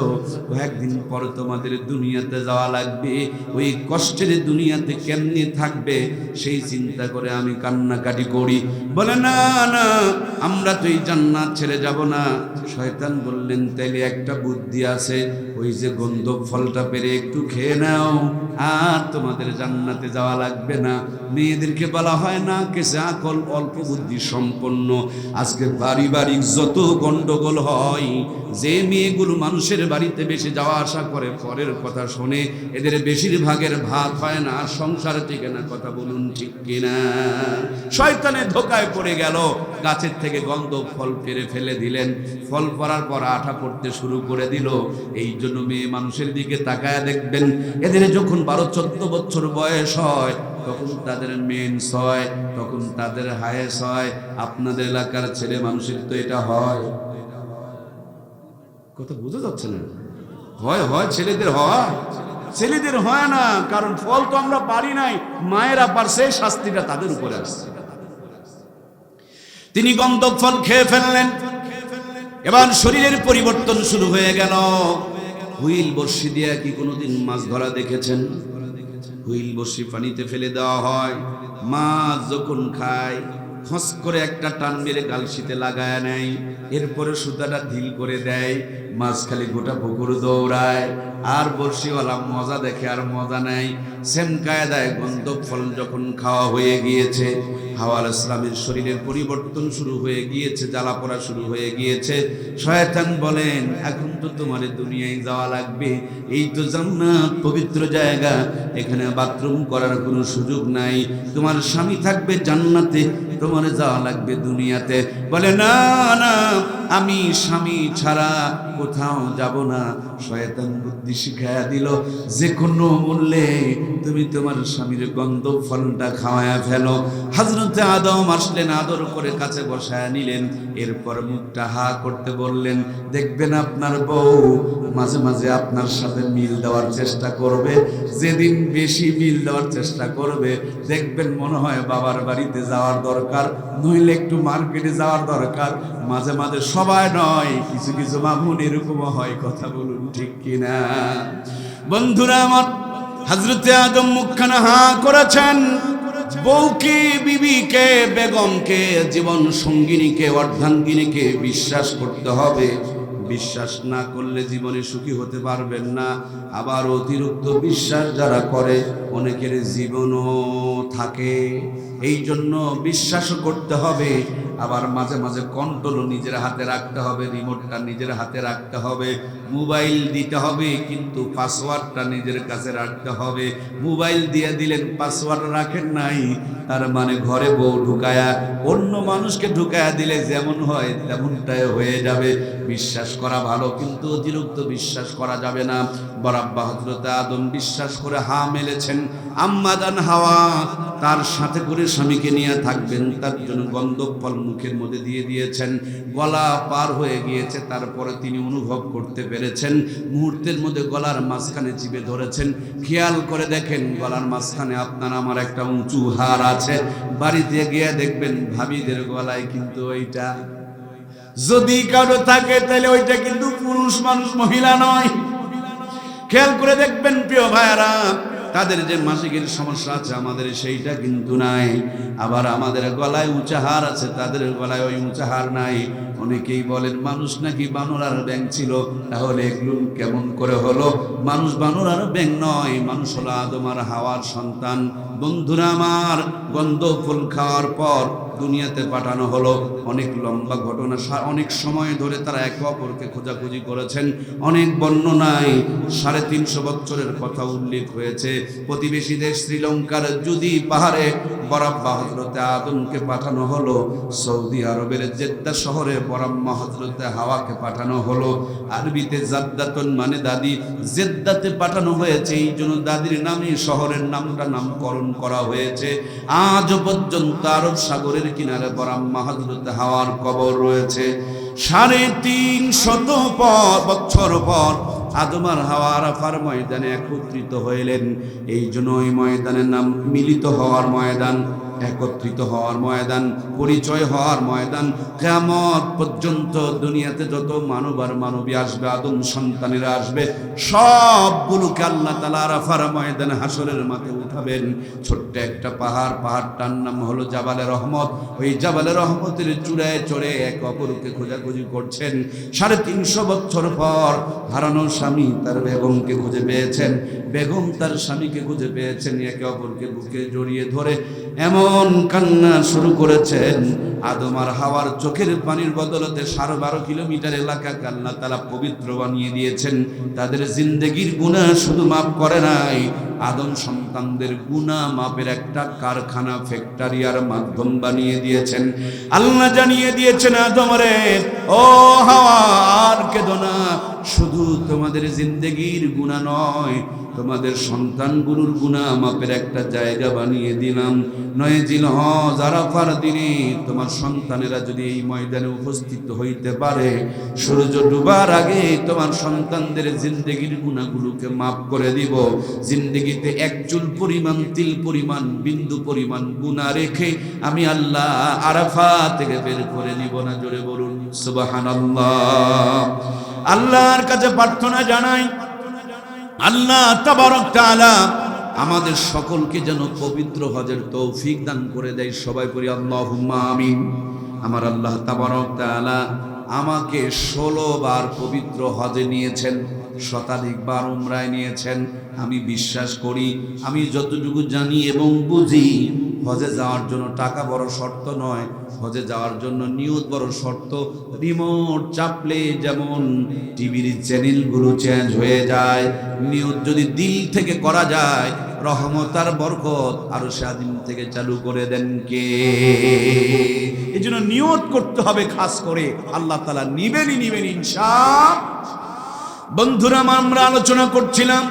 কয়েকদিন পর তোমাদের দুনিয়াতে যাওয়া লাগবে, ওই কষ্টের দুনিয়াতে কেমনে থাকবে সেই চিন্তা করে আমি কান্নাকাটি করি। বলে, না না, আমরা তো এই জান্নাত ছেড়ে যাব না। শয়তান বললেন, তাইলে একটা বুদ্ধি আছে, ওই যে গন্ধব ফলটা পেরে একটু খেয়ে নাও, আর তোমাদের জান্নাতে যাওয়া লাগবে না। মেয়েদেরকে বলা হয় না কেসে আকল, অল্প বুদ্ধি সম্পন্ন। আজকে পারিবারিক যত গন্ডগোল হয়, যে মেয়েগুলো মানুষের বাড়িতে বেশি যাওয়া আসা করে, পরের কথা শোনে, এদের বেশিরভাগের ভাত হয় না, সংসার টিকে না। কথা বলুন ঠিক কিনা? শয়তানের ধোকায় পড়ে গেল, গাছের থেকে গন্ধব ফল পেরে ফেলে দিলেন। ফল পড়ার পর আঠা পড়তে শুরু করে দিল। এই জন্য মেয়ে মানুষের দিকে তাকায় দেখবেন, এদের যখন 12-14 বছর বয়স হয়, তখন তাদের মেন্স হয়, তখন তাদের হায়েস হয়। আপনাদের এলাকার ছেলে মানুষের তো এটা হয়, কথা বোঝা যাচ্ছে না? হয় হয়, ছেলেদের হয়, ছেলেদের হয় না, কারণ ফল তো আমরা পারি নাই, মায়েরা পারছে, শাস্তিটা তাদের উপরে আসছে। তিনি গন্ধব ফল খেয়ে ফেললেন। এবার শরীরের পরিবর্তন শুরু হয়ে গেল। হুইল বড়শি দিয়ে কি কোনোদিন মাছ ধরা দেখেছেন? হুইল বড়শি পানিতে ফেলে দেওয়া হয়, মাছ যখন খায় ফস করে একটা টান মেরে গালশিতে লাগায় নেয়, এরপরে সুতাটা ঢিল করে দেয়, মাছ খালি গোটা পুকুর দৌড়ায়, আর বড়শিওয়ালা মজা দেখে আর মজা নেয়। সেম কায়দায় গন্ধব ফল যখন খাওয়া হয়ে গিয়েছে, হাওয়া আলাইহিস সালামের শরীরের পরিবর্তন শুরু হয়ে গিয়েছে, জ্বালা পোড়া শুরু হয়ে গিয়েছে। শয়তান বলেন, এখন তো তোমার দুনিয়ায় যাওয়া লাগবে, এই তো জান্নাত, পবিত্র জায়গা, এখানে বাথরুম করার কোনো সুযোগ নাই, তোমার স্বামী থাকবে জান্নাতে, তোমার যাওয়া লাগবে দুনিয়াতে। বলে, না না, আমি স্বামী ছাড়া কোথাও যাব না। শয়তান বুদ্ধি শিখায়া দিল, যে কোনো মূল্যে তুমি তোমার স্বামীর গন্ধব ফলটা খাওয়ায়া ফেলো। হযরতে আদম আসলেন, আদর করে কাছে বসায় নিলেন, এরপর মুখটা হা করতে বললেন, দেখবেন আপনার বউ মাঝে মাঝে আপনার সাথে মিল দেওয়ার চেষ্টা করবে। যেদিন বেশি মিল দেওয়ার চেষ্টা করবে, দেখবেন মনে হয় বাবার বাড়িতে যাওয়ার দরকার, নইলে একটু মার্কেটে যাওয়ার দরকার। মাঝে মাঝে, সবাই নয়, কিছু কিছু মামুন এরকমও হয়। কথা বলুন ঠিক কিনা? বন্ধুরা আমার, হযরতে আদম মুখখানা হা করেছেন। বউকে, বিবিকে, বেগমকে, জীবন সঙ্গিনীকে, অর্ধাঙ্গিনীকে বিশ্বাস করতে হবে। বিশ্বাস না করলে জীবনে সুখী হতে পারবেন না। আবার অতিরিক্ত বিশ্বাস যারা করে, অনেকের জীবনও থাকে। এই জন্য বিশ্বাসও করতে হবে, আবার মাঝে মাঝে কন্ট্রোলও নিজের হাতে রাখতে হবে, রিমোটটা নিজের হাতে রাখতে হবে। মোবাইল দিতে হবে, কিন্তু পাসওয়ার্ডটা নিজের কাছে রাখতে হবে। মোবাইল দিয়ে দিলেন, পাসওয়ার্ড রাখেন নাই, তার মানে ঘরে বউ ঢুকায়া অন্য মানুষকে ঢুকায়া দিলে যেমন হয় তেমনটাই হয়ে যাবে। বিশ্বাস করা ভালো, কিন্তু অতিরিক্ত বিশ্বাস করা যাবে না। বরাব্বা হযরত আদম বিশ্বাস করে হা মেলেছেন, আম্মা জান হাওয়া তার সাথে করে স্বামীকে নিয়ে থাকবেন, তার জন্য গন্ধব ফল মুখের মধ্যে দিয়ে দিয়েছেন। গলা পার হয়ে গিয়েছে, তারপরে তিনি অনুভব করতে পেরেছেন, মুহূর্তের মধ্যে গলার মাঝখানে চিপে ধরেছেন। খেয়াল করে দেখেন গলার মাঝখানে আপনার আমার একটা উঁচু হার আছে। বাড়িতে গিয়ে দেখবেন ভাবিদের গলায় কিন্তু ওইটা, যদি কারো থাকে তাহলে ওইটা কিন্তু পুরুষ মানুষ, মহিলা নয়। খেয়াল করে দেখবেন প্রিয় ভাইরা, তাদের যে মাসিকের সমস্যা আছে আমাদের সেইটা কিন্তু নাই। আবার আমাদের গলায় উঁচা হার আছে, তাদের গলায় ওই উঁচা হার নাই। অনেকেই বলেন মানুষ নাকি বানর আর ব্যাঙ ছিল, তাহলে এগুলো কেমন করে হলো? মানুষ বানর আর ব্যাঙ নয়, মানুষ হলো আদম আর হাওয়ার সন্তান। বন্ধুরা আমার, গন্ধ ফুল খাওয়ার পর দুনিয়াতে পাঠানো হলো। অনেক লম্বা ঘটনা, অনেক সময় ধরে তারা একে অপরকে খোঁজাখুঁজি করেছেন। অনেক বর্ণনায় 350 বছরের কথা উল্লেখ হয়েছে। প্রতিবেশী দেশ শ্রীলঙ্কার যদি পাহাড়ে বরাব্বা হযরতে আদমকে পাঠানো হলো, সৌদি আরবের জেদ্দা শহরে বরাম্মা হযরতে হাওয়াকে পাঠানো হলো। আরবিতে জাদ্দাতুন মানে দাদি, জেদ্দাতে পাঠানো হয়েছে, এই জন্য দাদির নামে শহরের নামটা নামকরণ করা হয়েছে। আজ পর্যন্ত আরব সাগরের কিনারে বরাম্মা হযরতে হাওয়ার কবর রয়েছে। 350 বছর পর আদম আর হাওয়া আরাফার ময়দানে একত্রিত হইলেন। এই জন্য ওই ময়দানের নাম মিলিত হওয়ার ময়দান, একত্রিত হওয়ার ময়দান, পরিচয় হওয়ার ময়দান। কিয়ামত পর্যন্ত দুনিয়াতে যত মানব আর মানবী আসবে, আদম সন্তানেরা আসবে, সবগুলোকে আল্লাহ তাআলা আরাফার ময়দানে হাসরের মাঠে উঠাবেন। ছোট্ট একটা পাহাড়, পাহাড়টার নাম হলো জাবালে রহমত। ওই জাবালে রহমতের চূড়ায় চড়ে এক অপরকে খোঁজাখুঁজি করছেন। 350 বছর পর হারানো স্বামী তার বেগমকে খুঁজে পেয়েছেন, বেগম তার স্বামীকে খুঁজে পেয়েছেন। একে অপরকে বুকে জড়িয়ে ধরে এমন কান্না শুরু করেছেন, আদম আর হাওয়ার চোখের পানির বদলতে 12.5 কিলোমিটার এলাকাকে আল্লাহ তাআলা পবিত্র বানিয়ে দিয়েছেন। তাদের জিন্দেগির গুনাহ শুধু মাফ করে নাই, আদম সন্তানদের গুনাহ মাপের একটা কারখানা, ফ্যাক্টরিয়ার মাধ্যম বানিয়ে দিয়েছেন। আল্লাহ জানিয়ে দিয়েছেন, আদম রে, ও হাওয়া আর কেঁদো না, শুধু তোমাদের জিন্দেগির গুনাহ নয়, তোমাদের সন্তানগুলোর গুনাহ মাপের একটা জায়গা বানিয়ে দিলাম। 9 জিলহজ আরাফার দিনে তোমার সন্তানেরা যদি এই ময়দানে উপস্থিত হইতে পারে, সূর্য ডুবার আগে তোমার সন্তানদের জিন্দেগির গুনাহগুলোকে মাফ করে দিব। জিন্দেগিতে এক চুল পরিমাণ, তিল পরিমাণ, বিন্দু পরিমাণ গুনাহ রেখে আমি আল্লাহ আরাফা থেকে বের করে নিব না। জোরে বলুন সুবহানাল্লাহ। আল্লাহর কাছে প্রার্থনা জানাই, আল্লাহ তাবারক তাআলা আমাদের সকলকে যেন পবিত্র হজের তৌফিক দান করে দেয়। সবাই পড়ি আল্লাহুম্মা আমিন। আমার আল্লাহ তাবারক তাআলা আমাকে 16 বার পবিত্র হজে নিয়েছেন, শতাধিকবার উমরায় নিয়েছেন। আমি বিশ্বাস করি, আমি যতটুকু জানি এবং বুঝি, হজে যাওয়ার জন্য টাকা বড় শর্ত নয়, হজে যাওয়ার জন্য নিয়ত বড় শর্ত। রিমোট চাপলে যেমন টিভির চ্যানেলগুলো চেঞ্জ হয়ে যায়, নিয়ত যদি দিল থেকে করা যায়, রহমত আর বরকত আরো স্বাধীন থেকে চালু করে দেন কে? এই জন্য নিয়ত করতে হবে খাস করে, আল্লাহ তাআলা নিবেনই ইনশাআল্লাহ। বন্ধুরা, আমরা আলোচনা করছিলাম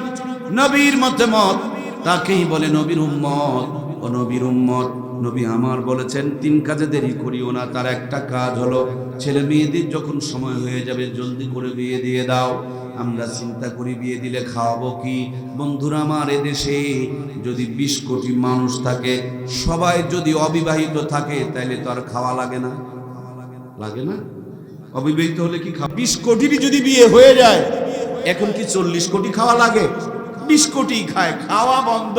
নবীর মতামত, তাকেই বলে নবীর উম্মত। ও নবীর উম্মত, নবী আমার বলেছেন 3 কাজে দেরি করিও না। তার একটা কাজ হলো, ছেলে মেয়েদের যখন সময় হয়ে যাবে জলদি করে বিয়ে দিয়ে দাও। আমরা চিন্তা করি বিয়ে দিলে খাওয়াবো কি? বন্ধুরা আমার, এদেশে যদি 20 কোটি মানুষ থাকে, সবাই যদি অবিবাহিত থাকে, তাইলে তো আর খাওয়া লাগে না, লাগে না? অবিবাহিত হলে কি খাওয়া? 20 কোটিরই যদি বিয়ে হয়ে যায়, এখন কি 40 কোটি খাওয়া লাগে? 20 কোটি খায়, খাওয়া বন্ধ।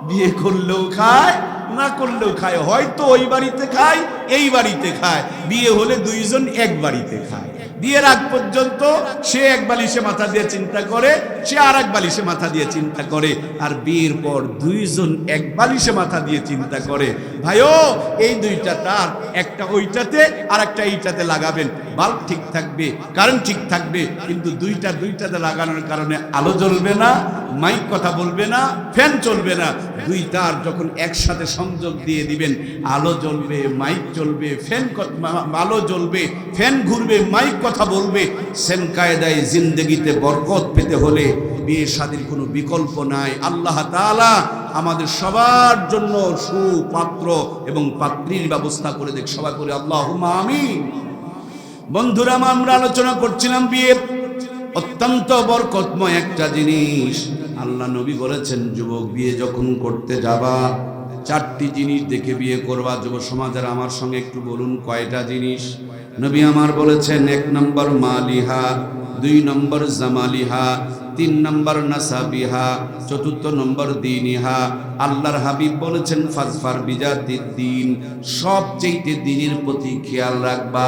বিয়ে করলেও খায়, না করলেও খায়, হয়তো ওই বাড়িতে খায়, এই বাড়িতে খায়। বিয়ে হলে 2 জন এক বাড়িতে খায়। বিয়ের আগ পর্যন্ত সে এক বালিশে মাথা দিয়ে চিন্তা করে, সে আর এক বালিশে মাথা দিয়ে চিন্তা করে, আর বিয়ের পর 2 জন এক বালিশে মাথা দিয়ে চিন্তা করে। ভাইও, এই 2টা তার, একটা ওইটাতে আর একটা এইটাতে লাগাবেন, বাল্ব ঠিক থাকবে, কারেন্ট ঠিক থাকবে, কিন্তু 2টা 2টাতে লাগানোর কারণে আলো জ্বলবে না, মাইক কথা বলবে না, ফ্যান চলবে না। দুই তার যখন একসাথে সংযোগ দিয়ে দিবেন, আলো জ্বলবে, মাইক চলবে, আলো জ্বলবে, ফ্যান ঘুরবে, মাইক কথা বলবে। সেম কায়দায় জিন্দেগিতে বরকত পেতে হলে বিয়ে শাদীর কোনো বিকল্প নাই। আল্লাহ তাআলা আমাদের সবার জন্য সুপাত্র এবং পাত্রীর ব্যবস্থা করে দেখ। সবাই করে আল্লাহুম্মা আমিন। বন্ধুরা, আমরা আলোচনা করছিলাম বিয়ে অত্যন্ত বরকতময় একটা জিনিস। আল্লাহ নবী বলেছেন, যুবক বিয়ে যখন করতে যাবা 4টি জিনিস দেখে বিয়ে করবা। যুব সমাজের আমার সঙ্গে একটু বলুন কয়টা জিনিস? নবী আমার বলেছেন, 1 নম্বর মালিহা, 2 নম্বর জামালিহা, 3 নম্বর নাসাবিহা, 4 নম্বর দিনিহা। আল্লাহর হাবিব বলেছেন, ফাজফার বিজাতিদ্দিন, সবচেয়ে দিনের প্রতি খেয়াল রাখবা।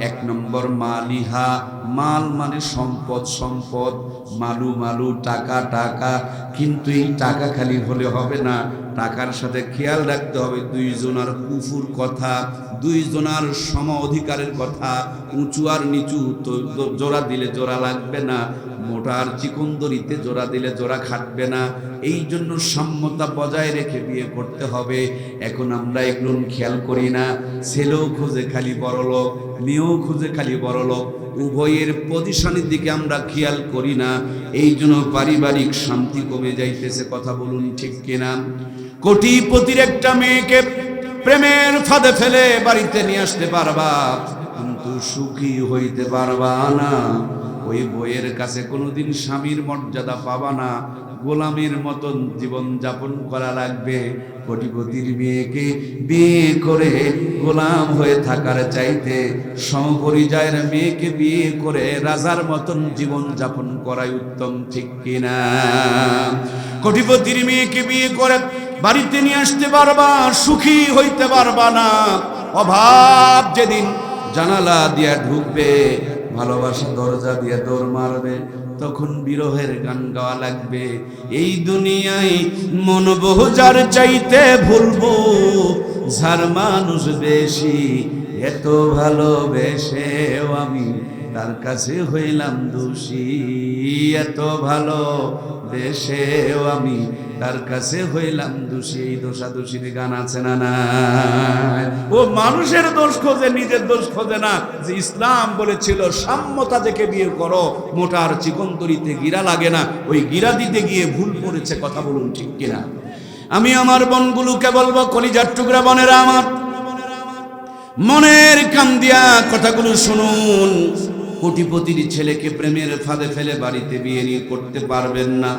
1 নম্বর মালিহা, মাল মানে সম্পদ, সম্পদ, মালু মালু, টাকা টাকা। কিন্তু এই টাকা খালি হলে হবে না, টাকার সাথে খেয়াল রাখতে হবে 2 জনার কুফুর কথা, 2 জনার সম অধিকারের কথা। উঁচু আর নিচু তো জোড়া দিলে জোড়া লাগবে না, মোটা আর চিকন দড়িতে জোড়া দিলে জোড়া খাটবে না। এই জন্য সাম্যতা বজায় রেখে বিয়ে করতে হবে। এখন আমরা এগুলো খেয়াল করি না। ছেলেও খুঁজে খালি বড়লোক, মেয়েও খুঁজে খালি বড়লোক, উভয়ের পজিশনের দিকে আমরা খেয়াল করি না। এই জন্য পারিবারিক শান্তি কমে যাইতেছে। কথা বলুন ঠিক কিনা? কোটিপতির একটা মেয়েকে প্রেমের ফাঁদে ফেলে বাড়িতে নিয়ে আসতে পারবা, কিন্তু সুখী হইতে পারবা না। ওই বইয়ের কাছে কোনোদিন স্বামীর মর্যাদা পাবা না, গোলামের মতন জীবন যাপন করা লাগবে। কোটিপতির মেয়েকে বিয়ে করে গোলাম হয়ে থাকার চাইতে সমপরিচয়ের মেয়েকে বিয়ে করে রাজার মতন জীবন যাপন করাই উত্তম, ঠিক কিনা? কোটিপতির মেয়েকে বিয়ে করে বাড়িতে নিয়ে আসতে পারবা, সুখী হইতে পারবা না। অভাব যেদিন জানালা দিয়া ঢুকবে, ভালোবাসা দরজা দিয়ে দৌড় মারবে, তখন বিরহের গান গাওয়া লাগবে। এই দুনিয়ায় মন বহুজার চাইতে ভুলবো, যার মানুষ বেশি, এত ভালোবেসেও আমি তার কাছে হইলাম দোষী। এত ভালোবেসেও আমি তার কাছে হইলাম দোষী। এই দোষাদোষীর গান আছে না নাই? ও মানুষের দোষ খোঁজে, নিজের দোষ খোঁজে না। যে ইসলাম বলেছিল সাম্যতা দেখে বিয়ে করো, মোটার চিকন তরিতে গিরা লাগে না, ওই গিরা দিতে গিয়ে ভুল করেছে। কথা বলুন ঠিক কিনা? আমি আমার বনগুলোকে বলবো, কলিজার টুকরা বনেরা আমার, মনের কান দিয়া কথাগুলো শুনুন। কোটিপতির ছেলেকে প্রেমের ফাঁদে ফেলে বাড়িতে বিয়ে নিয়ে করতে পারবেন না।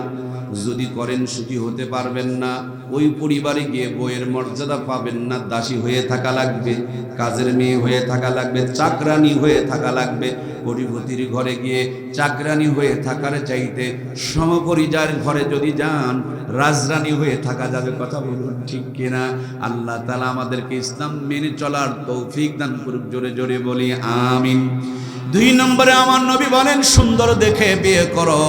যদি করেন সুখী হতে পারবেন না। ওই পরিবারে গিয়ে বইয়ের মর্যাদা পাবেন না। দাসী হয়ে থাকা লাগবে, কাজের মেয়ে হয়ে থাকা লাগবে, চাকরানি হয়ে থাকা লাগবে। কোটিপতির ঘরে গিয়ে চাকরানি হয়ে থাকার চাইতে সমপরিচয়ের ঘরে যদি যান, রাজরানী হয়ে থাকা যাবে। কথা বলুন ঠিক কিনা? আল্লাহ তাআলা আমাদেরকে ইসলাম মেনে চলার তৌফিক দান করুক। জোরে জোরে বলি আমিন। 2 নম্বরে আমার নবী বলেন, সুন্দর দেখে বিয়ে করো।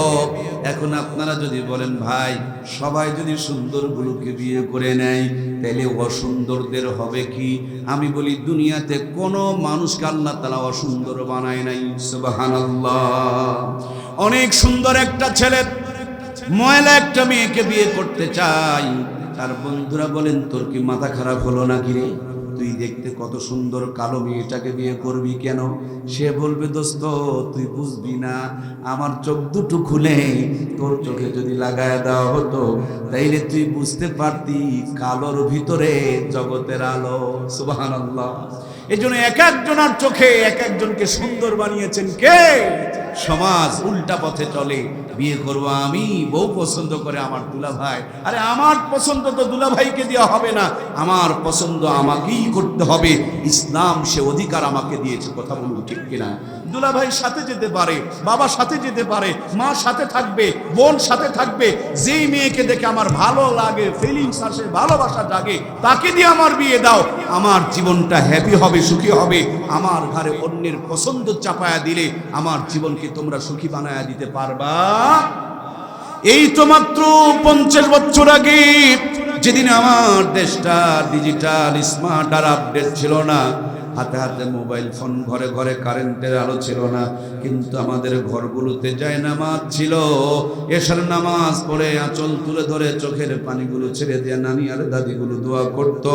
এখন আপনারা যদি বলেন, ভাই সবাই যদি সুন্দরগুলোকে বিয়ে করে নেয়, তাহলে অসুন্দরদের হবে কি? আমি বলি, দুনিয়াতে কোনো মানুষকে আল্লাহ তাআলা অসুন্দর বানায় নাই। সুবহানাল্লাহ। অনেক সুন্দর একটা ছেলে ময়লা একটা মেয়েকে বিয়ে করতে চাই, তার বন্ধুরা বলেন, তোর কি মাথা খারাপ হলো নাকি রে? তুই দেখতে কত সুন্দর, কালো মেয়েটাকে বিয়ে করবি কেন? সে বলবে, দোস্ত তুই বুঝবি না, আমার চোখ দুটো খুলে তোর চোখে যদি লাগায় দেওয়া হতো, তাইলে তুই বুঝতে পারতি কালোর ভিতরে জগতের আলো। সুবহানাল্লাহ। এই জন্য এক একজনের চোখে এক একজনকে সুন্দর বানিয়েছেন কে? সমাজ উল্টা পথে চলে। বিয়ে করবো আমি, বউ পছন্দ করে আমার দুলাভাই। আরে আমার পছন্দ তো দুলাভাইকে দেওয়া হবে না, আমার পছন্দ আমাকেই করতে হবে। ইসলাম সে অধিকার আমাকে দিয়েছে। কথা বলুন ঠিক কিনা? দুলাভাই সাথে যেতে পারে, বাবা সাথে যেতে পারে, মা সাথে থাকবে, বোন সাথে থাকবে। যেই মেয়েকে দেখে আমার ভালো লাগে, ফিলিংস আসে, ভালোবাসা জাগে, তাকে দিয়ে আমার বিয়ে দাও। আমার জীবনটা হ্যাপি হবে, সুখী হবে। আমার ঘরে অন্যের পছন্দ চাপায়া দিলে আমার জীবনকে তোমরা সুখী বানায়া দিতে পারবা? এই তো মাত্র 50 বছর আগে, যেদিন আমার দেশটা ডিজিটাল স্মার্ট আর আপডেট ছিল না, হাতে হাতে মোবাইল ফোন, ঘরে ঘরে কারেন্টের আলো ছিল না, কিন্তু আমাদের ঘরগুলোতে যায় নামাজ ছিল। এশার নামাজ পড়ে আঁচল তুলে ধরে চোখের পানিগুলো ছেড়ে দিয়ে নানি আর দাদিগুলো দোয়া করত।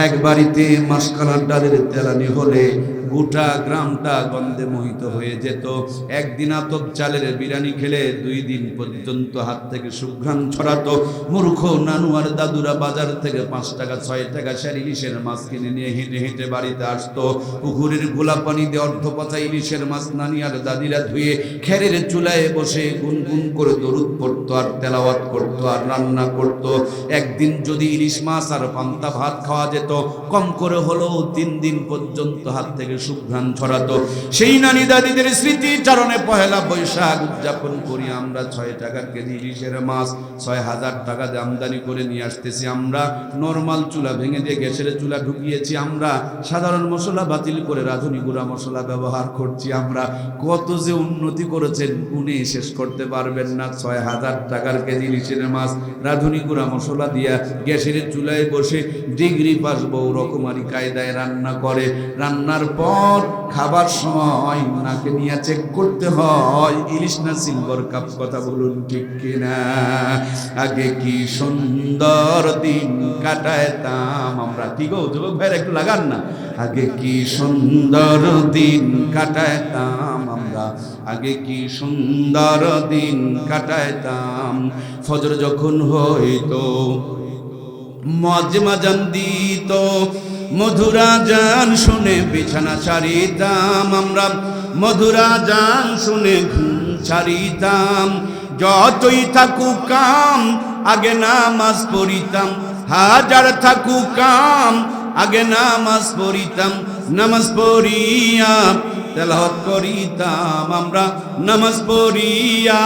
এক বাড়িতে মাসকালার ডালের তেলানি হলে গোটা গ্রামটা গন্ধে মোহিত হয়ে যেত। একদিন আতপ চালের বিরিয়ানি খেলে 2 দিন পর্যন্ত হাত থেকে সুঘ্রাণ ছড়াতো। মূর্খ নানু আর দাদুরা বাজার থেকে 5 টাকা 6 টাকা ইলিশের মাছ কিনে নিয়ে হেঁটে হেঁটে বাড়িতে আসতো। পুকুরের গোলা পানি দিয়ে অর্ধপচা ইলিশের মাছ নানি আর দাদিরা ধুয়ে খেরের চুলায় বসে গুনগুন করে দরুদ পড়তো আর তেলাওয়াত করতো আর রান্না করতো। একদিন যদি ইলিশ মাছ আর পান্তা ভাত খাওয়া যেত, কম করে হলেও 3 দিন পর্যন্ত হাত থেকে সুঘ্রাণ ছড়াতো। সেই নানি দাদিদের স্মৃতিচারণে পহেলা বৈশাখ উদযাপন করি আমরা। 6 টাকা কেজি ইলিশের মাছ 6000 টাকা দিয়ে আমদানি করে নিয়ে আসতেছি আমরা। নরমাল চুলা ভেঙে দিয়ে গ্যাসের চুলা ঢুকিয়েছি আমরা। সাধারণ মশলা বাতিল করে রাঁধুনি গুঁড়া মশলা ব্যবহার করছি আমরা। কত যে উন্নতি করেছেন গুণে শেষ করতে পারবেন না। 6000 টাকার কেজি ইলিশের মাছ রাঁধুনি গুঁড়া মশলা দিয়া গ্যাসের চুলায় বসে ডিগ্রি পাস বউ রকমারি কায়দায় রান্না করে। রান্নার পর খাবার সময় নাকে নিয়ে চেক করতে হয় ইলিশ না সিলভার কাপ। কথা বলুন ঠিক কিনা? আগে কি সুন্দর দিন কাটাইতাম আমরা। কি গো যুবক ভাইরা একটু লাগান না। আগে কি সুন্দর দিন কাটাইতাম আমরা, আগে কি সুন্দর দিন কাটাইতাম। ফজর যখন হইতো মুয়াজ্জিন দিত, মধুরা জান শুনে বিছানা ছাড়িতাম আমরা। মধুরা জান শুনে ঘুম ছাড়িতাম। যতই থাকুক কাম আগে নামাজ পড়িতাম। হাজার থাকুক কাম আগে নামাজ পড়িতাম। নামাজ পড়িয়া তেলাওয়াত করিতাম আমরা। নামাজ পড়িয়া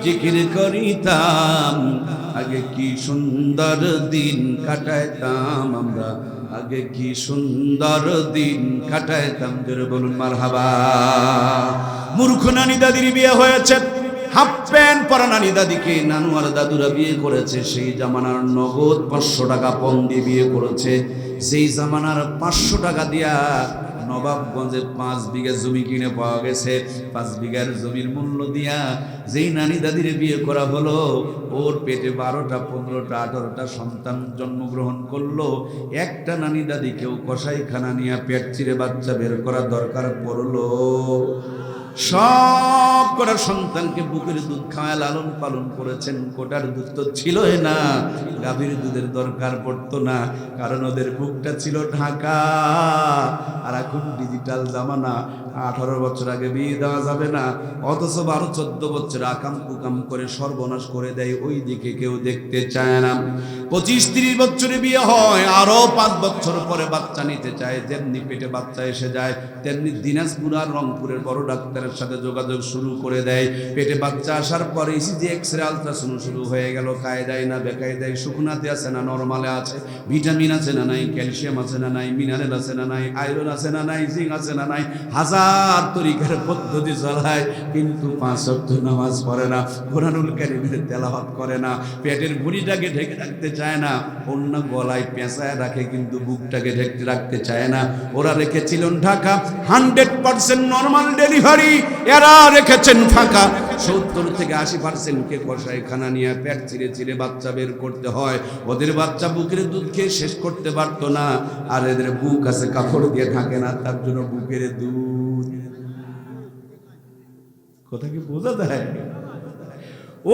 জিকির করিতাম। আগে কি সুন্দর দিন কাটাইতাম আমরা, আগে কি সুন্দর দিন কাটাইতাম। জোরে বলুন মারহাবা। মূর্খ নানি দাদির বিয়ে হয়েছে, হাফ প্যান্ট পরা নানি দাদিকে নানু আর দাদুরা বিয়ে করেছে। সেই জামানার নগদ 500 টাকা পণ দিয়ে বিয়ে করেছে। সেই জামানার 500 টাকা দিয়া নবাবগঞ্জে 5 বিঘা জমি কিনে পাওয়া গেছে। 5 বিঘার জমির মূল্য দিয়া যেই নানি দাদির বিয়ে করা হলো, ওর পেটে 12টা 15টা 18টা সন্তান জন্মগ্রহণ করলো। একটা নানি দাদি কেউ কসাইখানা নিয়ে পেট চিরে বাচ্চা বের করা দরকার পড়লো। সব কটা সন্তানকে বুকের দুধ খাওয়ায় লালন পালন করেছেন। কোটার দুধ তো ছিলই না, গাভীর দুধের দরকার পড়তো না, কারণ ওদের বুকটা ছিল ঢাকা। আর এখন ডিজিটাল জামানা, 18 বছর আগে বিয়ে দেওয়া যাবে না, অথচ 12-14 বছর আকাম কুকাম করে সর্বনাশ করে দেয়। ওই দিকে কেউ দেখতে চায় না। 25-30 বছরে বিয়ে হয়, আরো 5 বছর পরে বাচ্চা নিতে চায়। যেমনি পেটে বাচ্চা এসে যায়, তেমনি দিনাজপুর আর রংপুরের বড় ডাক্তারের সাথে যোগাযোগ শুরু করে দেয়। পেটে বাচ্চা আসার পরে ইসিজি এক্সরে আলট্রাসাউন্ড শুরু হয়ে গেল। কায়দায় না বেকায়দায়, শুকনাতে আছে না নরমালে আছে, ভিটামিন আছে না নাই, ক্যালসিয়াম আছে না নাই, মিনারেল আছে না নাই, আয়রন আছে না নাই, জিঙ্ক আছে না নাই, হাজার তরিকার পদ্ধতি চালায়, কিন্তু 5 ওয়াক্ত নামাজ পড়ে না, কোরআনুল কারীমের তেলাওয়াত করে না, পেটের ভুঁড়িটাকে ঢেকে রাখতে চায় না। অন্য গলায় পেঁচায় রাখে, কিন্তু বুকটাকে ঢেকে রাখতে চায় না। ওরা রেখেছিলেন ঢাকা 100% নরমাল ডেলিভারি, এরা রেখেছেন ফাঁকা। 70 থেকে 80% কে কসাইখানা নিয়ে পেট চিরে চিরে বাচ্চা বের করতে হয়। ওদের বাচ্চা বুকের দুধ খেয়ে শেষ করতে পারতো না, আর এদের বুক আছে কাপড় দিয়ে ঢাকে না, তার জন্য বুকের দুধ। কথা কি বোঝা যায়?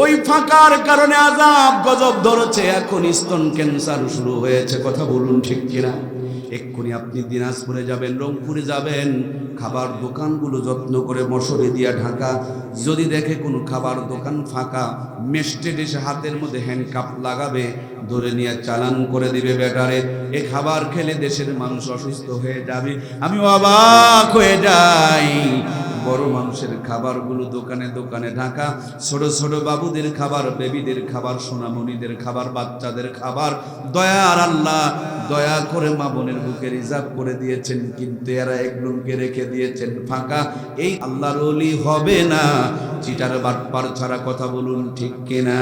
ওই ফাঁকার কারণে আযাব গজব ধরেছে। এখন স্তন ক্যান্সার শুরু হয়েছে। কথা বলুন ঠিক কিনা? এক্ষুনি আপনি দিনাজপুরে যাবেন, রংপুরে যাবেন, খাবার দোকানগুলো যত্ন করে মশারি দিয়া ঢাকা। যদি দেখে কোনো খাবার দোকান ফাঁকা, মেস্টেড এসে হাতের মধ্যে হ্যান্ডকাপ লাগাবে, ধরে নিয়ে চালান করে দিবে ব্যাটারে। এ খাবার খেলে দেশের মানুষ অসুস্থ হয়ে যাবে। আমি অবাক হয়ে যাই। বড় মানুষের খাবারগুলো দোকানে দোকানে ঢাকা, ছোট ছোট বাবুদের খাবার, বেবিদের খাবার, সোনামণিদের খাবার, বাচ্চাদের খাবার। দয়ার আল্লাহ দয়া করে মা বোনের বুকে রিজার্ভ করে দিয়েছেন, কিন্তু এরা এগুলোকে রেখে দিয়েছেন ফাঁকা। এই আল্লাহর ওলি হবে না, চিটার বাটপার ছাড়া কথা বলুন ঠিক কিনা?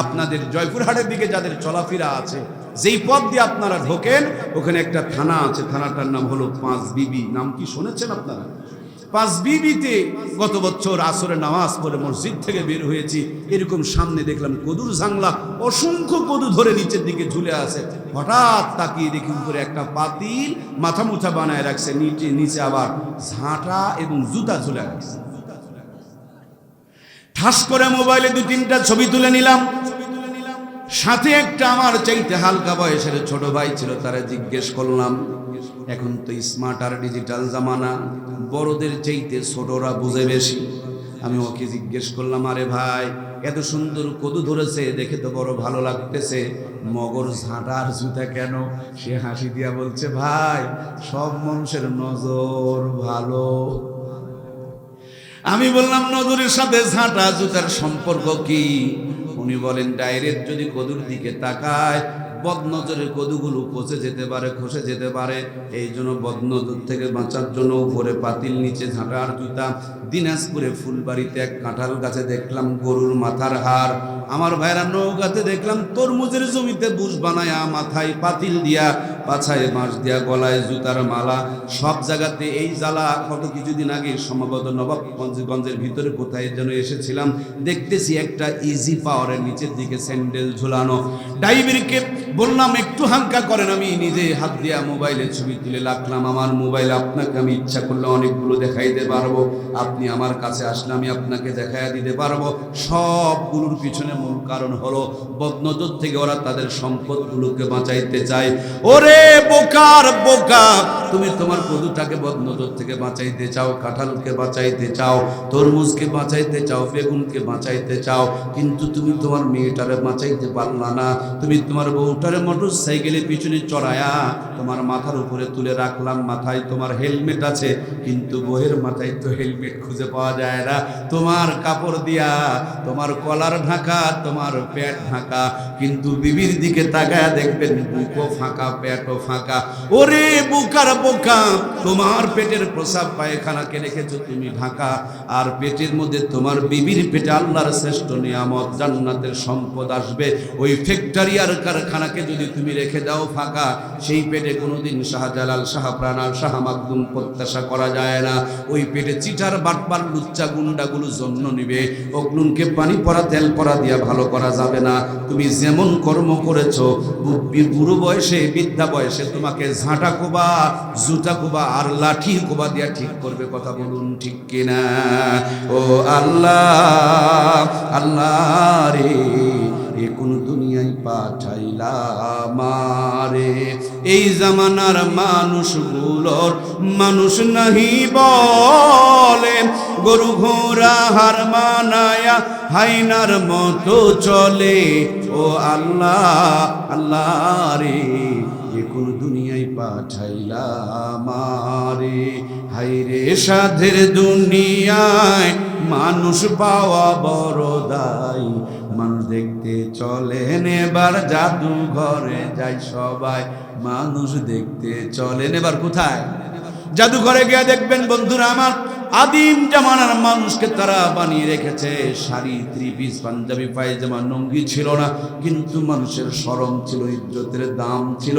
আপনাদের জয়পুরহাটের দিকে যাদের চলাফেরা আছে, যেই পথ দিয়ে আপনারা ঢোকেন ওখানে একটা থানা আছে, থানাটার নাম হলো পাঁচ বিবি। নাম কি শুনেছেন আপনারা? পাঁচ বিবিতে গত বছর আসরে নামাজ পড়ে মসজিদ থেকে বের হয়েছি, এরকম সামনে দেখলাম কদুর জাংলা, অসংখ্য কদু ধরে নিচের দিকে ঝুলে আছে। হঠাৎ তাকিয়ে দেখি উপরে একটা পাতিল মাথা মুথা বানায় রাখছে, নিচে আবার ঝাঁটা এবং জুতা ঝুলে রাখছে। ঠাস করে মোবাইলে 2-3টা ছবি তুলে নিলাম। সাথে একটা আমার চাইতে হালকা বয়সের ছোট ভাই ছিল, তারা জিজ্ঞেস করলাম, এখন তো স্মার্ট আর ডিজিটাল জামানা, বড়দের চাইতে ছোটরা বুঝে বেশি। আমি ওকে জিজ্ঞেস করলাম, আরে ভাই এত সুন্দর কদু ধরেছে দেখে তো বড় ভালো লাগতেছে, মগর ঝাঁটা আর জুতা কেন? সে হাসি দিয়া বলছে, ভাই সব মানুষের নজর ভালো। আমি বললাম, নজরের সাথে ঝাঁটা জুতার সম্পর্ক কি? উনি বলেন, ডাইরেক্ট যদি কদুর দিকে তাকায় বদনজরের কদুগুলো পচে যেতে পারে, খসে যেতে পারে। এই জন্য বদনজর থেকে বাঁচার জন্য উপরে পাতিল, নিচে ঝাঁটা আর জুতা। দিনাজপুরে ফুলবাড়িতে এক কাঁঠাল গাছে দেখলাম গরুর মাথার হার। আমার ভাইরা নৌকাতে দেখলাম তরমুজের জমিতে বুশ বানায়া, মাথায় পাতিল দিয়া, পাছায় বাঁশ দিয়া, গলায় জুতার মালা। সব জায়গাতে এই জ্বালা। কত কিছুদিন আগে সম্ভবত নবাবগঞ্জের ভিতরে কোথায় যেন এসেছিলাম, দেখতেছি একটা ইজি পাওয়ারের নিচের দিকে স্যান্ডেল ঝুলানো। ড্রাইভারকে বললাম একটু হালকা করেন, আমি নিজে হাত দিয়া মোবাইলে ছবি তুলে রাখলাম। আমার মোবাইল আপনাকে আমি ইচ্ছা করলে অনেকগুলো দেখাইতে পারবো, আপনি আমার কাছে আসলে আমি আপনাকে দেখাইয়া দিতে পারবো। সবগুলোর পিছনে মূল কারণ হলো বদনজর থেকে ওরা তাদের সম্পদগুলোকে বাঁচাইতে চায়। ওরে বোকার বোকা, তুমি তোমার কদুটাকে বদনজর থেকে বাঁচাইতে চাও, কাঁঠালকে বাঁচাইতে চাও, তরমুজকে বাঁচাইতে চাও, বেগুনকে বাঁচাইতে চাও, কিন্তু তুমি তোমার মেয়েটারে বাঁচাইতে পারলা না। তুমি তোমার বউটারে মোটর সাইকেলের পিছনে চড়ায়া তোমার মাথার উপরে তুলে রাখলাম, মাথায় তোমার হেলমেট আছে, কিন্তু বউয়ের মাথায় তো হেলমেট খুঁজে পাওয়া যায় না। তোমার কাপড় দিয়া তোমার কলার ঢাকা, তোমার পেট ঢাকা, কিন্তু বিবির দিকে তাকায় দেখবেন বুকও ফাঁকা, পেটও ফাঁকা। ওরে বোকার বোকা, তোমার পেটের প্রসাব পায়খানাকে রেখেছো তুমি ঢাকা, আর পেটের মধ্যে তোমার বিবির পেটে আল্লাহর শ্রেষ্ঠ নিয়ামত জান্নাতের সম্পদ আসবে। ওই ফ্যাক্টরি আর কারখানাকে যদি তুমি রেখে দাও ফাঁকা, সেই পেটে কোনোদিন শাহজালাল, শাহপ্রাণ আর শাহ মাকদুম প্রত্যাশা করা যায় না। ওই পেটে চিটার বাটপার লুচ্চা গুন্ডাগুলো জন্ম নিবে, ওগুলোকে পানি পড়া তেল পড়া দিয়া ভালো করা যাবে না। তুমি যেমন কর্ম করেছো, বুড়ো বয়সে বৃদ্ধা বয়সে তোমাকে ঝাঁটা কোবা, জুতা কোবা আর লাঠি কোবা দিয়া ঠিক করবে। কথা বলুন ঠিক কিনা? ও আল্লাহ, আল্লাহ রে, এ কোন দুনিয়ায় পাঠাইলা আমারে? এই জামানার মানুষগুলোর মানুষ নাহি বলে, গরু ঘোড়া হার মানায়া হাইনার মতো চলে। ও আল্লাহ, আল্লাহ রে, এ কোন দুনিয়ায় পাঠাইলা আমারে? হাইরে সাধের দুনিয়ায় মানুষ পাওয়া বড় দায়। মানুষ দেখতে চলেন এবার জাদু ঘরে যায় সবাই, মানুষ দেখতে চলেন এবার কোথায়? জাদুঘরে গিয়ে দেখবেন বন্ধুরা আমার, আদিম জামানার মানুষকে তারা বানিয়ে রেখেছে। শাড়ি, ত্রিপিস, পাঞ্জাবি, পায়জামা, লুঙ্গি ছিল না, কিন্তু মানুষের শরম ছিল, ইজ্জতের দাম ছিল,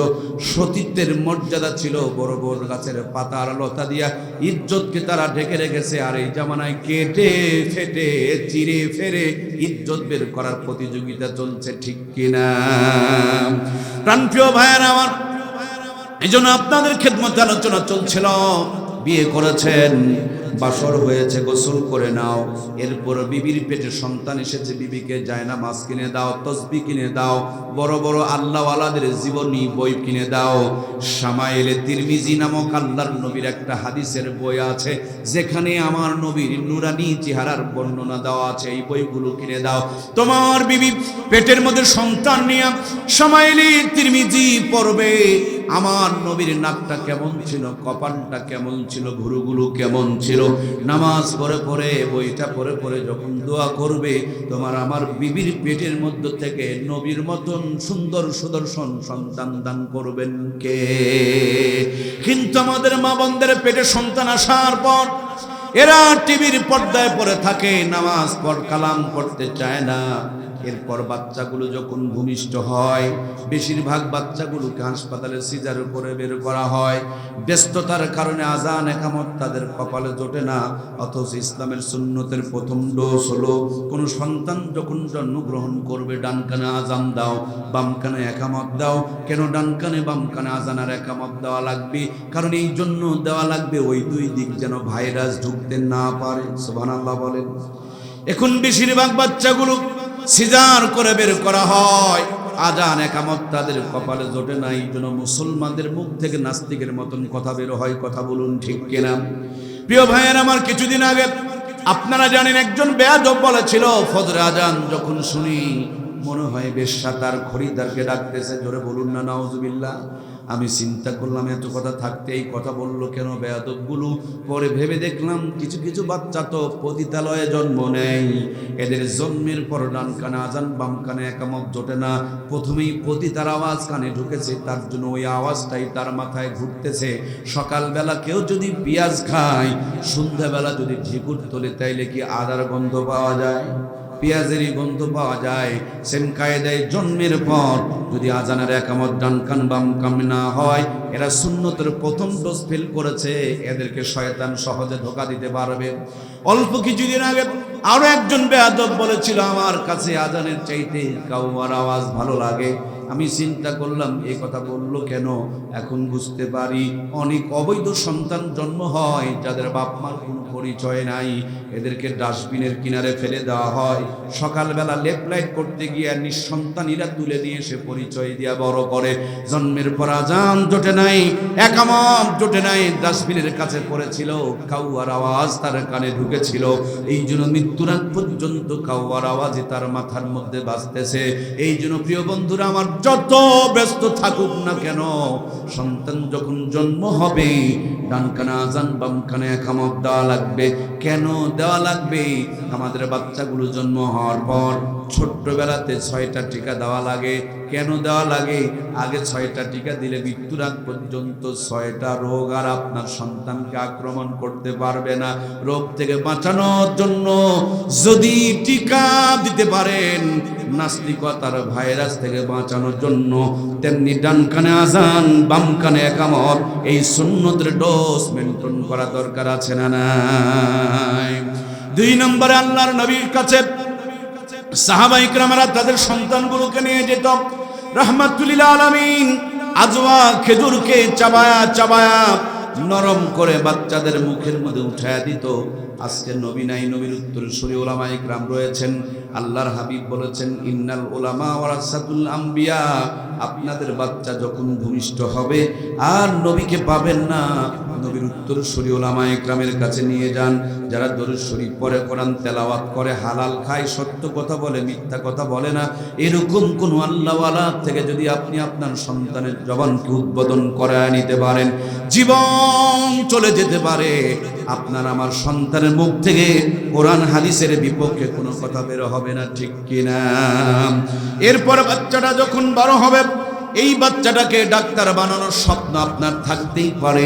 সতীত্বের মর্যাদা ছিল। বড় বড় গাছের পাতা আর লতা দিয়া ইজ্জতকে তারা ঢেকে রেখেছে। আর এই জামানায় কেটে ফেটে চিরে ফেরে ইজ্জত বের করার প্রতিযোগিতা চলছে, ঠিক কিনা? প্রাণপ্রিয় ভাইয়েরা আমার, এই জন্য আপনাদের খেদমতে আলোচনা চলছিল। বিয়ে করেছেন, বাসর হয়েছে, গোসল করে নাও। এরপর বিবির পেটে সন্তান এসেছে, বিবিকে জায়নামাজ কিনে দাও, তসবিহ কিনে দাও, বড় বড় আল্লাহওয়ালাদের জীবনী বই কিনে দাও। শামায়েলে তিরমিজি নামক আল্লাহর নবীর একটা হাদিসের বই আছে, যেখানে আমার নবীর নুরানি চেহারার বর্ণনা দেওয়া আছে। এই বইগুলো কিনে দাও। তোমার বিবি পেটের মধ্যে সন্তান নিয়ে শামায়েলে তিরমিজি পড়বে। আমার নবীর নাকটা কেমন ছিল, কপালটা কেমন ছিল, ভুরুগুলো কেমন ছিল। নামাজ পড়ে পড়ে, বইটা পড়ে পড়ে যখন দোয়া করবে, তোমার আমার বিবির পেটের মধ্য থেকে নবীর মতন সুন্দর সুদর্শন সন্তান দান করবেন কে? কিন্তু আমাদের মা বোনদের পেটে সন্তান আসার পর এরা টিভির পর্দায় পড়ে থাকে, নামাজ পড় কালাম পড়তে চায় না। এরপর বাচ্চাগুলো যখন ভূমিষ্ঠ হয়, বেশিরভাগ বাচ্চাগুলোকে হাসপাতালে সিজার করে বের করা হয়। ব্যস্ততার কারণে আজান একামত তাদের কপালে জোটে না। অথচ ইসলামের সুন্নতের প্রথম ডোজ হলো, কোনো সন্তান যখন জন্মগ্রহণ করবে ডান কানে আজান দাও, বাম কানে একামত দাও। কেন ডান কানে বাম কানে আজান আর একামত দেওয়া লাগবে? কারণ এই জন্য দেওয়া লাগবে ওই দুই দিক যেন ভাইরাস ঢুকতে না পারে। সুবহানাল্লাহ বলেন। এখন বেশিরভাগ বাচ্চাগুলো সিজার করে বের করা হয়, আজান একামত তাদের কপালে জোটে না। এই জন্য মুসলমানদের মুখ থেকে নাস্তিকের মতন কথা বের হয়। কথা বলুন ঠিক কিনা? প্রিয় ভাইয়ের আমার, কিছুদিন আগে আপনারা জানেন একজন বেয়াদব বলেছিল, ফজর আজান যখন শুনি মনে হয় বেশ্যা তার খরিদ্দারকে ডাকতেছে। জোরে বলুন না নাউজুবিল্লাহ। আমি চিন্তা করলাম এত কথা থাকতে এই কথা বললো কেন বেয়াদবগুলো? পরে ভেবে দেখলাম কিছু কিছু বাচ্চা তো পতিতালয়ে জন্ম নেয়, এদের জন্মের পর ডান কানে আজান বাম কানে একামত জোটে না। প্রথমেই পতিতার আওয়াজ কানে ঢুকেছে, তার জন্য ওই আওয়াজটাই তার মাথায় ঘুরতেছে। সকালবেলা কেউ যদি পেঁয়াজ খায়, সন্ধ্যাবেলা যদি ঢেকুর তোলে, তাইলে কি আদার গন্ধ পাওয়া যায়? পেঁয়াজেরই গন্ধ পাওয়া যায়। সেম কায়দায় জন্মের পর যদি আজানের একামত ডান কান বাম কান না হয়, এরা সুন্নতের প্রথম ডোজ ফেল করেছে, এদেরকে শয়তান সহজে ধোঁকা দিতে পারবে। অল্প কিছুদিন আগে আরো একজন বেয়াদব বলেছিল, আমার কাছে আজানের চাইতে কাউয়ার আওয়াজ ভালো লাগে। আমি চিন্তা করলাম এই কথা বললো কেন? এখন বুঝতে পারি, অনেক অবৈধ সন্তান জন্ম হয় যাদের বাপ মার কোনো পরিচয় নাই, এদেরকে ডাস্টবিনের কিনারে ফেলে দেওয়া হয়। সকালবেলা লেফট লাইট করতে গিয়ে নিঃসন্তানীরা তুলে নিয়ে এসে পরিচয় দিয়া বড় করে। জন্মের পর আজান জোটে নাই, একামত জোটে নাই, ডাস্টবিনের কাছে পড়েছিল, কাউয়ার আওয়াজ তার কানে ঢুকেছিল। এই জন্য মৃত্যুর আগ পর্যন্ত কাউয়ার আওয়াজই তার মাথার মধ্যে বাজতেছে। এই জন্য প্রিয় বন্ধুরা আমার, যত ব্যস্ত থাকুক না কেন, সন্তান যখন জন্ম হবে ডান কানে আজান বাম কানে একামত দেওয়া লাগবে। কেন দেওয়া লাগবে? আমাদের বাচ্চাগুলো জন্ম হওয়ার পর ছোট্টবেলাতে 6টা টিকা দেওয়া লাগে। কেন দেওয়া লাগে? আগে 6টা টিকা দিলে মৃত্যুর আগ পর্যন্ত 6টা রোগ আর আপনার সন্তানকে আক্রমণ করতে পারবে না। রোগ থেকে বাঁচানোর জন্য যদি টিকা দিতে পারেন, নাস্তিকতার ভাইরাস থেকে বাঁচানোর জন্য, তেমনি ডান কানে আজান বাম কানে একামত এই সুন্নতের ডোজ মেনটেন করা দরকার আছে না নাই? 2 নম্বরে আল্লাহর নবীর কাছে সাহাবা ইকরামরা তাদের সন্তানগুলোকে নিয়ে যেত। রাহমাতুল লিল আলামিন আজওয়া খেজুরকে চাবায়া চাবায়া নরম করে বাচ্চাদের মুখের মধ্যে উঠায়া দিত। আজকে নবী নাই, নবীর উত্তরসূরি উলামা ইকরাম রয়েছেন। আল্লাহর হাবিব বলেছেন, ইন্নাল উলামা ওয়ারাসাতুল আম্বিয়া, আপনাদের বাচ্চা যখন ভূমিষ্ঠ হবে আর নবীকে পাবেন না, নবীর উত্তরসূরি উলামা ইকরামের কাছে নিয়ে যান। যারা দরুদ শরীফ পড়ে, কোরআন তেলাওয়াত করে, হালাল খায়, সত্য কথা বলে, মিথ্যা কথা বলে না, এরকম কোন আল্লাহওয়ালা থেকে যদি আপনি আপনার সন্তানের জবানকে উদ্বোধন করায় নিতে পারেন, জীবন চলে যেতে পারে। আপনার আমার সন্তানের মুখ থেকে কোরআন হাদিসের বিপক্ষে কোনো কথা বের হবে না, ঠিক কিনা? এরপর বাচ্চাটা যখন বড় হবে, এই বাচ্চাটাকে ডাক্তার বানানোর স্বপ্ন আপনার থাকতেই পারে,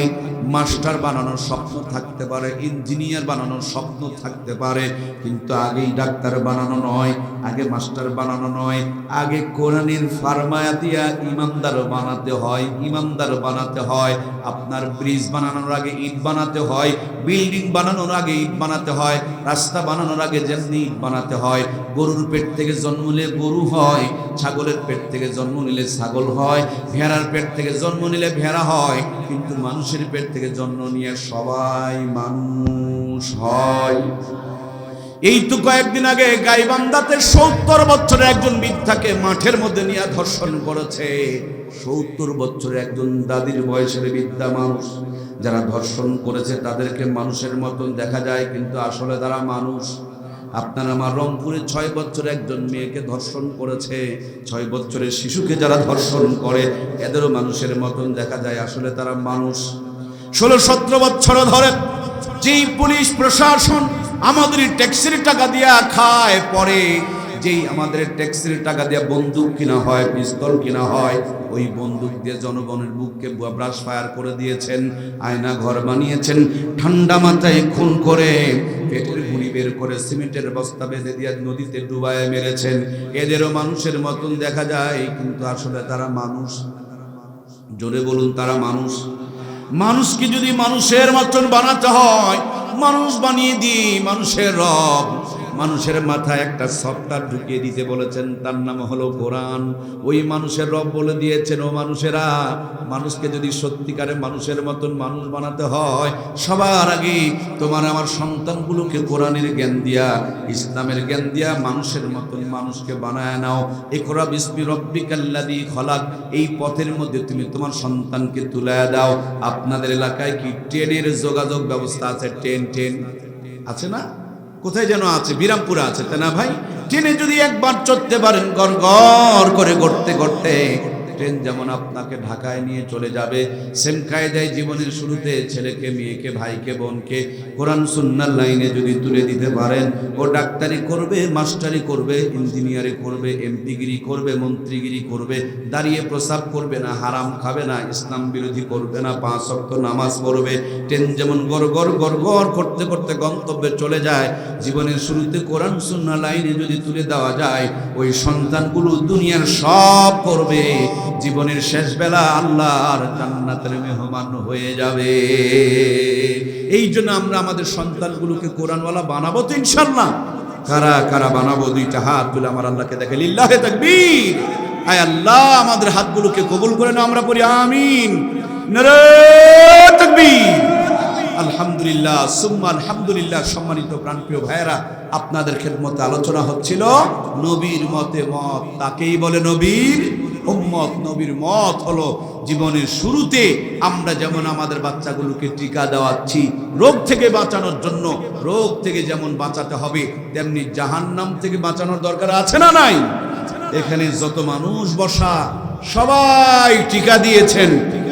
মাস্টার বানানোর স্বপ্ন থাকতে পারে, ইঞ্জিনিয়ার বানানোর স্বপ্ন থাকতে পারে, কিন্তু আগেই ডাক্তার বানানো নয়, আগে মাস্টার বানানো নয়, আগে কোরআনের ফারমায়া দিয়া ইমানদার বানাতে হয়। ইমানদার বানাতে হয়। আপনার ব্রিজ বানানোর আগে ইট বানাতে হয়, বিল্ডিং বানানোর আগে ইট বানাতে হয়, রাস্তা বানানোর আগে যেমনি ইট বানাতে হয়। গরুর পেট থেকে জন্ম নিলে গরু হয়, ছাগলের পেট থেকে জন্ম নিলে ছাগল হয়, ভেড়ার পেট থেকে জন্ম নিলে ভেড়া হয়, কিন্তু মানুষের পেট থেকে জন্ম নিয়ে সবাই মানুষ হয়। এই তো কয়েকদিন আগে গাইবান্ধাতে 70 বছরের একজন বৃদ্ধাকে মাঠের মধ্যে নিয়ে ধর্ষণ করেছে। 70 বছরের একজন দাদির বয়সের বৃদ্ধা মানুষ। যারা ধর্ষণ করেছে তাদেরকে মানুষের মতন দেখা যায়, কিন্তু আসলে তারা মানুষ। আপনার আমার রংপুরে 6 বছরের একজন মেয়েকে ধর্ষণ করেছে। 6 বছরের শিশুকে যারা ধর্ষণ করে এদেরও মানুষের মতন দেখা যায়, আসলে তারা মানুষ। 16-17 বছর ধরে যেই পুলিশ প্রশাসন আমাদের ট্যাক্সের টাকা দিয়া খায়, পরে যেই আমাদের ট্যাক্সের টাকা দিয়ে বন্দুক কিনা হয়, পিস্তল কিনা হয়, ওই বন্দুক দিয়ে জনগণের বুককে ব্রাশ ফায়ার করে দিয়েছেন, আয়না ঘর বানিয়েছেন, ঠান্ডা মাথায় খুন করে পেটের গুঁড়ি বের করে সিমেন্টের বস্তা বেঁধে দিয়ে নদীতে ডুবায় মেরেছেন। এদেরও মানুষের মতন দেখা যায়, কিন্তু আসলে তারা মানুষ। জোরে বলুন, তারা মানুষ। মানুষকে যদি মানুষের মতন বানাতে হয়, মানুষ বানিয়ে দিই মানুষের রব। মানুষের মাথায় একটা সফটওয়্যার ঢুকিয়ে দিতে বলেছেন, তার নাম হলো কোরআন। ওই মানুষের রব বলে দিয়েছেন, ও মানুষেরা, মানুষকে যদি সত্যিকারে মানুষের মতন মানুষ বানাতে হয়, সবার আগে তোমার আমার সন্তানগুলোকে কোরআনের জ্ঞান দিয়া, ইসলামের জ্ঞান দিয়া মানুষের মতন মানুষকে বানায় নাও। ইকরা বিসমি রব্বিকাল্লাযী খলাক, এই পথের মধ্যে তুমি তোমার সন্তানকে তুলে দাও। আপনাদের এলাকায় কি ট্রেনের যোগাযোগ ব্যবস্থা আছে? ট্রেন আছে না? কোথায় যেন আছে, বিরামপুরে আছে, তাই না ভাই? ট্রেনে যদি একবার চড়তে পারেন, গড় গড় করে ঘুরতে ঘুরতে ট্রেন যেমন আপনাকে ঢাকায় নিয়ে চলে যাবে, সেম কায়দায় জীবনের শুরুতে ছেলেকে, মেয়েকে, ভাইকে, বোনকে কোরআন সুন্নাহর লাইনে যদি তুলে দিতে পারেন, ও ডাক্তারি করবে, মাস্টারি করবে, ইঞ্জিনিয়ারিং করবে, এমপিগিরি করবে, মন্ত্রীগিরি করবে, দাঁড়িয়ে প্রসাব করবে না, হারাম খাবে না, ইসলাম বিরোধী করবে না, 5 ওয়াক্ত নামাজ পড়বে। ট্রেন যেমন গড় গড় করতে করতে গন্তব্যে চলে যায়, জীবনের শুরুতে কোরআন সুন্নাহ লাইনে যদি তুলে দেওয়া যায়, ওই সন্তানগুলো দুনিয়ার সব করবে, জীবনের শেষ বেলা আল্লাহর জান্নাতের মেহমান হয়ে যাবে। এই জন্য আমরা আমাদের সন্তানগুলোকে কোরআনওয়ালা বানাবো তো ইনশাআল্লাহ। কারা কারা বানাবো? 2টা হাত তুলে আমার আল্লাহকে দেখে, লিল্লাহে তাকবীর। আয় আল্লাহ, আমাদের হাতগুলোকে কবুল করে নাও, আমরা পড়ি আমিন। নারে তাকবীর। আলহামদুলিল্লাহ সুম্মা আলহামদুলিল্লাহ। সম্মানিত প্রাণপ্রিয় ভাইয়েরা, আপনাদের খেদমতে আলোচনা হচ্ছিল নবীর মতে মত। তাকেই বলে নবীর উম্মত। নবীর মত হলো জীবনের শুরুতে আমরা যেমন আমাদের বাচ্চাগুলোকে টিকা দেওয়াচ্ছি রোগ থেকে বাঁচানোর জন্য, রোগ থেকে যেমন বাঁচাতে হবে, তেমনি জাহান্নাম থেকে বাঁচানোর দরকার আছে না নাই? এখানে যত মানুষ বসা সবাই টিকা দিয়েছেন,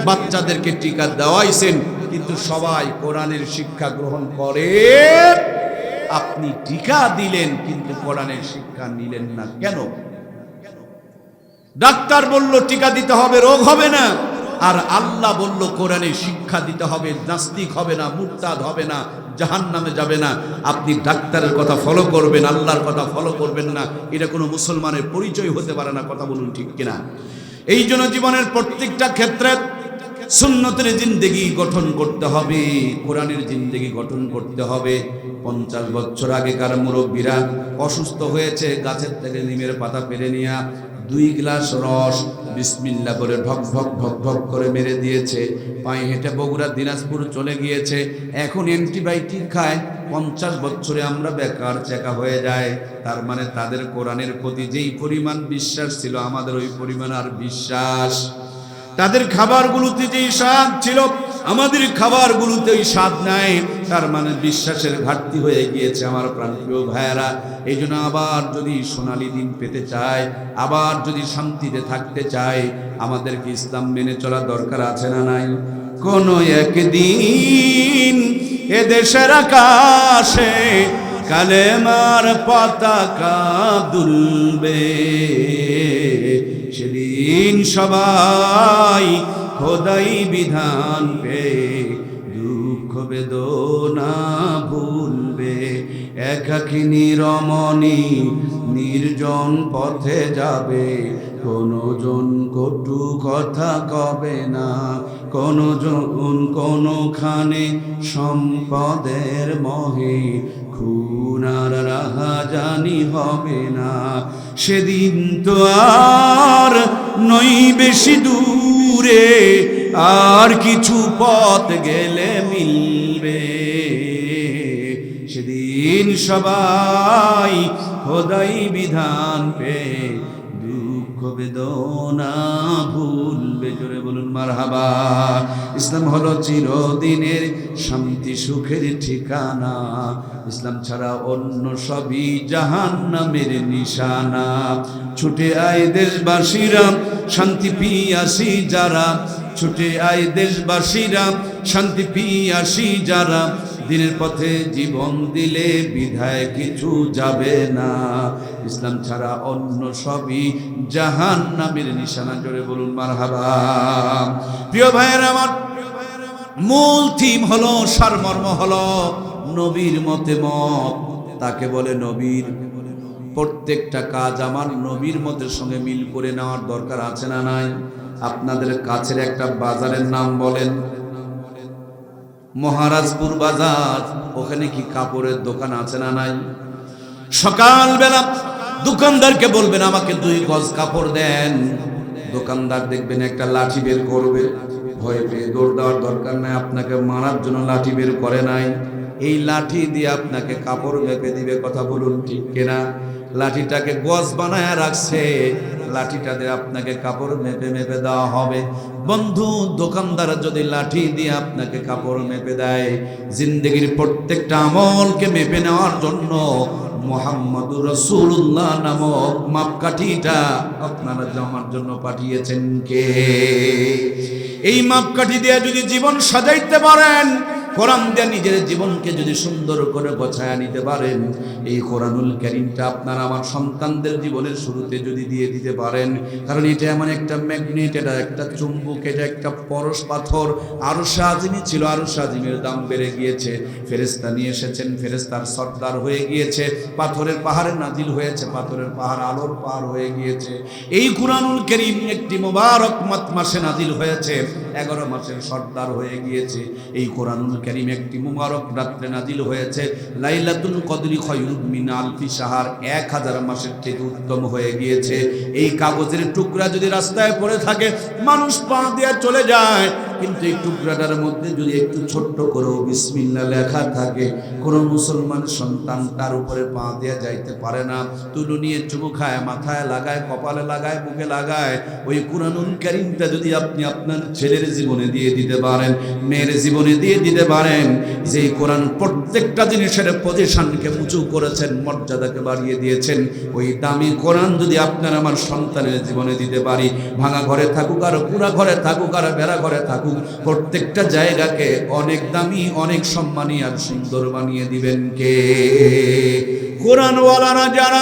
বাচ্চাদেরকে টিকা দেওয়াইছেন, কিন্তু সবাই কোরআনের শিক্ষা গ্রহণ করে। আপনি টিকা দিলেন কিন্তু কোরআনের শিক্ষা নিলেন না কেন? ডাক্তার বলল টিকা দিতে হবে, রোগ হবে না, আর আল্লাহ বলল কোরআনের শিক্ষা দিতে হবে, নাস্তিক হবে না, মুরতাদ হবে না, জাহান্নামে যাবে না। আপনি ডাক্তারের কথা ফলো করবেন, আল্লাহর কথা ফলো করবেন না, এটা কোনো মুসলমানের পরিচয় হতে পারে না। কথা বলুন ঠিক কিনা? এই জন্য জীবনের প্রত্যেকটা ক্ষেত্রে সুন্নতের জিন্দেগি গঠন করতে হবে, কোরআনের জিন্দেগি গঠন করতে হবে। 50 বছর আগেকার মুরব্বীরা অসুস্থ হয়েছে, গাছের থেকে নিমের পাতা পেরে নিয়ে 2 গ্লাস রস বিসমিল্লাহ করে ঢক ঢক ঢক ঢক করে মেরে দিয়েছে, পায়ে হেঁটে বগুড়া দিনাজপুর চলে গিয়েছে, এখন অ্যান্টিবায়োটিক খায়। 50 বছরে আমরা বেকার চেকা হয়ে যায়। তার মানে তাদের কোরআনের প্রতি যেই পরিমাণ বিশ্বাস ছিল, আমাদের ওই পরিমাণ আর বিশ্বাস। তাদের খাবারগুলোতে যেই স্বাদ ছিল, আমাদের খাবারগুলোতে ওই স্বাদ নাই। তার মানে বিশ্বাসের ঘাটতি হয়ে গিয়েছে আমার প্রাণপ্রিয় ভাইয়েরা। এই জন্য আবার যদি সোনালী দিন পেতে চায়, আবার যদি শান্তিতে থাকতে চায়, আমাদেরকে ইসলাম মেনে চলা দরকার আছে না নাই? কোনো একদিন এদেশের আকাশে কালেমার পতাকা দুলবে, সেদিন সবাই খোদাই বিধান পে দুঃখ বেদনা ভুলবে। একাকিনী রমণী নির্জন পথে যাবে, কোনো জন কটু কথা কবে না, কোনো জন কোনোখানে সম্পদের মোহে খুন আর রাহাজানি হবে না। সেদিন তো আর নই বেশি দূরে, আর কিছু পথ গেলে মিলবে। সেদিন সবাই খোদাই বিধান পে দুঃখ বেদনা ভুলবে। জোরে বলুন মারহাবা। ইসলাম হলো চিরদিনের শান্তি সুখের ঠিকানা, ইসলাম ছাড়া অন্য সবই জাহান্নামের নিশানা। ছুটে আয় দেশবাসীরা শান্তি পিয়াসী যারা, ছুটে আয় দেশবাসীরা শান্তি পিয়াসী যারা, দিনের পথে জীবন দিলে বিধায় কিছু যাবে না, ইসলাম ছাড়া অন্য সবই জাহান্নামের নিশানা। জোরে বলুন মারহাবা। প্রিয় ভাইয়ের আমার, মূল থিম হলো, সারমর্ম হলো নবীর মতে মত। তাকে বলে নবীর প্রত্যেকটা কাজ আমার নবীর মতের সঙ্গে মিল করে নেওয়ার দরকার আছে না নাই? আপনাদের কাছের একটা বাজারের নাম বলেন, মহারাজপুর বাজার। ওখানে কি কাপড়ের দোকান আছে না নাই? সকালবেলা দোকানদারকে বলবেন আমাকে 2 গজ কাপড় দেন, দোকানদার দেখবেন একটা লাঠি বের করবে। ভয় পেয়ে দৌড় দেওয়ার দরকার নাই, আপনাকে মারার জন্য লাঠি বের করে নাই। এই লাঠি দিয়ে আপনাকে কাপড় মেপে দিবে। কথা বলুন ঠিক কিনা? লাঠিটাকে গজ বানায় রাখছে, লাঠিটা দিয়ে আপনাকে কাপড় মেপে মেপে দেওয়া হবে। বন্ধু, দোকানদার যদি লাঠি দিয়ে আপনাকে কাপড় মেপে দেয়, জিন্দগির প্রত্যেকটা আমলকে মেপে নেওয়ার জন্য মুহাম্মদুর রাসূলুল্লাহ নামক মাপকাঠিটা আপনারা আমার জন্য পাঠিয়েছেন কে? এই মাপকাঠি দিয়ে যদি জীবন সাজাইতে পারেন, কোরআন দিয়ে নিজের জীবনকে যদি সুন্দর করে গোছায় নিতে পারেন, এই কোরআনুল কারীমটা আপনারা আমার সন্তানদের জীবনের শুরুতে যদি দিয়ে দিতে পারেন, কারণ এটা এমন একটা ম্যাগনেট, এটা একটা চুম্বক, এটা একটা পরশ পাথর। আরশ আজিমি ছিল, আরশ আজিমের দাম বেড়ে গিয়েছে, ফেরেশতা নিয়ে এসেছেন, ফেরেশতার সর্দার হয়ে গিয়েছে। পাথরের পাহাড়ে নাজিল হয়েছে, পাথরের পাহাড় আলোর পাহাড় হয়ে গিয়েছে। এই কোরআনুল কারীম একটি মুবারক মাসে নাজিল হয়েছে, 11 মাসের সর্দার হয়ে গিয়েছে। এই কোরআনুল কারীম একটি মুবারক রাত্রে নাজিল হয়েছে, লাইলাতুল কদরি খায়রুম মিন আলফি শাহর, 1000 মাসের থেকে উত্তম হয়ে গিয়েছে। এই কাগজের টুকরা যদি রাস্তায় পড়ে থাকে, মানুষ পা দিয়ে চলে যায়, কিন্তু এই টুকরাটার মধ্যে যদি একটু ছোট্ট করে বিসমিল্লাহ লেখা থাকে, কোন মুসলমান সন্তান তার উপরে পা দিয়ে যাইতে পারে না। তুলো নিয়ে চুমু খায়, মাথায় লাগায়, কপালে লাগায়, মুখে লাগায়। ওই কুরআনুল কারীমটা যদি আপনি আপনার ছেলের জীবনে দিয়ে দিতে পারেন, মেয়ের জীবনে দিয়ে দিতে পারেন, যে কোরআন প্রত্যেকটা জিনিসের পজিশনকে উঁচু করেছেন, মর্যাদাকে বাড়িয়ে দিয়েছেন, ওই দামি কোরআন যদি আপনার আমার সন্তানের জীবনে দিতে পারি, ভাঙা ঘরে থাকুক আর পুরা ঘরে থাকুক আর বেড়া ঘরে থাকুক, প্রত্যেকটা জায়গাকে অনেক দামি, অনেক সম্মানী আর সুন্দর বানিয়ে দিবেন কে? কোরআনওয়ালারা যারা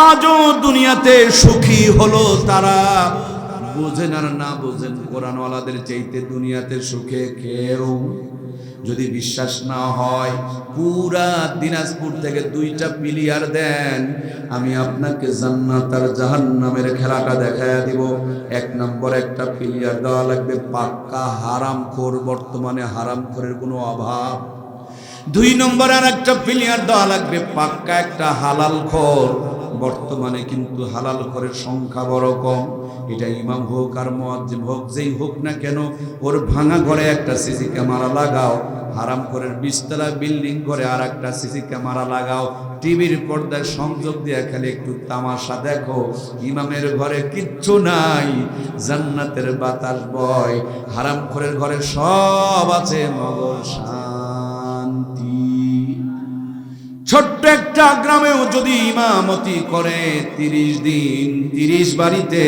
আজও দুনিয়াতে সুখী হলো, তারা বোঝেন আর না বোঝেন, কোরআনওয়ালাদের চাইতে দুনিয়াতে সুখে কেউ। যদি বিশ্বাস না হয়, পুরা দিনাজপুর থেকে 2টা প্লেয়ার দেন, আমি আপনাকে জান্নাত আর জাহান্নামের খেলাটা দেখায়া দিব। 1 নম্বর একটা প্লেয়ার দেওয়া লাগবে পাক্কা হারামখোর, বর্তমানে হারামখোরের কোনো অভাব। 2 নম্বর আর একটা প্লেয়ার দেওয়া লাগবে পাক্কা একটা হালালখোর, বর্তমানে কিন্তু হালালখোরের সংখ্যা বড় কম। এটা ইমাম হোক আর মুয়াজ্জিন হোক, যেই হোক না কেন, ওর ভাঙা ঘরে একটা সিসি ক্যামেরা লাগাও, হারামখোরের 20 তলা বিল্ডিং করে আর একটা সিসি ক্যামেরা লাগাও, টিভির পর্দায় সংযোগ দিয়ে খালি একটু তামাশা দেখো। ইমামের ঘরে কিচ্ছু নাই, জান্নাতের বাতাস বয়, হারামখোরের ঘরে সব আছে, মগর শান্তি। ছোট্ট একটা গ্রামেও যদি ইমামতি করে 30 দিন, 30 বাড়িতে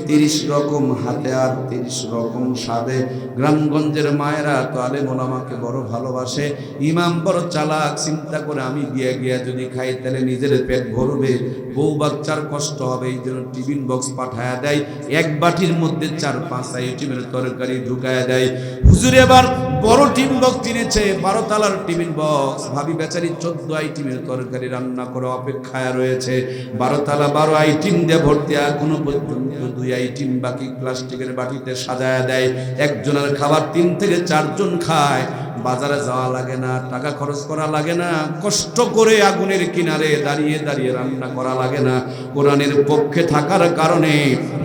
30 রকম হাতে আর 30 রকম স্বাদে, গ্রামগঞ্জের মায়েরা তো আলেম ওলামাকে বড় ভালোবাসে, ইমাম বড় চালাক, চিন্তা করে আমি গিয়া যদি খাই তাহলে নিজের পেট ভরবে, বউ বাচ্চার কষ্ট হবে, এই জন্য টিফিন বক্স পাঠায়া দেয়, 1 বাটির মধ্যে 4-5 আইটেমের তরকারি ঢুকায়া দেয়। হুজুর এবার বড় টিফিন বক্স কিনেছে, 12 তলার টিফিন বক্স, ভাবি বেচারি 14 আইটেমের তরকারি রান্না করে অপেক্ষায় রয়েছে, 12 তলা 12 আইটেম দিয়ে ভর্তি, এখনো পর্যন্ত 2 আইটেম বাকি প্লাস্টিকের বাটিতে সাজায়া দেয়। একজনের খাবার 3 থেকে 4 জন খায়, বাজারে যাওয়া লাগে না, টাকা খরচ করা লাগে না, কষ্ট করে আগুনের কিনারে দাঁড়িয়ে দাঁড়িয়ে রান্না করা লাগে না। কোরআনের পক্ষে থাকার কারণে,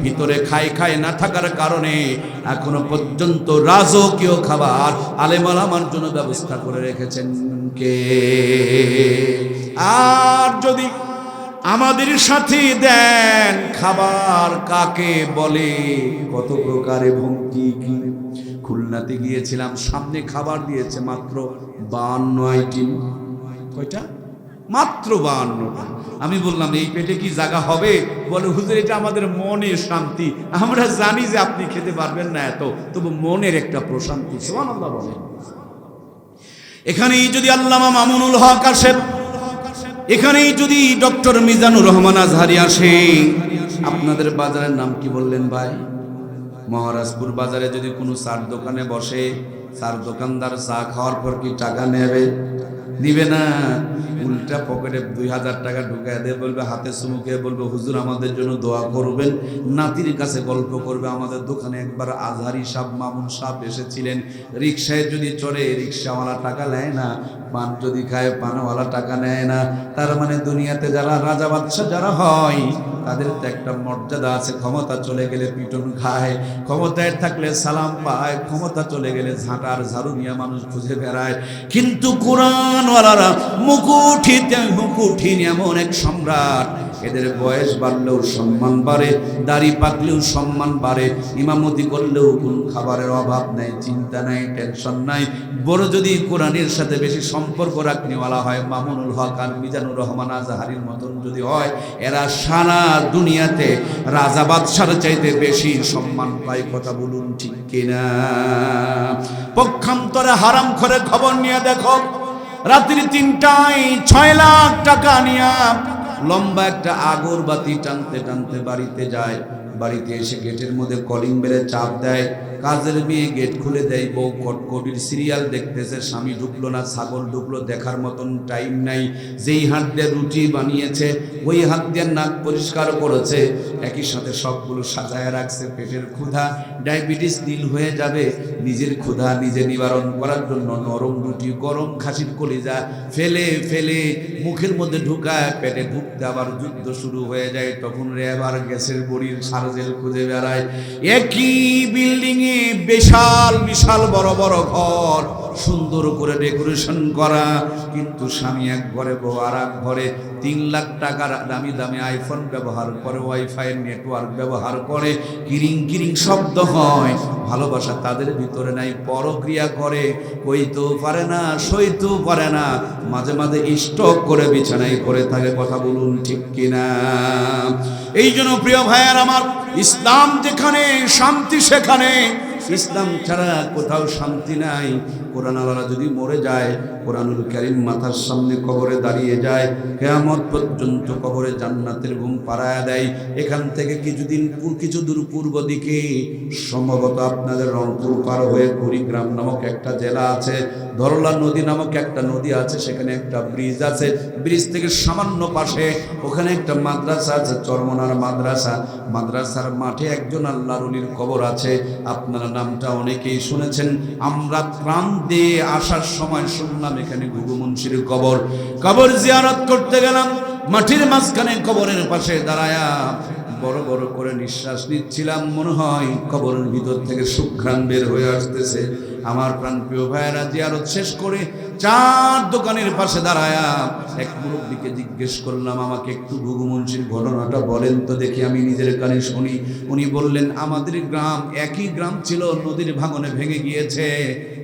ভিতরে খায় না থাকার কারণে এখনো পর্যন্ত রাজকীয় খাবার আলেম ওলামার জন্য ব্যবস্থা করে রেখেছেন কে? আর যদি আমাদের সাথে দেন, খাবার কাকে বলে, কত প্রকার এবং কি কি। খুলনাতে গিয়েছিলাম, সামনে খাবার দিয়েছে মাত্র 52 আইটেম। কয়টা? মাত্র 52টা। আমি বললাম এই পেটে কি জায়গা হবে? বলে হুজুর এটা আমাদের মনের শান্তি, আমরা জানি যে আপনি খেতে পারবেন না এত, তবু মনের একটা প্রশান্তি। সুবহানাল্লাহ বলেন। এখানেই যদি আল্লামা মামুনুল হক আসে, এখানেই যদি ডক্টর মিজানুর রহমান আজহারি আসে, আপনাদের বাজারের নাম কি বললেন ভাই? মহারাজপুর বাজারে যদি কোনো চার দোকানে বসে, চার দোকানদার চা খাওয়ার পর কি টাকা নেবে? নিবে না। উল্টা পকেটে 2000 টাকা ঢুকায় দিয়ে বলবে, হাতে চুমুকে বলবে, হুজুর আমাদের জন্য দোয়া করবেন। নাতির কাছে গল্প করবে, আমাদের দোকানে একবার আজহারি সাহেব, মামুন সাহেব এসেছিলেন। রিক্সায় যদি চড়ে, রিক্সাওয়ালা টাকা নেয় না, পান যদি খায় পানওয়ালা টাকা নেয় না। তার মানে দুনিয়াতে যারা রাজা বাদশাহ যারা হয়, তাদের তো একটা মর্যাদা আছে। ক্ষমতা চলে গেলে পিটন খায়, ক্ষমতায় থাকলে সালাম পায়, ক্ষমতা চলে গেলে ঝাঁটার ঝাড়ু নিয়ে মানুষ খুঁজে বেড়ায়। কিন্তু কোরআনওয়ালারা মুকুটহীন এমন এক সম্রাট, এদের বয়স বাড়লেও সম্মান বাড়ে, দাড়ি পাকলেও সম্মান বাড়ে, ইমামতি করলেও কোন খাবারের অভাব নাই, চিন্তা নাই, টেনশন নাই। বড় যদি কোরআনের সাথে বেশি সম্পর্ক রাখনেওয়ালা হয়, মামুনুল হক আর মিজানুর রহমান আজহারির মতন যদি হয়, এরা সারা দুনিয়াতে রাজা বাদশার চাইতে বেশি সম্মান পায়। কথা বলুন ঠিক কিনা? পক্ষান্তরে হারাম করে খবর নিয়ে দেখো, রাত্রি 3টায় 6 লাখ টাকা নিয়ে লম্বা একটা আগরবাতি টানতে টানতে বাড়িতে যায়। বাড়িতে এসে গেটের মধ্যে কলিং বেলে চাপ দেয়, কাজের মেয়ে গেট খুলে দেয়। বউ কটকটির সিরিয়াল দেখতেছে, স্বামী ঢুকলো না, ছাগল ঢুকলো, দেখার মতন টাইম নাই। যেই হাত দিয়ে রুটি বানিয়েছে, ওই হাত দিয়ে নাক পরিষ্কার করেছে, একই সাথে সবগুলো সাজায় রাখছে। পেটের ক্ষুধা, ডায়াবেটিস নীল হয়ে যাবে। নিজের ক্ষুধা নিজে নিবারণ করার জন্য নরম রুটি, গরম খাসির কলিজা ফেলে ফেলে মুখের মধ্যে ঢুকায়, পেটে ঢুকতে আবার যুদ্ধ শুরু হয়ে যায়। তখন রে আবার গ্যাসের বড়ির সারজেল খুঁজে বেড়ায়। একই বিল্ডিং এ বিশাল বিশাল বড় বড় ঘর, সুন্দর করে ডেকোরেশন করা, কিন্তু স্বামী এক ঘরে, বউ আর এক ঘরে। 3 লাখ টাকার দামি দামি আইফোন ব্যবহার করে, ওয়াইফাই নেটওয়ার্ক ব্যবহার করে, কিরিং কিরিং শব্দ হয়। ভালোবাসা তাদের ভিতরে নাই, পরক্রিয়া করে, কইতেও পারে না, সইতেও পারে না, মাঝে মাঝে স্টক করে বিছানায় পড়ে থাকে। কথা বলুন ঠিক কিনা? এই জন্য প্রিয় ভাইয়ার আমার, ইসলাম যেখানে শান্তি সেখানে, ইসলাম ছাড়া কোথাও শান্তি নাই। কোরআনওয়ালা যদি মরে যায়, কোরআনুল কারীম মাথার সামনে কবরে দাঁড়িয়ে যায়, কিয়ামত পর্যন্ত কবরে জান্নাতের ঘুম পাড়ায়া দেয়। এখান থেকে কিছু দূর পূর্ব দিকে, সম্ভবত আপনাদের রংপুর পার হয়ে কুড়িগ্রাম নামক একটা জেলা আছে, ধরলা নদী নামক একটা নদী আছে, সেখানে একটা ব্রিজ আছে। ব্রিজ থেকে সামান্য পাশে ওখানে একটা মাদ্রাসা আছে, চরমনার মাদ্রাসা। মাদ্রাসার মাঠে একজন আল্লাহর ওলির কবর আছে। আপনারা নামটা অনেকেই শুনেছেন। আমরা ত্রাণ দিয়ে আসার সময় শুনলাম এখানে ঘুঘু মুন্সির কবর। কবর জিয়ারত করতে গেলাম, মাটির মাঝখানে কবরের পাশে দাঁড়ায়া বড় বড় করে নিঃশ্বাস নিচ্ছিলাম। মনে হয় কবরের ভিতর থেকে সুঘ্রাণ বের হয়ে আসতেছে। আমার প্রাণপ্রিয় ভাইয়েরা, জিয়ারত শেষ করে 4 দোকানের পাশে দাঁড়ায়া এক মুরব্বীকে জিজ্ঞেস করলাম, আমাকে একটু ঘুঘু মুন্সির ঘটনাটা বলেন তো দেখি, আমি নিজের কানে শুনি। উনি বললেন, আমাদের গ্রাম একই গ্রাম ছিল, নদীর ভাঙনে ভেঙে গিয়েছে।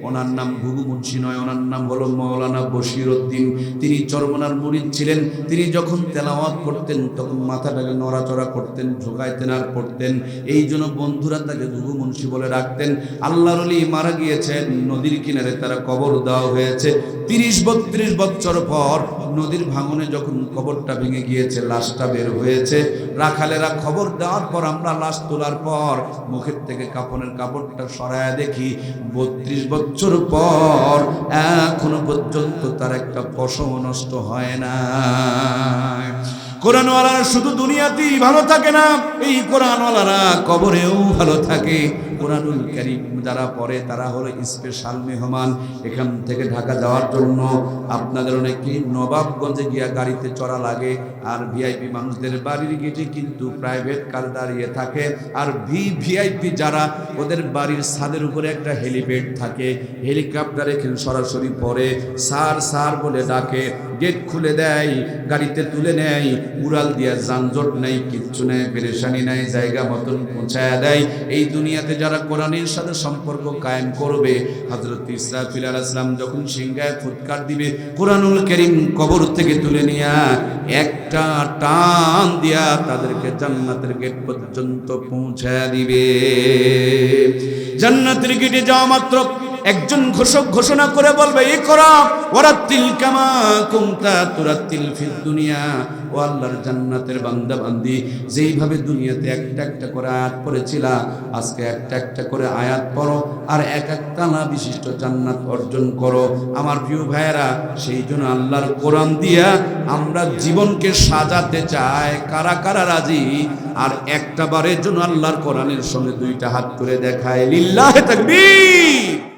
ওনার নাম ঘুঘু মুন্সি নয়, ওনার নাম হলো মাওলানা বশির উদ্দিন। তিনি চরমনার মুরিদ ছিলেন। তিনি যখন তেলাওয়াত করতেন তখন মাথাটাকে নড়াচড়া করতেন, ঝোঁকাইতেন আর পড়তেন। এই জন্য বন্ধুরা তাকে ঘুঘু মুন্সি বলে রাখতেন। আল্লাহর ওলি মারা গিয়েছেন, নদীর কিনারে তারা কবর দেওয়া হয়েছে। 30-32 বছর পর নদীর ভাঙনে যখন কবরটা ভেঙে গিয়েছে, লাশটা বের হয়েছে। রাখালেরা খবর দেওয়ার পর আমরা লাশ তোলার পর মুখের থেকে কাপড়ের কাপড়টা সরায়া দেখি 32 বছর পর এখনো পর্যন্ত তার একটা পশম নষ্ট হয় না। কোরআনওয়ালারা শুধু দুনিয়াতেই ভালো থাকে না, এই কোরআনওয়ালারা কবরেও ভালো থাকে। কোরআনুল কারীম যারা পড়ে তারা হলো স্পেশাল মেহমান। এখান থেকে ঢাকা যাওয়ার জন্য আপনাদের অনেকেই নবাবগঞ্জে গিয়া গাড়িতে চড়া লাগে, আর ভিআইপি মানুষদের বাড়ির গেটে কিন্তু প্রাইভেট কার দাঁড়িয়ে থাকে। আর ভিআইপি যারা, ওদের বাড়ির ছাদের উপরে একটা হেলিপ্যাড থাকে, হেলিকপ্টার এখানে সরাসরি পড়ে, স্যার স্যার বলে ডাকে, গেট খুলে দেয়, গাড়িতে তুলে নেয়, উড়াল দিয়া, যানজট নাই, কিচ্ছু নেই, পেরেশানি নাই, জায়গা মতন পৌঁছায়া দেয়। এই দুনিয়াতে যারা কোরআনের সাথে সম্পর্ক কায়েম করবে, হযরত ইসরাফিল আলাইহিস সালাম যখন সিংহায় ফুৎকার দিবে, কোরআনুল কারীম কবর থেকে তুলে নিয়া একটা টান দিয়া তাদেরকে জান্নাতের গেট পর্যন্ত পৌঁছায়া দিবে। জান্নাতের গেটে যাওয়া মাত্র একজন ঘোষক ঘোষণা করে বলবে ইকরা ওয়ারাতিল কামা কুনতা তুরাতিল ফিদ দুনিয়া। ও আল্লাহর জান্নাতের বান্দা বান্দি, যেইভাবে দুনিয়াতে একটা একটা করে আয়াত পড়েছিলা, আজকে একটা একটা করে আয়াত পড়ো আর এক এক তালা বিশিষ্ট জান্নাত অর্জন করো। আমার প্রিয় ভাইয়েরা, সেই জন্য আল্লাহর কোরআন দিয়া আমরা জীবনকে সাজাতে চাই। কারা কারা রাজি? আর একটা বারের জন্য আল্লাহর কোরআনের সঙ্গে দুইটা হাত করে দেখায় লিল্লাহে তাকবীর।